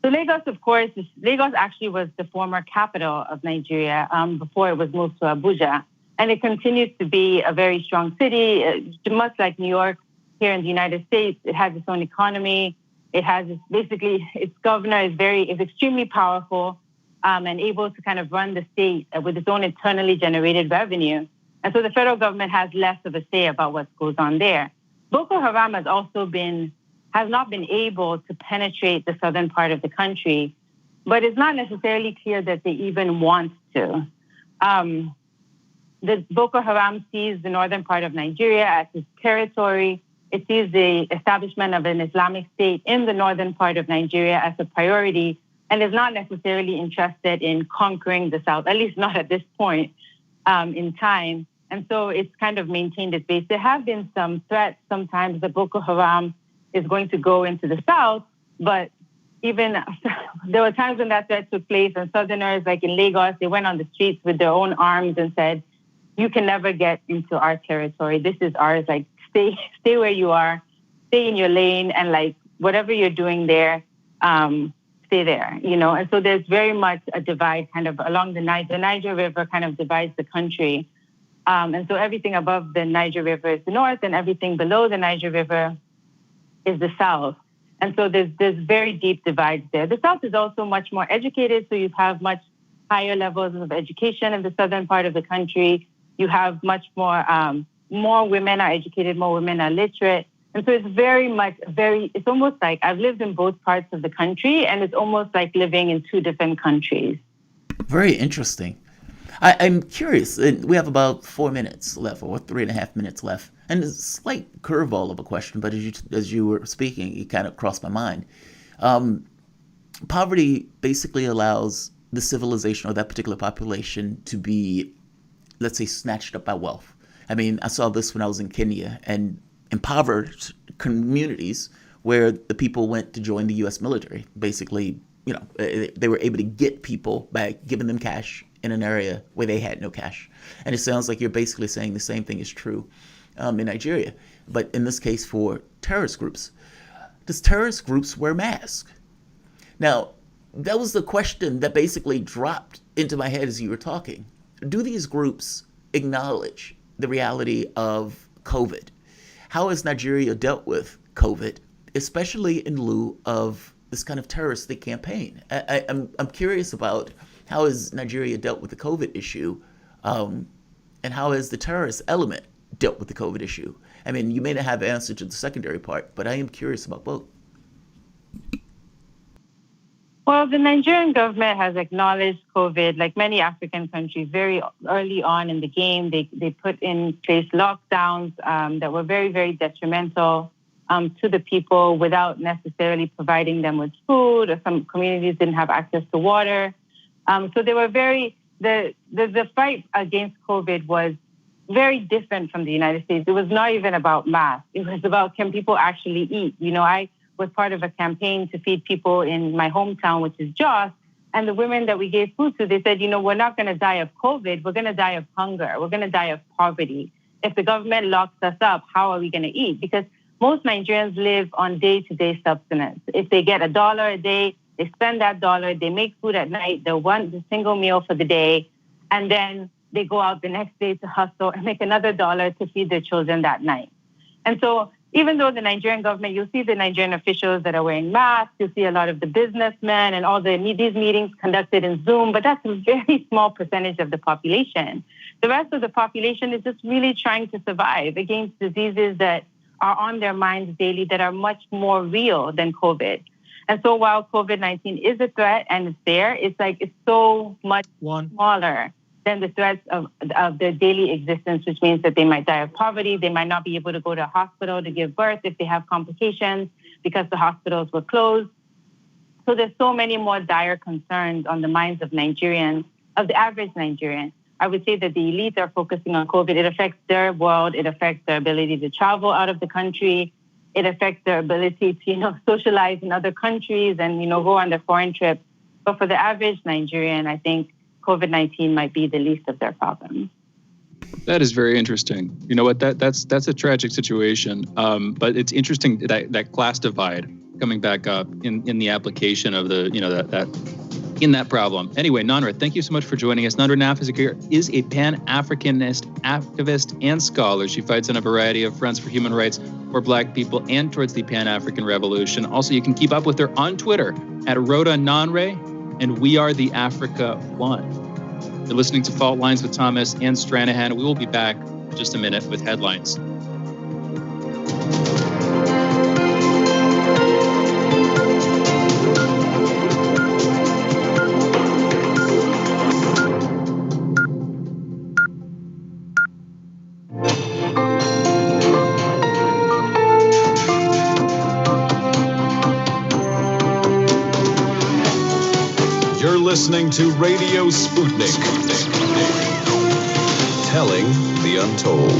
Speaker 10: So Lagos, of course, Lagos actually was the former capital of Nigeria before it was moved to Abuja. And it continues to be a very strong city, much like New York here in the United States. It has its own economy. It has basically, its governor is extremely powerful and able to kind of run the state with its own internally generated revenue. And so the federal government has less of a say about what goes on there. Boko Haram has not been able to penetrate the southern part of the country, but it's not necessarily clear that they even want to. The Boko Haram sees the northern part of Nigeria as its territory. It sees the establishment of an Islamic State in the northern part of Nigeria as a priority, and is not necessarily interested in conquering the south, at least not at this point in time. And so it's kind of maintained its base. There have been some threats sometimes that Boko Haram is going to go into the south, but even there were times when that threat took place and Southerners, like in Lagos, they went on the streets with their own arms and said, you can never get into our territory. This is ours. Like, stay where you are, stay in your lane, and like whatever you're doing there, stay there, you know. And so there's very much a divide kind of along the Niger River kind of divides the country. And so everything above the Niger River is the north and everything below the Niger River is the south. And so there's very deep divides there. The south is also much more educated, so you have much higher levels of education in the southern part of the country. You have much more women are educated, more women are literate. And so it's it's almost like I've lived in both parts of the country, and it's almost like living in two different countries. Very interesting. I'm curious. We have about 4 minutes left, or 3.5 minutes left. And it's a slight curveball of a question, but as you were speaking, it kind of crossed my mind. Poverty basically allows the civilization or that particular population to be, let's say, snatched up by wealth. I mean, I saw this when I was in Kenya, and impoverished communities where the people went to join the U.S. military. Basically, you know, they were able to get people by giving them cash in an area where they had no cash. And it sounds like you're basically saying the same thing is true in Nigeria, but in this case for terrorist groups. Does terrorist groups wear masks? Now, that was the question that basically dropped into my head as you were talking. Do these groups acknowledge the reality of COVID? How has Nigeria dealt with COVID, especially in lieu of this kind of terroristic campaign? I'm curious about how has Nigeria dealt with the COVID issue, and how has the terrorist element dealt with the COVID issue? I mean, you may not have an answer to the secondary part, but I am curious about both. Well, the Nigerian government has acknowledged COVID, like many African countries, very early on in the game. They put in place lockdowns that were very, very detrimental to the people without necessarily providing them with food, or some communities didn't have access to water. So they were the fight against COVID was very different from the United States. It was not even about masks. It was about, can people actually eat? You know, I was part of a campaign to feed people in my hometown, which is Jos. And the women that we gave food to, they said, you know, we're not going to die of COVID. We're going to die of hunger. We're going to die of poverty. If the government locks us up, how are we going to eat? Because most Nigerians live on day-to-day subsistence. If they get $1 a day, they spend that $1, they make food at night, they want the single meal for the day, and then they go out the next day to hustle and make another $1 to feed their children that night. And so even though the Nigerian government, you'll see the Nigerian officials that are wearing masks, you'll see a lot of the businessmen and all these meetings conducted in Zoom, but that's a very small percentage of the population. The rest of the population is just really trying to survive against diseases that are on their minds daily that are much more real than COVID. And so while COVID-19 is a threat and it's there, it's so much smaller than the threats of their daily existence, which means that they might die of poverty, they might not be able to go to a hospital to give birth if they have complications because the hospitals were closed. So there's so many more dire concerns on the minds of Nigerians, of the average Nigerian. I would say that the elites are focusing on COVID. It affects their world. It affects their ability to travel out of the country. It affects their ability to, socialize in other countries and, go on their foreign trips. But for the average Nigerian, I think COVID-19 might be the least of their problems.
Speaker 1: That is very interesting. You know what? That's a tragic situation. But it's interesting that class divide. coming back up in the application of the, that in that problem. Anyway, Nanra, thank you so much for joining us. Nanra Nafizikir is a Pan-Africanist activist and scholar. She fights on a variety of fronts for human rights for Black people and towards the Pan-African Revolution. Also, you can keep up with her on Twitter at Rhoda Nanre, and we are the Africa One. You're listening to Fault Lines with Thomas and Stranahan. We will be back in just a minute with headlines.
Speaker 2: Listening to Radio Sputnik. Telling the untold.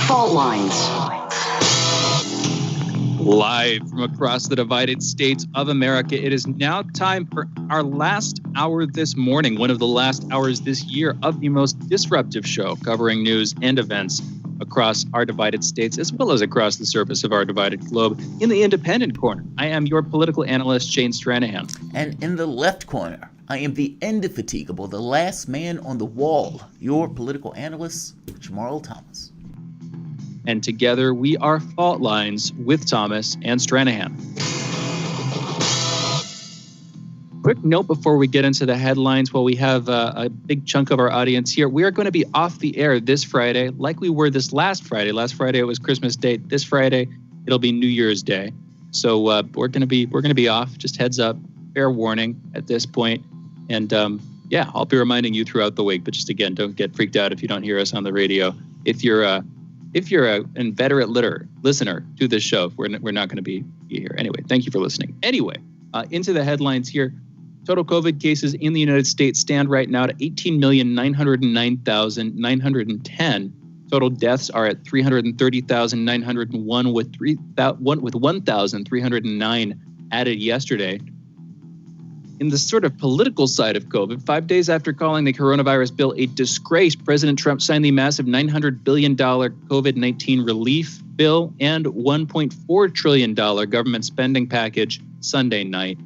Speaker 3: Fault Lines.
Speaker 1: Live from across the divided states of America, it is now time for our last hour this morning, one of the last hours this year of the most disruptive show covering news and events across our divided states, as well as across the surface of our divided globe. In the independent corner, I am your political analyst, Shane Stranahan.
Speaker 4: And in the left corner, I am the indefatigable, the last man on the wall, your political analyst, Jamarl Thomas.
Speaker 1: And together, we are Fault Lines with Thomas and Stranahan. Quick note before we get into the headlines, while we have a big chunk of our audience here, we are going to be off the air this Friday, like we were this last Friday. Last Friday it was Christmas Day. This Friday it'll be New Year's Day. So we're going to be off. Just heads up, fair warning at this point. And I'll be reminding you throughout the week. But just again, don't get freaked out if you don't hear us on the radio. If you're an inveterate listener to this show, we're not going to be here anyway. Thank you for listening. Anyway, into the headlines here. Total COVID cases in the United States stand right now at 18,909,910. Total deaths are at 330,901 with 1,309 added yesterday. In the sort of political side of COVID, 5 days after calling the coronavirus bill a disgrace, President Trump signed the massive $900 billion COVID-19 relief bill and $1.4 trillion government spending package Sunday night. The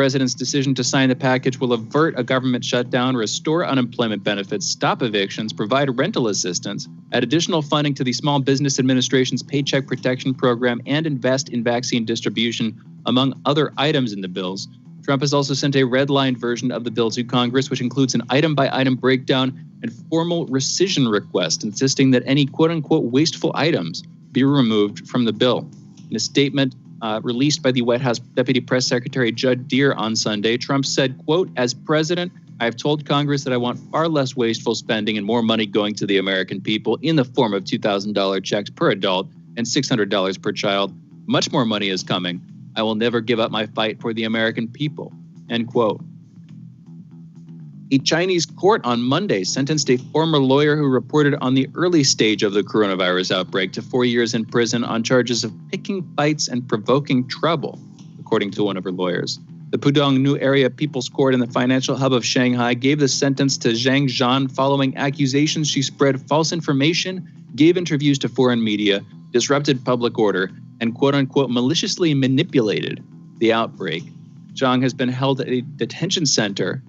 Speaker 1: president's decision to sign the package will avert a government shutdown, restore unemployment benefits, stop evictions, provide rental assistance, add additional funding to the Small Business Administration's Paycheck Protection Program, and invest in vaccine distribution, among other items in the bills. Trump has also sent a red-line version of the bill to Congress, which includes an item-by-item breakdown and formal rescission request, insisting that any quote-unquote wasteful items be removed from the bill. In a statement released by the White House Deputy Press Secretary Judd Deere on Sunday, Trump said, quote, "As president, I have told Congress that I want far less wasteful spending and more money going to the American people in the form of $2,000 checks per adult and $600 per child. Much more money is coming. I will never give up my fight for the American people," end quote. A Chinese court on Monday sentenced a former lawyer who reported on the early stage of the coronavirus outbreak to 4 years in prison on charges of picking fights and provoking trouble, according to one of her lawyers. The Pudong New Area People's Court in the financial hub of Shanghai gave the sentence to Zhang Zhan following accusations she spread false information, gave interviews to foreign media, disrupted public order, and quote-unquote maliciously manipulated the outbreak. Zhang has been held at a detention center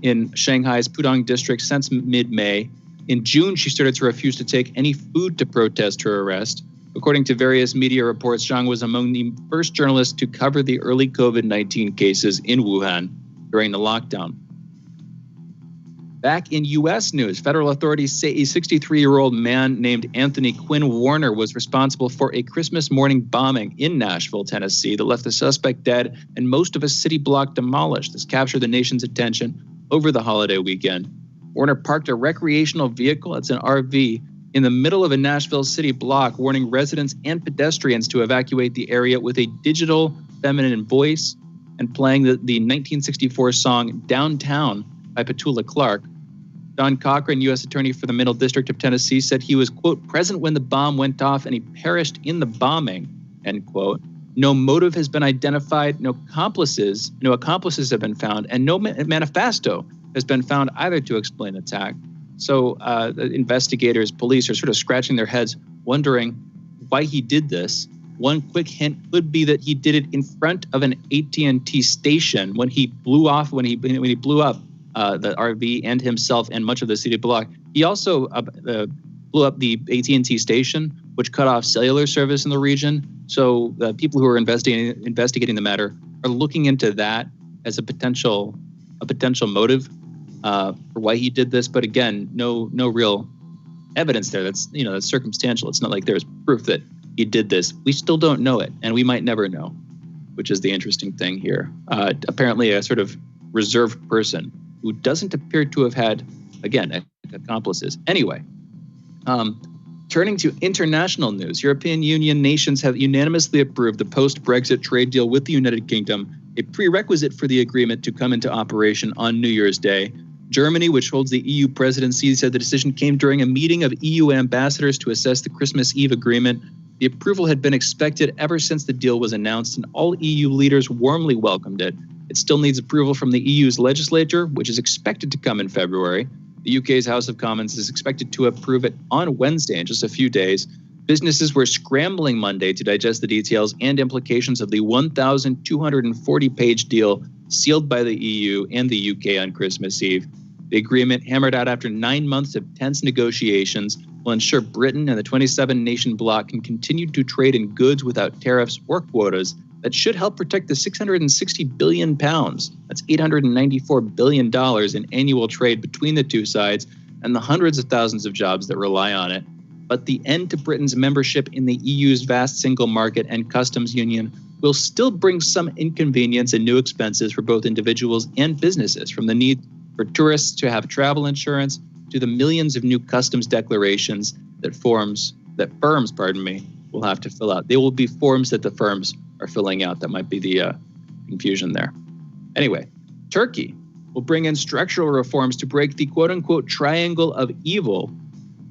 Speaker 1: in Shanghai's Pudong district since mid-May. In June, she started to refuse to take any food to protest her arrest. According to various media reports, Zhang was among the first journalists to cover the early COVID-19 cases in Wuhan during the lockdown. Back in U.S. news, federal authorities say a 63-year-old man named Anthony Quinn Warner was responsible for a Christmas morning bombing in Nashville, Tennessee, that left the suspect dead and most of a city block demolished. This captured the nation's attention over the holiday weekend. Warner parked a recreational vehicle, it's an RV, in the middle of a Nashville city block, warning residents and pedestrians to evacuate the area with a digital feminine voice and playing the 1964 song Downtown by Petula Clark. Don Cochran, U.S. Attorney for the Middle District of Tennessee, said he was, quote, present when the bomb went off and he perished in the bombing, end quote. No motive has been identified, no accomplices have been found, and no manifesto has been found either to explain the attack. So the investigators, police are sort of scratching their heads, wondering why he did this. One quick hint could be that he did it in front of an AT&T station when he blew up the RV and himself and much of the city block. He also blew up the AT&T station, which cut off cellular service in the region. So the people who are investigating the matter are looking into that as a potential motive for why he did this. But again, no real evidence there. That's circumstantial. It's not like there's proof that he did this. We still don't know it, and we might never know, which is the interesting thing here. Apparently a sort of reserved person who doesn't appear to have had, again, accomplices. Anyway, turning to international news, European Union nations have unanimously approved the post-Brexit trade deal with the United Kingdom, a prerequisite for the agreement to come into operation on New Year's Day. Germany, which holds the EU presidency, said the decision came during a meeting of EU ambassadors to assess the Christmas Eve agreement. The approval had been expected ever since the deal was announced, and all EU leaders warmly welcomed it. It still needs approval from the EU's legislature, which is expected to come in February. The UK's House of Commons is expected to approve it on Wednesday in just a few days. Businesses were scrambling Monday to digest the details and implications of the 1,240-page deal sealed by the EU and the UK on Christmas Eve. The agreement, hammered out after 9 months of tense negotiations, will ensure Britain and the 27-nation bloc can continue to trade in goods without tariffs or quotas. That should help protect the £660 billion, that's $894 billion in annual trade between the two sides, and the hundreds of thousands of jobs that rely on it. But the end to Britain's membership in the EU's vast single market and customs union will still bring some inconvenience and new expenses for both individuals and businesses, from the need for tourists to have travel insurance to the millions of new customs declarations that firms will have to fill out. They will be forms that the firms are filling out. That might be the confusion there. Anyway, Turkey will bring in structural reforms to break the quote-unquote triangle of evil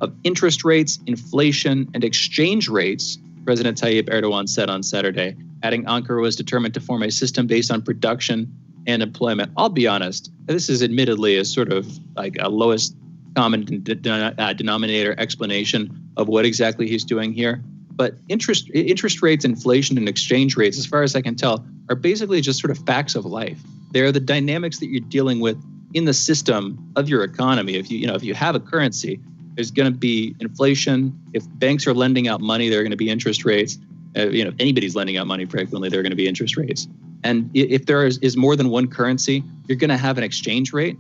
Speaker 1: of interest rates, inflation, and exchange rates, President Tayyip Erdogan said on Saturday, adding Ankara was determined to form a system based on production and employment. I'll be honest, this is admittedly a sort of like a lowest common denominator explanation of what exactly he's doing here. But interest rates, inflation, and exchange rates, as far as I can tell, are basically just sort of facts of life. They're the dynamics that you're dealing with in the system of your economy. If you have a currency, there's going to be inflation. If banks are lending out money, there are going to be interest rates. If anybody's lending out money frequently, there are going to be interest rates. And if there is more than one currency, you're going to have an exchange rate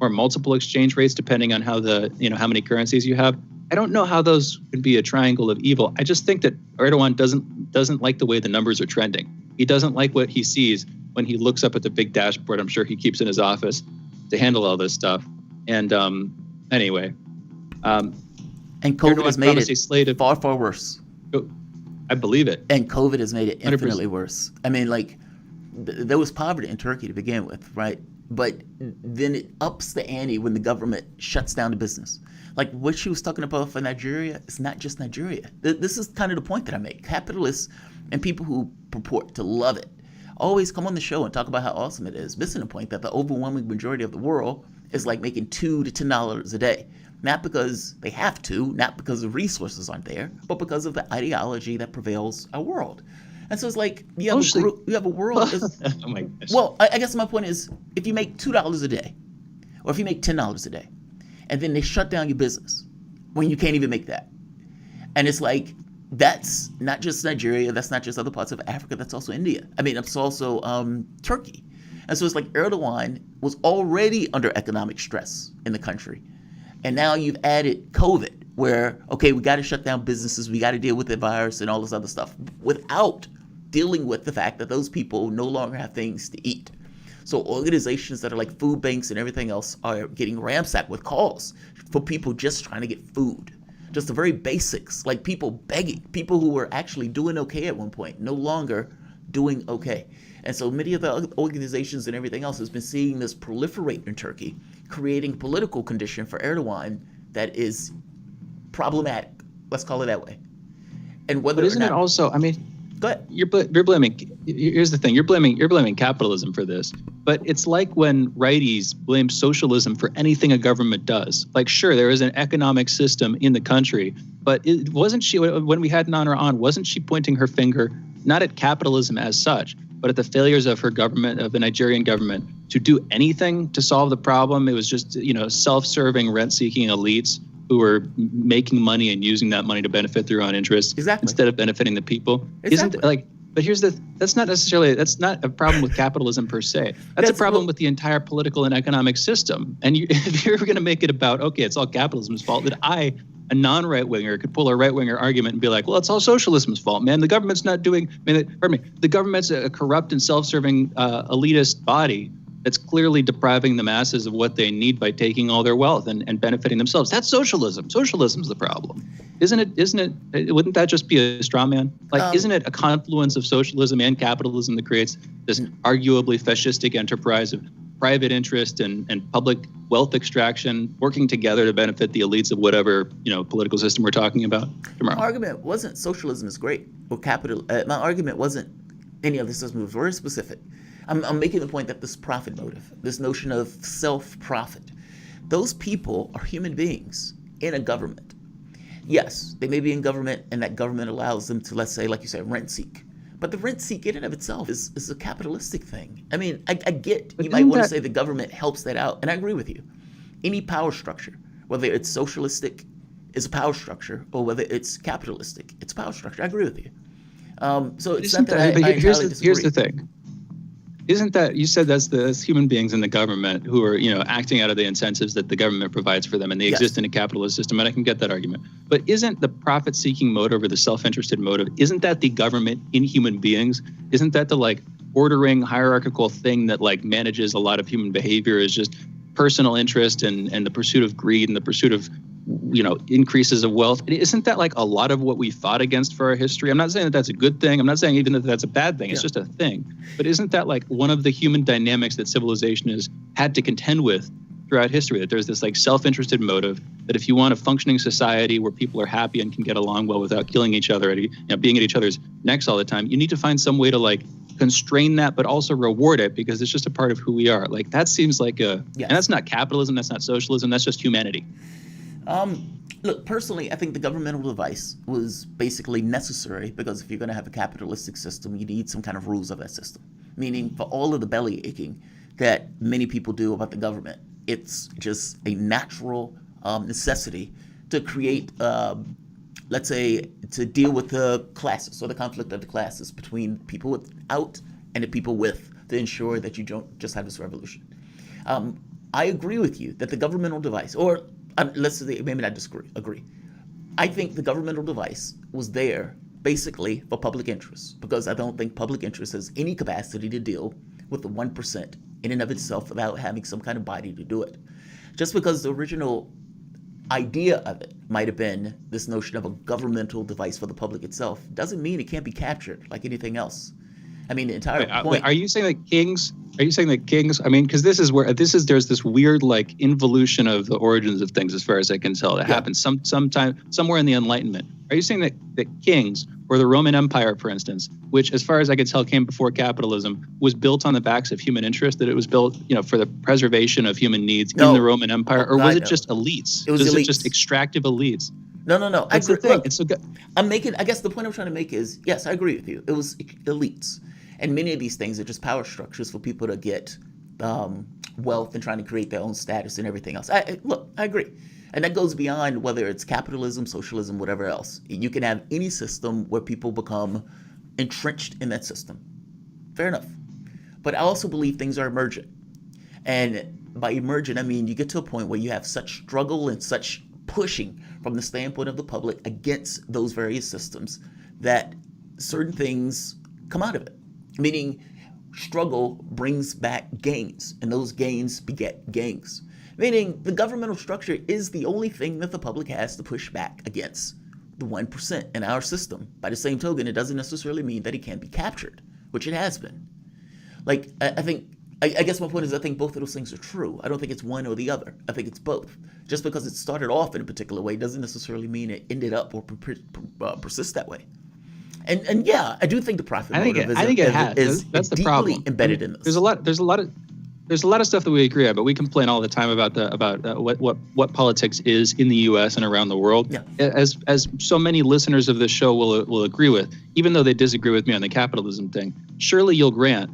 Speaker 1: or multiple exchange rates, depending on how how many currencies you have. I don't know how those could be a triangle of evil. I just think that Erdogan doesn't like the way the numbers are trending. He doesn't like what he sees when he looks up at the big dashboard I'm sure he keeps in his office to handle all this stuff. And anyway.
Speaker 4: And COVID has made it far, far worse.
Speaker 1: I believe it.
Speaker 4: And COVID has made it infinitely worse. I mean, like, there was poverty in Turkey to begin with, right? But then it ups the ante when the government shuts down the business. Like what she was talking about for Nigeria, it's not just Nigeria. This is kind of the point that I make. Capitalists and people who purport to love it always come on the show and talk about how awesome it is, missing the point that the overwhelming majority of the world is like making $2 to $10 a day. Not because they have to, not because the resources aren't there, but because of the ideology that prevails our world. And so it's like you have a world.
Speaker 1: Oh my gosh.
Speaker 4: Well, I guess my point is, if you make $2 a day, or if you make $10 a day, and then they shut down your business when you can't even make that, and it's like that's not just Nigeria, that's not just other parts of Africa, that's also India. I mean, it's also Turkey. And so it's like Erdogan was already under economic stress in the country. And now you've added COVID, where, okay, we got to shut down businesses, we got to deal with the virus and all this other stuff, without dealing with the fact that those people no longer have things to eat. So organizations that are like food banks and everything else are getting ransacked with calls for people just trying to get food. Just the very basics, like people begging, people who were actually doing okay at one point, no longer doing okay. And so many of the organizations and everything else has been seeing this proliferate in Turkey, creating a political condition for Erdogan that is problematic. Let's call it that way. And whether
Speaker 1: but isn't it also, I mean,
Speaker 4: Go ahead.
Speaker 1: You're blaming. Here's the thing. You're blaming capitalism for this. But it's like when righties blame socialism for anything a government does. Like, sure, there is an economic system in the country, but wasn't she, when we had Nana on, wasn't she pointing her finger not at capitalism as such, but at the failures of her government, of the Nigerian government, to do anything to solve the problem? It was just, self-serving, rent-seeking elites who were making money and using that money to benefit their own interests instead of benefiting the people.
Speaker 4: Exactly.
Speaker 1: But that's not a problem with capitalism per se. That's a problem with the entire political and economic system. And if you're going to make it about, okay, it's all capitalism's fault, then I, a non-right-winger, could pull a right-winger argument and be like, well, it's all socialism's fault, man. The government's not doing, the government's a corrupt and self-serving elitist body that's clearly depriving the masses of what they need by taking all their wealth and benefiting themselves. That's socialism. Socialism's the problem. Isn't it? Wouldn't that just be a straw man? Isn't it a confluence of socialism and capitalism that creates this arguably fascistic enterprise of private interest and public wealth extraction working together to benefit the elites of whatever, political system we're talking about?
Speaker 4: My argument wasn't socialism is great or capital. My argument wasn't any of this system. It was very specific. I'm making the point that this profit motive, this notion of self-profit, those people are human beings in a government. Yes, they may be in government and that government allows them to, let's say, like you said, rent seek. But the rent seek in and of itself is a capitalistic thing. I mean, I get you might want to say the government helps that out. And I agree with you. Any power structure, whether it's socialistic, is a power structure, or whether it's capitalistic, it's a power structure. I agree with you. So it's not that I entirely disagree.
Speaker 1: Here's the thing. Isn't that, you said that's human beings in the government who are, acting out of the incentives that the government provides for them, and they exist in a capitalist system, and I can get that argument. But isn't the profit-seeking motive or the self-interested motive, isn't that the government in human beings? Isn't that the, ordering hierarchical thing that, manages a lot of human behavior is just personal interest and the pursuit of greed and the pursuit of, increases of wealth? Isn't that a lot of what we fought against for our history? I'm not saying that that's a good thing. I'm not saying even that that's a bad thing. It's just a thing. But isn't that one of the human dynamics that civilization has had to contend with throughout history? That there's this self-interested motive that if you want a functioning society where people are happy and can get along well without killing each other and being at each other's necks all the time, you need to find some way to constrain that, but also reward it because it's just a part of who we are. That seems and that's not capitalism, that's not socialism, that's just humanity.
Speaker 4: Look, personally, I think the governmental device was basically necessary because if you're going to have a capitalistic system, you need some kind of rules of that system. Meaning, for all of the belly aching that many people do about the government, it's just a natural necessity to create, let's say, to deal with the classes or the conflict of the classes between people without and the people with, to ensure that you don't just have this revolution. I agree with you that the governmental device, or let's say maybe not disagree, agree. I think the governmental device was there basically for public interest because I don't think public interest has any capacity to deal with the 1% in and of itself without having some kind of body to do it. Just because the original idea of it might have been this notion of a governmental device for the public itself doesn't mean it can't be captured like anything else. I mean, the entire point.
Speaker 1: Are you saying that kings? I mean, because there's this weird involution of the origins of things, as far as I can tell. It happens sometime somewhere in the Enlightenment. Are you saying that kings or the Roman Empire, for instance, which, as far as I can tell, came before capitalism, was built on the backs of human interest? That it was built, for the preservation of human needs in the Roman Empire, or was it just elites? Was it just extractive elites?
Speaker 4: No.
Speaker 1: That's the thing.
Speaker 4: Look,
Speaker 1: it's so good.
Speaker 4: I guess the point I'm trying to make is, yes, I agree with you. It was elites. And many of these things are just power structures for people to get wealth and trying to create their own status and everything else. I agree. And that goes beyond whether it's capitalism, socialism, whatever else. You can have any system where people become entrenched in that system. Fair enough. But I also believe things are emergent. And by emergent, I mean you get to a point where you have such struggle and such pushing from the standpoint of the public against those various systems that certain things come out of it. Meaning struggle brings back gains, and those gains beget gangs. Meaning the governmental structure is the only thing that the public has to push back against the 1% in our system. By the same token, it doesn't necessarily mean that it can't be captured, which it has been. I guess my point is I think both of those things are true. I don't think it's one or the other. I think it's both. Just because it started off in a particular way doesn't necessarily mean it ended up or persists that way. And yeah, I do think the profit motive
Speaker 1: is that's the
Speaker 4: deeply
Speaker 1: problem.
Speaker 4: embedded in this.
Speaker 1: There's a lot of stuff that we agree on, but we complain all the time about what politics is in the U.S. and around the world.
Speaker 4: Yeah.
Speaker 1: As so many listeners of this show will agree with, even though they disagree with me on the capitalism thing. Surely you'll grant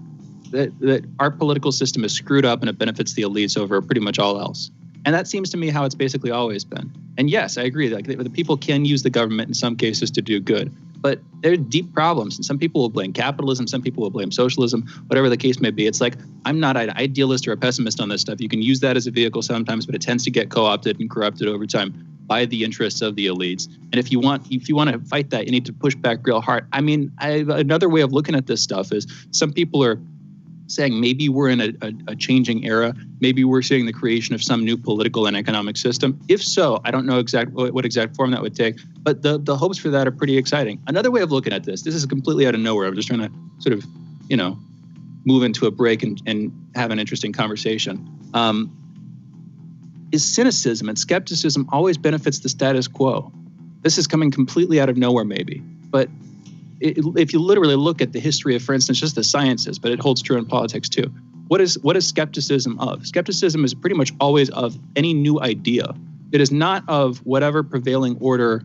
Speaker 1: that our political system is screwed up and it benefits the elites over pretty much all else. And that seems to me how it's basically always been. And yes, I agree. Like the people can use the government in some cases to do good, but there are deep problems. And some people will blame capitalism, some people will blame socialism, whatever the case may be. It's like, I'm not an idealist or a pessimist on this stuff. You can use that as a vehicle sometimes, but it tends to get co-opted and corrupted over time by the interests of the elites. And if you want to fight that, you need to push back real hard. I mean, another way of looking at this stuff is some people are saying maybe we're in a changing era. Maybe we're seeing the creation of some new political and economic system. If so, I don't know what exact form that would take, but the hopes for that are pretty exciting. Another way of looking at this is completely out of nowhere. I'm just trying to sort of, move into a break and have an interesting conversation. Is cynicism and skepticism always benefits the status quo? This is coming completely out of nowhere maybe, but if you literally look at the history of, for instance, just the sciences, but it holds true in politics too. What is skepticism of? Skepticism is pretty much always of any new idea. It is not of whatever prevailing order,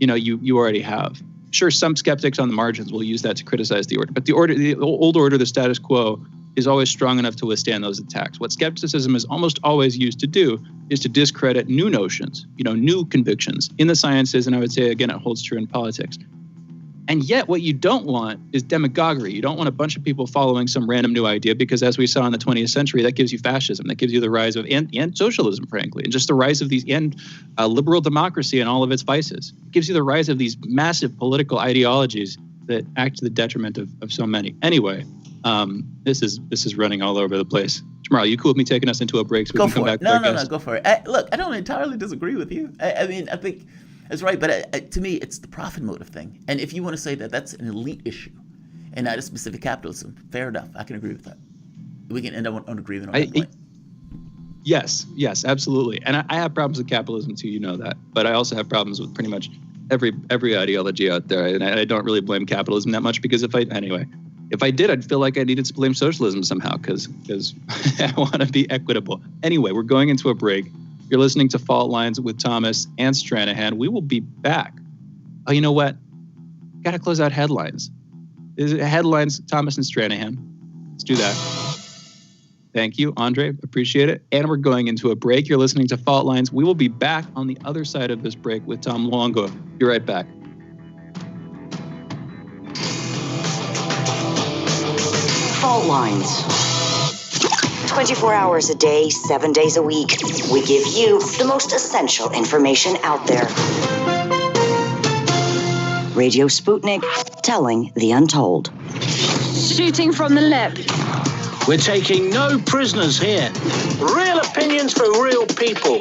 Speaker 1: you already have. Sure, some skeptics on the margins will use that to criticize the order, but the old order, the status quo, is always strong enough to withstand those attacks. What skepticism is almost always used to do is to discredit new notions, new convictions in the sciences, and I would say again, it holds true in politics. And yet what you don't want is demagoguery. You don't want a bunch of people following some random new idea because as we saw in the 20th century, that gives you fascism. That gives you the rise of and socialism, frankly, and just the rise of these liberal democracy and all of its vices. It gives you the rise of these massive political ideologies that act to the detriment of so many. Anyway, this is running all over the place. Jamarl, you cool with me taking us into a break so we can come back?
Speaker 4: No, go for it. Look, I don't entirely disagree with you. I mean, I think that's right, but to me, it's the profit motive thing. And if you want to say that that's an elite issue and not a specific capitalism, fair enough. I can agree with that. We can end up on agreement on that point.
Speaker 1: Yes, absolutely. And I have problems with capitalism too, you know that. But I also have problems with pretty much every ideology out there. And I don't really blame capitalism that much because if I did, I'd feel like I needed to blame socialism somehow because I want to be equitable. Anyway, we're going into a break. You're listening to Fault Lines with Thomas and Stranahan. We will be back. Oh, you know what? Got to close out headlines. Is it headlines, Thomas and Stranahan? Let's do that. Thank you, Andre. Appreciate it. And we're going into a break. You're listening to Fault Lines. We will be back on the other side of this break with Tom Luongo. Be right back.
Speaker 3: Fault Lines. 24 hours a day, 7 days a week. We give you the most essential information out there. Radio Sputnik, telling the untold.
Speaker 8: Shooting from the lip.
Speaker 16: We're taking no prisoners here. Real opinions for real people.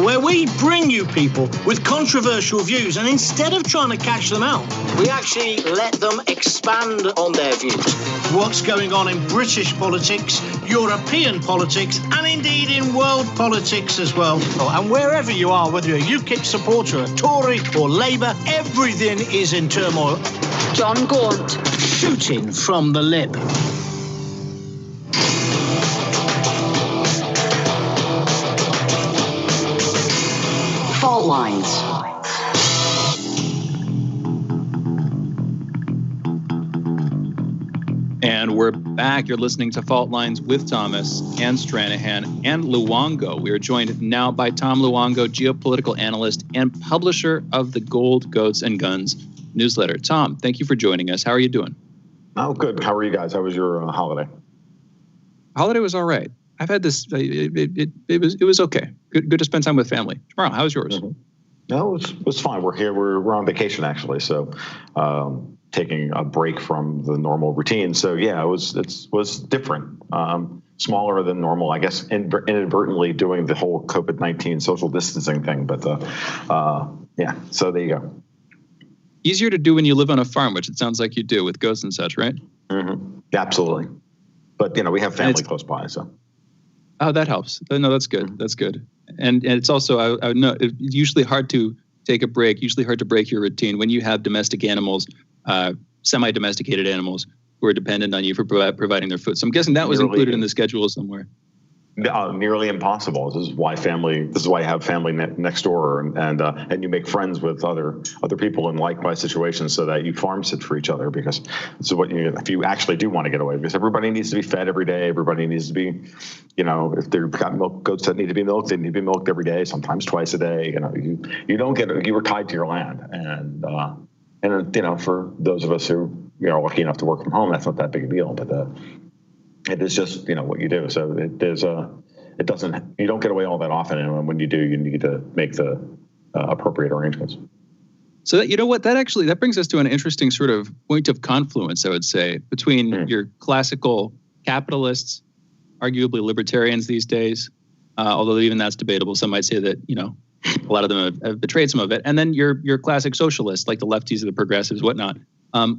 Speaker 16: Where we bring you people with controversial views, and instead of trying to catch them out, we actually let them expand on their views. What's going on in British politics, European politics, and indeed in world politics as well. And wherever you are, whether you're a UKIP supporter, a Tory or Labour, everything is in turmoil.
Speaker 8: John Gaunt.
Speaker 16: Shooting from the lip.
Speaker 3: Fault Lines.
Speaker 1: And we're back. You're listening to Fault Lines with Thomas and Stranahan and Luongo. We are joined now by Tom Luongo, geopolitical analyst and publisher of the Gold, Goats, and Guns newsletter. Tom, thank you for joining us. How are you doing?
Speaker 17: Oh, good. How are you guys? How was your holiday?
Speaker 1: Holiday was all right. I've had this. It was okay. Good to spend time with family. Jamarl, how was yours?
Speaker 17: Mm-hmm. No, it was fine. We're here. We're on vacation actually, so taking a break from the normal routine. So yeah, it was different, smaller than normal. I guess inadvertently doing the whole COVID-19 social distancing thing. But yeah, so there you go.
Speaker 1: Easier to do when you live on a farm, which it sounds like you do with goats and such, right?
Speaker 17: Mm-hmm. Yeah, absolutely. But we have family close by, so.
Speaker 1: Oh, that helps. No, that's good. That's good. And it's also, I know it's usually hard to take a break. Usually hard to break your routine when you have domestic animals, semi-domesticated animals who are dependent on you for providing their food. So I'm guessing that was included in the schedule somewhere.
Speaker 17: Nearly impossible. This is why I have family next door, and you make friends with other people in likewise situations, so that you farm sit for each other, because this is what if you actually do want to get away, because everybody needs to be fed every day. Everybody needs to be, if they've got goats that need to be milked, they need to be milked every day, sometimes twice a day. You don't get you were tied to your land, and for those of us who are lucky enough to work from home, that's not that big a deal, but it is just, what you do. So you don't get away all that often. And when you do, you need to make the appropriate arrangements.
Speaker 1: So that brings us to an interesting sort of point of confluence, I would say, between your classical capitalists, arguably libertarians these days, although even that's debatable. Some might say that, a lot of them have betrayed some of it. And then your classic socialists, like the lefties or the progressives, whatnot,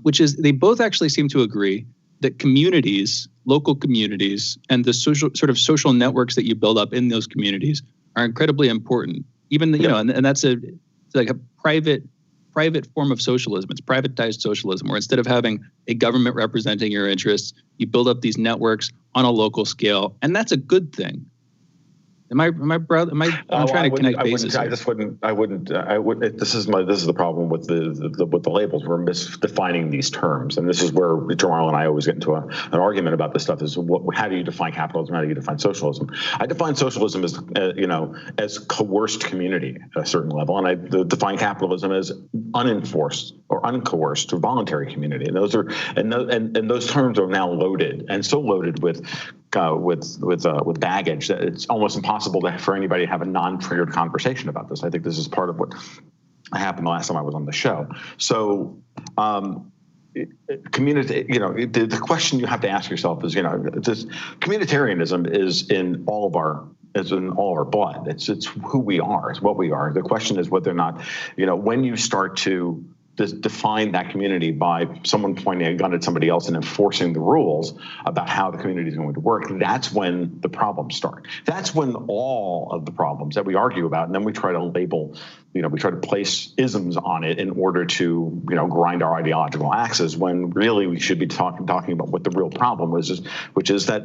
Speaker 1: which is they both actually seem to agree that communities, local communities, and the social networks that you build up in those communities are incredibly important. Even and that's like a private form of socialism. It's privatized socialism, where instead of having a government representing your interests, you build up these networks on a local scale, and that's a good thing. I'm trying to connect bases.
Speaker 17: I wouldn't. This is the problem with the labels. We're misdefining these terms, and this is where Jamarl and I always get into an argument about this stuff. Is how do you define capitalism? How do you define socialism? I define socialism as as coerced community at a certain level, and I define capitalism as unenforced or uncoerced or voluntary community. And those are and those terms are now loaded, and so loaded with baggage that it's almost impossible for anybody to have a non-triggered conversation about this. I think this is part of what happened the last time I was on the show. So, community. The question you have to ask yourself is, this communitarianism is in all of our blood. It's who we are. It's what we are. The question is whether or not, when you start to define that community by someone pointing a gun at somebody else and enforcing the rules about how the community is going to work, that's when the problems start. That's when all of the problems that we argue about, and then we try to label, we try to place isms on it in order to, grind our ideological axes, when really we should be talking about what the real problem is, which is that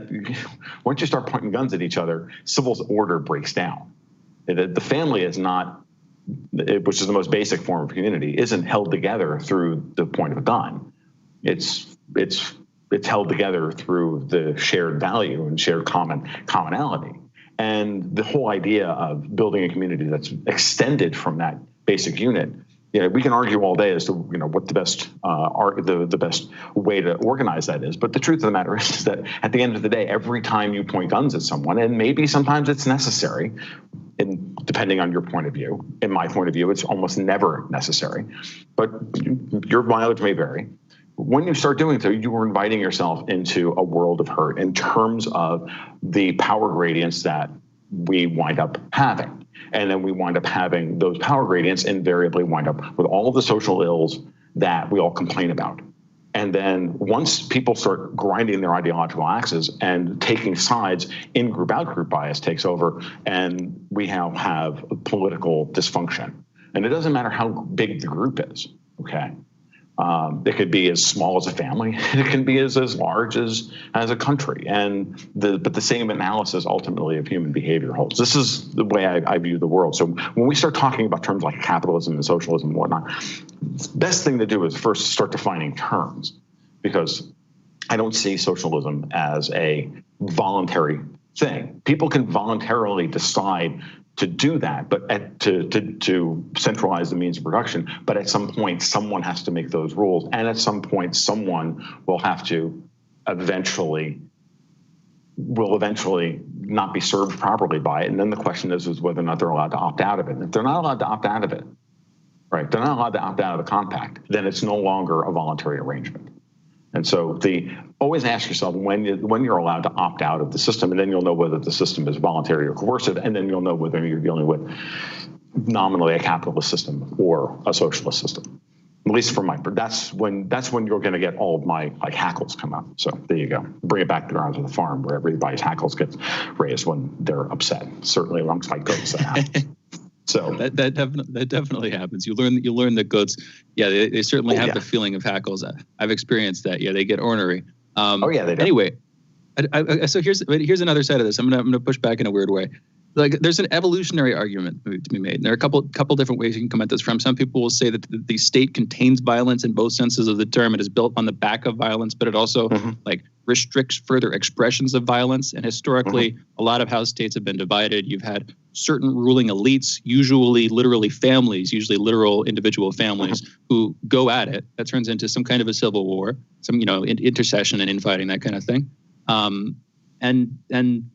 Speaker 17: once you start pointing guns at each other, civil order breaks down. The family is not, which is the most basic form of community, isn't held together through the point of a gun. It's held together through the shared value and shared commonality. And the whole idea of building a community that's extended from that basic unit, we can argue all day as to what the best the best way to organize that is. But the truth of the matter is that at the end of the day, every time you point guns at someone, and maybe sometimes it's necessary, and depending on your point of view, in my point of view, it's almost never necessary, but your mileage may vary. When you start doing so, you are inviting yourself into a world of hurt in terms of the power gradients that we wind up having. And then we wind up having those power gradients invariably wind up with all of the social ills that we all complain about. And then once people start grinding their ideological axes and taking sides, in-group, out-group bias takes over, and we have political dysfunction. And it doesn't matter how big the group is, okay? It could be as small as a family. It can be as large as a country. But the same analysis ultimately of human behavior holds. This is the way I view the world. So when we start talking about terms like capitalism and socialism and whatnot, the best thing to do is first start defining terms, because I don't see socialism as a voluntary thing. People can voluntarily decide to do that, but to centralize the means of production. But at some point, someone has to make those rules, and at some point, someone will have to eventually not be served properly by it. And then the question is whether or not they're allowed to opt out of it. And if they're not allowed to opt out of it, right? They're not allowed to opt out of the compact. Then it's no longer a voluntary arrangement. And so always ask yourself when you're allowed to opt out of the system, and then you'll know whether the system is voluntary or coercive, and then you'll know whether you're dealing with nominally a capitalist system or a socialist system. At least for that's when you're going to get all of my hackles come up. So there you go. Bring it back to the grounds of the farm, where everybody's hackles gets raised when they're upset. Certainly amongst my goats that happen. So
Speaker 1: that definitely happens. You learn that goats, they certainly have the feeling of hackles. I've experienced that. Yeah, they get ornery.
Speaker 17: They do.
Speaker 1: Anyway, so here's another side of this. I'm gonna push back in a weird way. Like, there's an evolutionary argument to be made. And there are a couple different ways you can come at this from. Some people will say that the state contains violence in both senses of the term. It is built on the back of violence, but it also like restricts further expressions of violence. And historically, a lot of how states have been divided. You've had certain ruling elites, usually literally families, usually literal individual families, who go at it. That turns into some kind of a civil war, some intercession and infighting, that kind of thing. And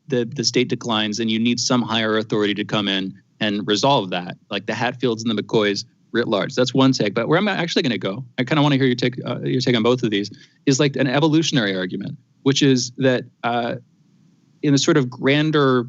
Speaker 1: the state declines, and you need some higher authority to come in and resolve that, like the Hatfields and the McCoys writ large. That's one take. But where I'm actually going to go, I kind of want to hear your take on both of these, is like an evolutionary argument, which is that in a sort of grander,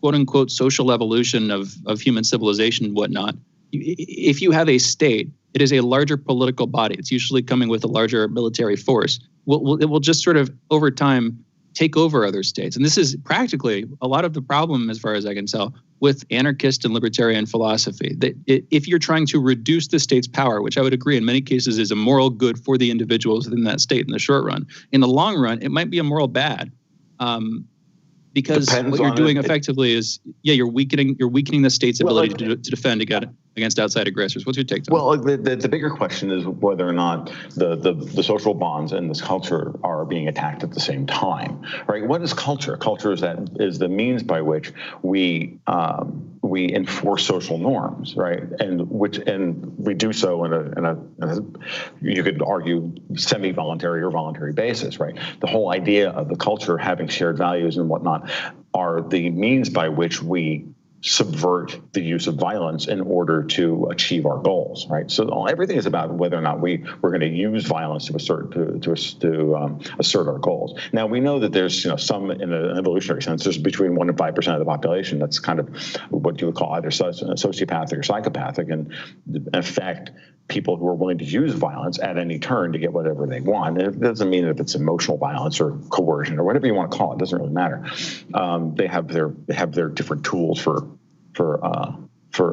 Speaker 1: quote unquote, social evolution of human civilization and whatnot, if you have a state, it is a larger political body. It's usually coming with a larger military force. It will just sort of over time take over other states. And this is practically a lot of the problem, as far as I can tell, with anarchist and libertarian philosophy. That if you're trying to reduce the state's power, which I would agree in many cases is a moral good for the individuals within that state in the short run, in the long run, it might be a moral bad. Because what you're doing effectively is, you're weakening the state's ability to defend against outside aggressors. What's your take, Tom?
Speaker 17: Well, the bigger question is whether or not the social bonds and this culture are being attacked at the same time, right? What is culture? Culture is the means by which we enforce social norms, right? And we do so in a you could argue semi-voluntary or voluntary basis, right? The whole idea of the culture having shared values and whatnot are the means by which we subvert the use of violence in order to achieve our goals, right? So everything is about whether or not we're going to use violence to assert our goals. Now we know that there's some in an evolutionary sense there's between 1% and 5% of the population that's kind of what you would call either sociopathic or psychopathic, and in effect people who are willing to use violence at any turn to get whatever they want. And it doesn't mean if it's emotional violence or coercion or whatever you want to call it. It doesn't really matter. They have their different tools for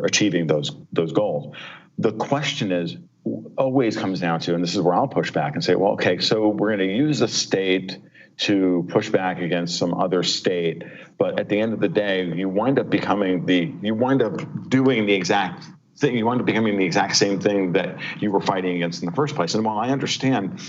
Speaker 17: achieving those goals. The question always comes down to, and this is where I'll push back and say, well, okay, so we're going to use the state to push back against some other state, but at the end of the day, you wind up becoming doing the exact thing. You wind up becoming the exact same thing that you were fighting against in the first place. And while I understand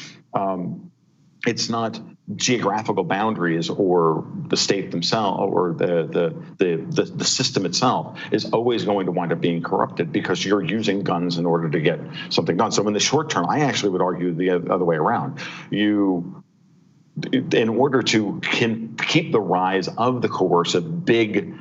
Speaker 17: it's not geographical boundaries or the state themselves or the system itself is always going to wind up being corrupted because you're using guns in order to get something done. So in the short term, I actually would argue the other way around. In order to keep the rise of the coercive big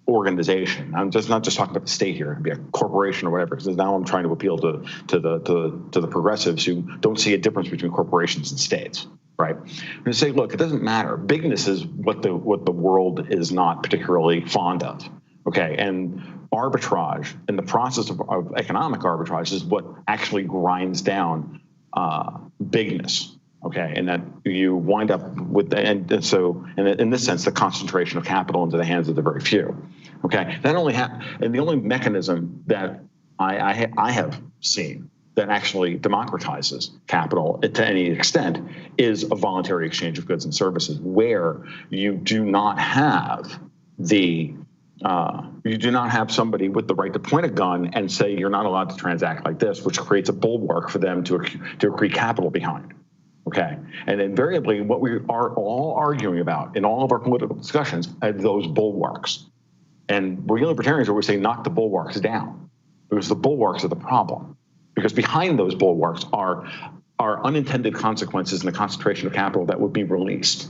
Speaker 17: organization, I'm just not just talking about the state here, it could be a corporation or whatever, because now I'm trying to appeal to the progressives who don't see a difference between corporations and states. Right. And say, look, it doesn't matter. Bigness is what the world is not particularly fond of. Okay. And arbitrage and the process of economic arbitrage is what actually grinds down bigness. Okay. And that you wind up with, and so in this sense, the concentration of capital into the hands of the very few. Okay. That only and the only mechanism that I have seen that actually democratizes capital to any extent is a voluntary exchange of goods and services, where you do not have somebody with the right to point a gun and say you're not allowed to transact like this, which creates a bulwark for them to accrete capital behind. Okay, and invariably, what we are all arguing about in all of our political discussions are those bulwarks. And we libertarians always say knock the bulwarks down, because the bulwarks are the problem. Because behind those bulwarks are unintended consequences in the concentration of capital that would be released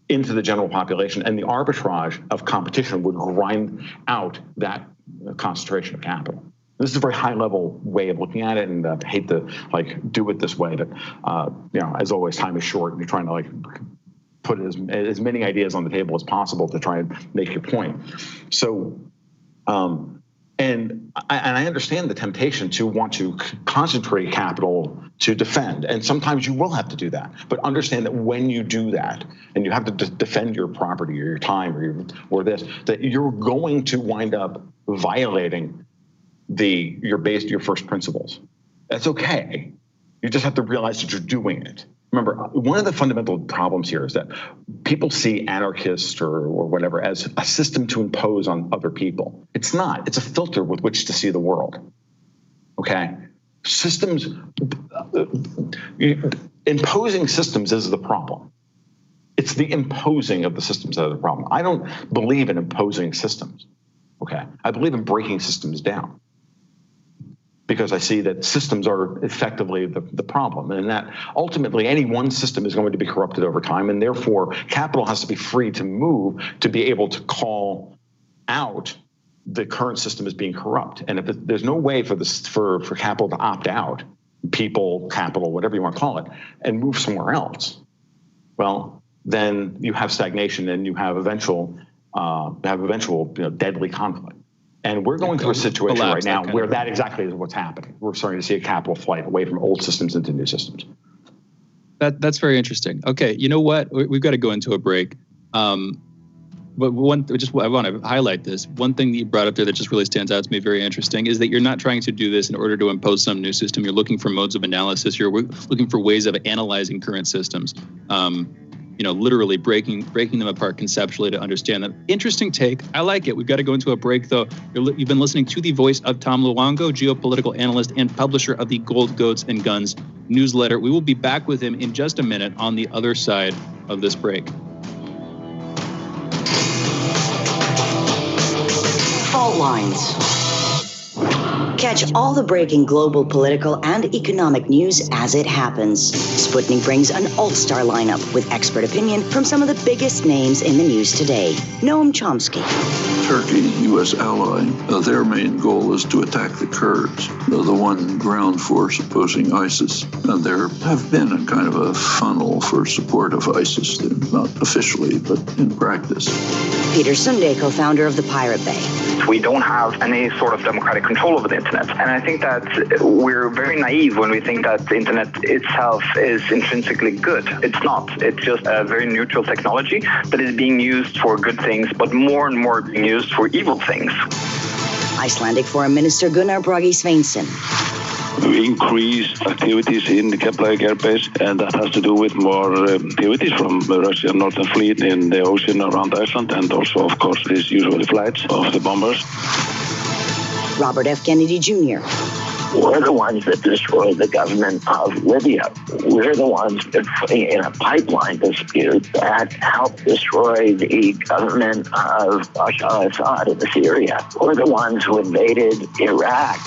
Speaker 17: into the general population, and the arbitrage of competition would grind out that concentration of capital. This is a very high-level way of looking at it, and I hate to do it this way, but as always, time is short, and you're trying to put as many ideas on the table as possible to try and make your point. So. And I understand the temptation to want to concentrate capital to defend, and sometimes you will have to do that. But understand that when you do that, and you have to defend your property or your time or this, that you're going to wind up violating your first principles. That's okay. You just have to realize that you're doing it. Remember, one of the fundamental problems here is that people see anarchists or whatever as a system to impose on other people. It's not. It's a filter with which to see the world. Okay? Systems, imposing systems is the problem. It's the imposing of the systems that are the problem. I don't believe in imposing systems. Okay? I believe in breaking systems down, because I see that systems are effectively the problem, and that ultimately any one system is going to be corrupted over time, and therefore capital has to be free to move to be able to call out the current system as being corrupt. And if there's no way for capital to opt out, people, capital, whatever you want to call it, and move somewhere else, well, then you have stagnation and you have eventual deadly conflict. And we're going through a situation right now where that exactly is what's happening. We're starting to see a capital flight away from old systems into new systems.
Speaker 1: That's very interesting. Okay, you know what? We've got to go into a break. But I want to highlight this. One thing that you brought up there that just really stands out to me, very interesting, is that you're not trying to do this in order to impose some new system. You're looking for modes of analysis. You're looking for ways of analyzing current systems. Literally breaking them apart conceptually to understand them. Interesting take. I like it. We've got to go into a break, though. You've been listening to the voice of Tom Luongo, geopolitical analyst and publisher of the Gold, Goats, and Guns newsletter. We will be back with him in just a minute on the other side of this break.
Speaker 3: Fault lines. Catch all the breaking global, political, and economic news as it happens. Sputnik brings an all-star lineup with expert opinion from some of the biggest names in the news today. Noam Chomsky.
Speaker 18: Turkey, U.S. ally, their main goal is to attack the Kurds, the one ground force opposing ISIS. And there have been a kind of a funnel for support of ISIS, not officially, but in practice.
Speaker 3: Peter Sunday, co-founder of the Pirate Bay.
Speaker 19: We don't have any sort of democratic control over the internet. And I think that we're very naive when we think that the internet itself is intrinsically good. It's not. It's just a very neutral technology that is being used for good things, but more and more being used for evil things.
Speaker 3: Icelandic Foreign Minister Gunnar Bragi Sveinsson.
Speaker 20: Increased activities in the Keflavik airbase, and that has to do with more activities from the Russian Northern Fleet in the ocean around Iceland, and also, of course, these usual flights of the bombers.
Speaker 3: Robert F. Kennedy Jr.
Speaker 21: We're the ones that destroyed the government of Libya. We're the ones that, in a pipeline dispute, that helped destroy the government of Bashar al-Assad in Syria. We're the ones who invaded Iraq.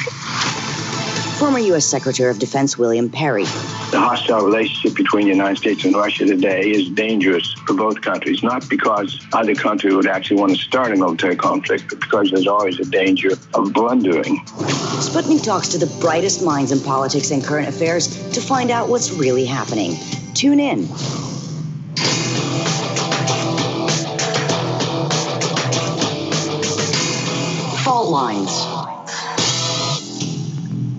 Speaker 3: Former U.S. Secretary of Defense William Perry.
Speaker 22: The hostile relationship between the United States and Russia today is dangerous for both countries, not because either country would actually want to start a military conflict, but because there's always a danger of blundering.
Speaker 3: Sputnik talks to the brightest minds in politics and current affairs to find out what's really happening. Tune in. Fault lines.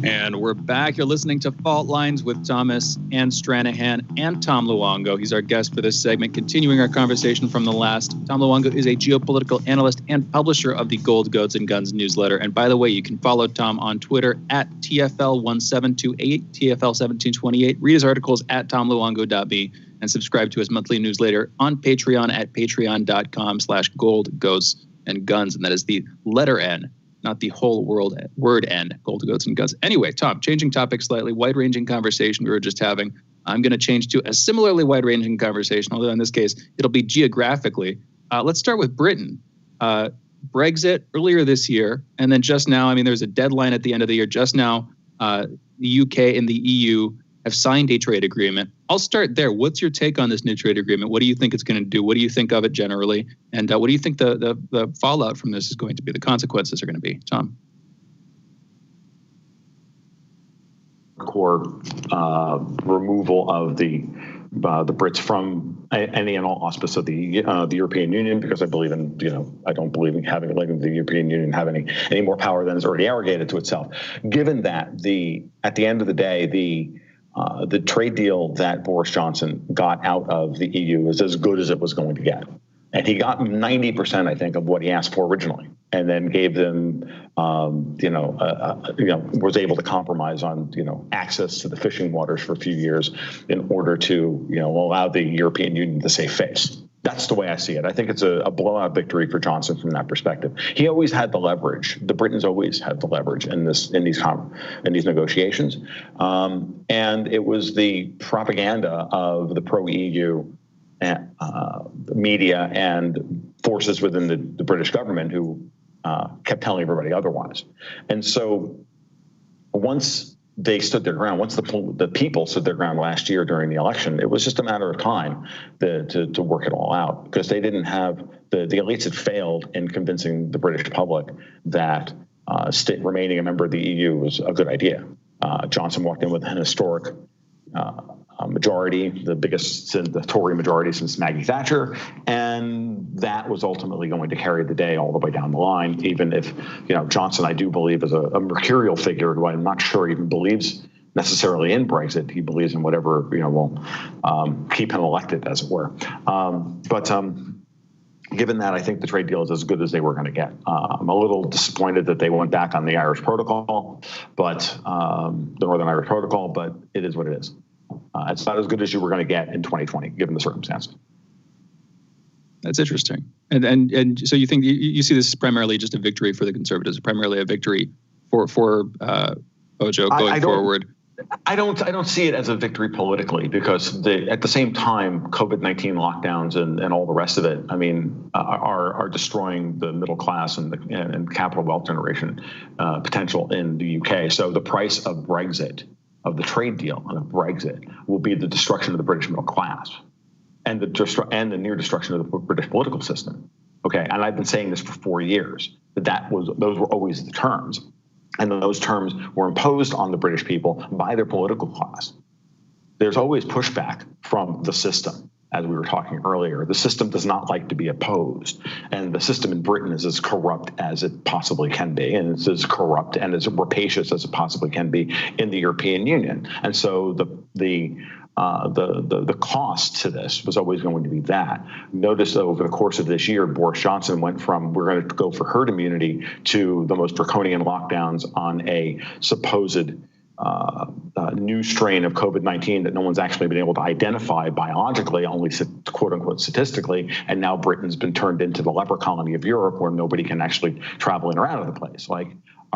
Speaker 1: And we're back. You're listening to Fault Lines with Thomas and Stranahan and Tom Luongo. He's our guest for this segment, continuing our conversation from the last. Tom Luongo is a geopolitical analyst and publisher of the Gold, Goats, and Guns newsletter. And by the way, you can follow Tom on Twitter at TFL1728, TFL1728. Read his articles at tomluongo.me and subscribe to his monthly newsletter on Patreon at patreon.com/Gold, Goats, and Guns. And that is the letter N, not the whole word N, Gold, Goats, and Guns. Anyway, Tom, changing topic slightly, wide-ranging conversation we were just having. I'm going to change to a similarly wide-ranging conversation, although in this case, it'll be geographically. Let's start with Britain. Brexit earlier this year, and then just now, there's a deadline at the end of the year. Just now, the UK and the EU have signed a trade agreement. I'll start there. What's your take on this new trade agreement? What do you think it's going to do? What do you think of it generally? And what do you think the fallout from this is going to be, the consequences are going to be? Tom?
Speaker 17: Core removal of the Brits from any and all auspice of the European Union, because I believe in, I don't believe in letting the European Union have any more power than is already arrogated to itself. Given that at the end of the day, the trade deal that Boris Johnson got out of the EU is as good as it was going to get. And he got 90%, I think, of what he asked for originally, and then gave them, was able to compromise on, access to the fishing waters for a few years in order to, allow the European Union to save face. That's the way I see it. I think it's a blowout victory for Johnson from that perspective. He always had the leverage. The Britons always had the leverage in these negotiations, and it was the propaganda of the pro-EU media and forces within the British government who kept telling everybody otherwise. And so once they stood their ground, once the people stood their ground last year during the election, it was just a matter of time to work it all out, because they didn't have, the elites had failed in convincing the British public that remaining a member of the EU was a good idea. Johnson walked in with an historic majority, the biggest, the Tory majority since Maggie Thatcher, and that was ultimately going to carry the day all the way down the line. Even if, Johnson, I do believe, is a mercurial figure who I'm not sure even believes necessarily in Brexit. He believes in whatever will keep him elected, as it were. Given that, I think the trade deal is as good as they were going to get. I'm a little disappointed that they went back on the Irish Protocol, but the Northern Irish Protocol, but it is what it is. It's not as good as you were going to get in 2020, given the circumstances.
Speaker 1: That's interesting. And so you think you see this as primarily just a victory for the Conservatives, primarily a victory for Ojo going forward?
Speaker 17: I don't see it as a victory politically, because at the same time, COVID-19 lockdowns and all the rest of it, are destroying the middle class and capital wealth generation potential in the UK. So the price of Brexit, of the trade deal and of Brexit, will be the destruction of the British middle class and the near destruction of the British political system. Okay, and I've been saying this for 4 years, those were always the terms. And those terms were imposed on the British people by their political class. There's always pushback from the system, as we were talking earlier. The system does not like to be opposed. And the system in Britain is as corrupt as it possibly can be. And it's as corrupt and as rapacious as it possibly can be in the European Union. And so the cost to this was always going to be that. Notice that over the course of this year, Boris Johnson went from, we're going to go for herd immunity, to the most draconian lockdowns on a supposed new strain of COVID-19 that no one's actually been able to identify biologically, only quote unquote statistically. And now Britain's been turned into the leper colony of Europe, where nobody can actually travel in or out of the place.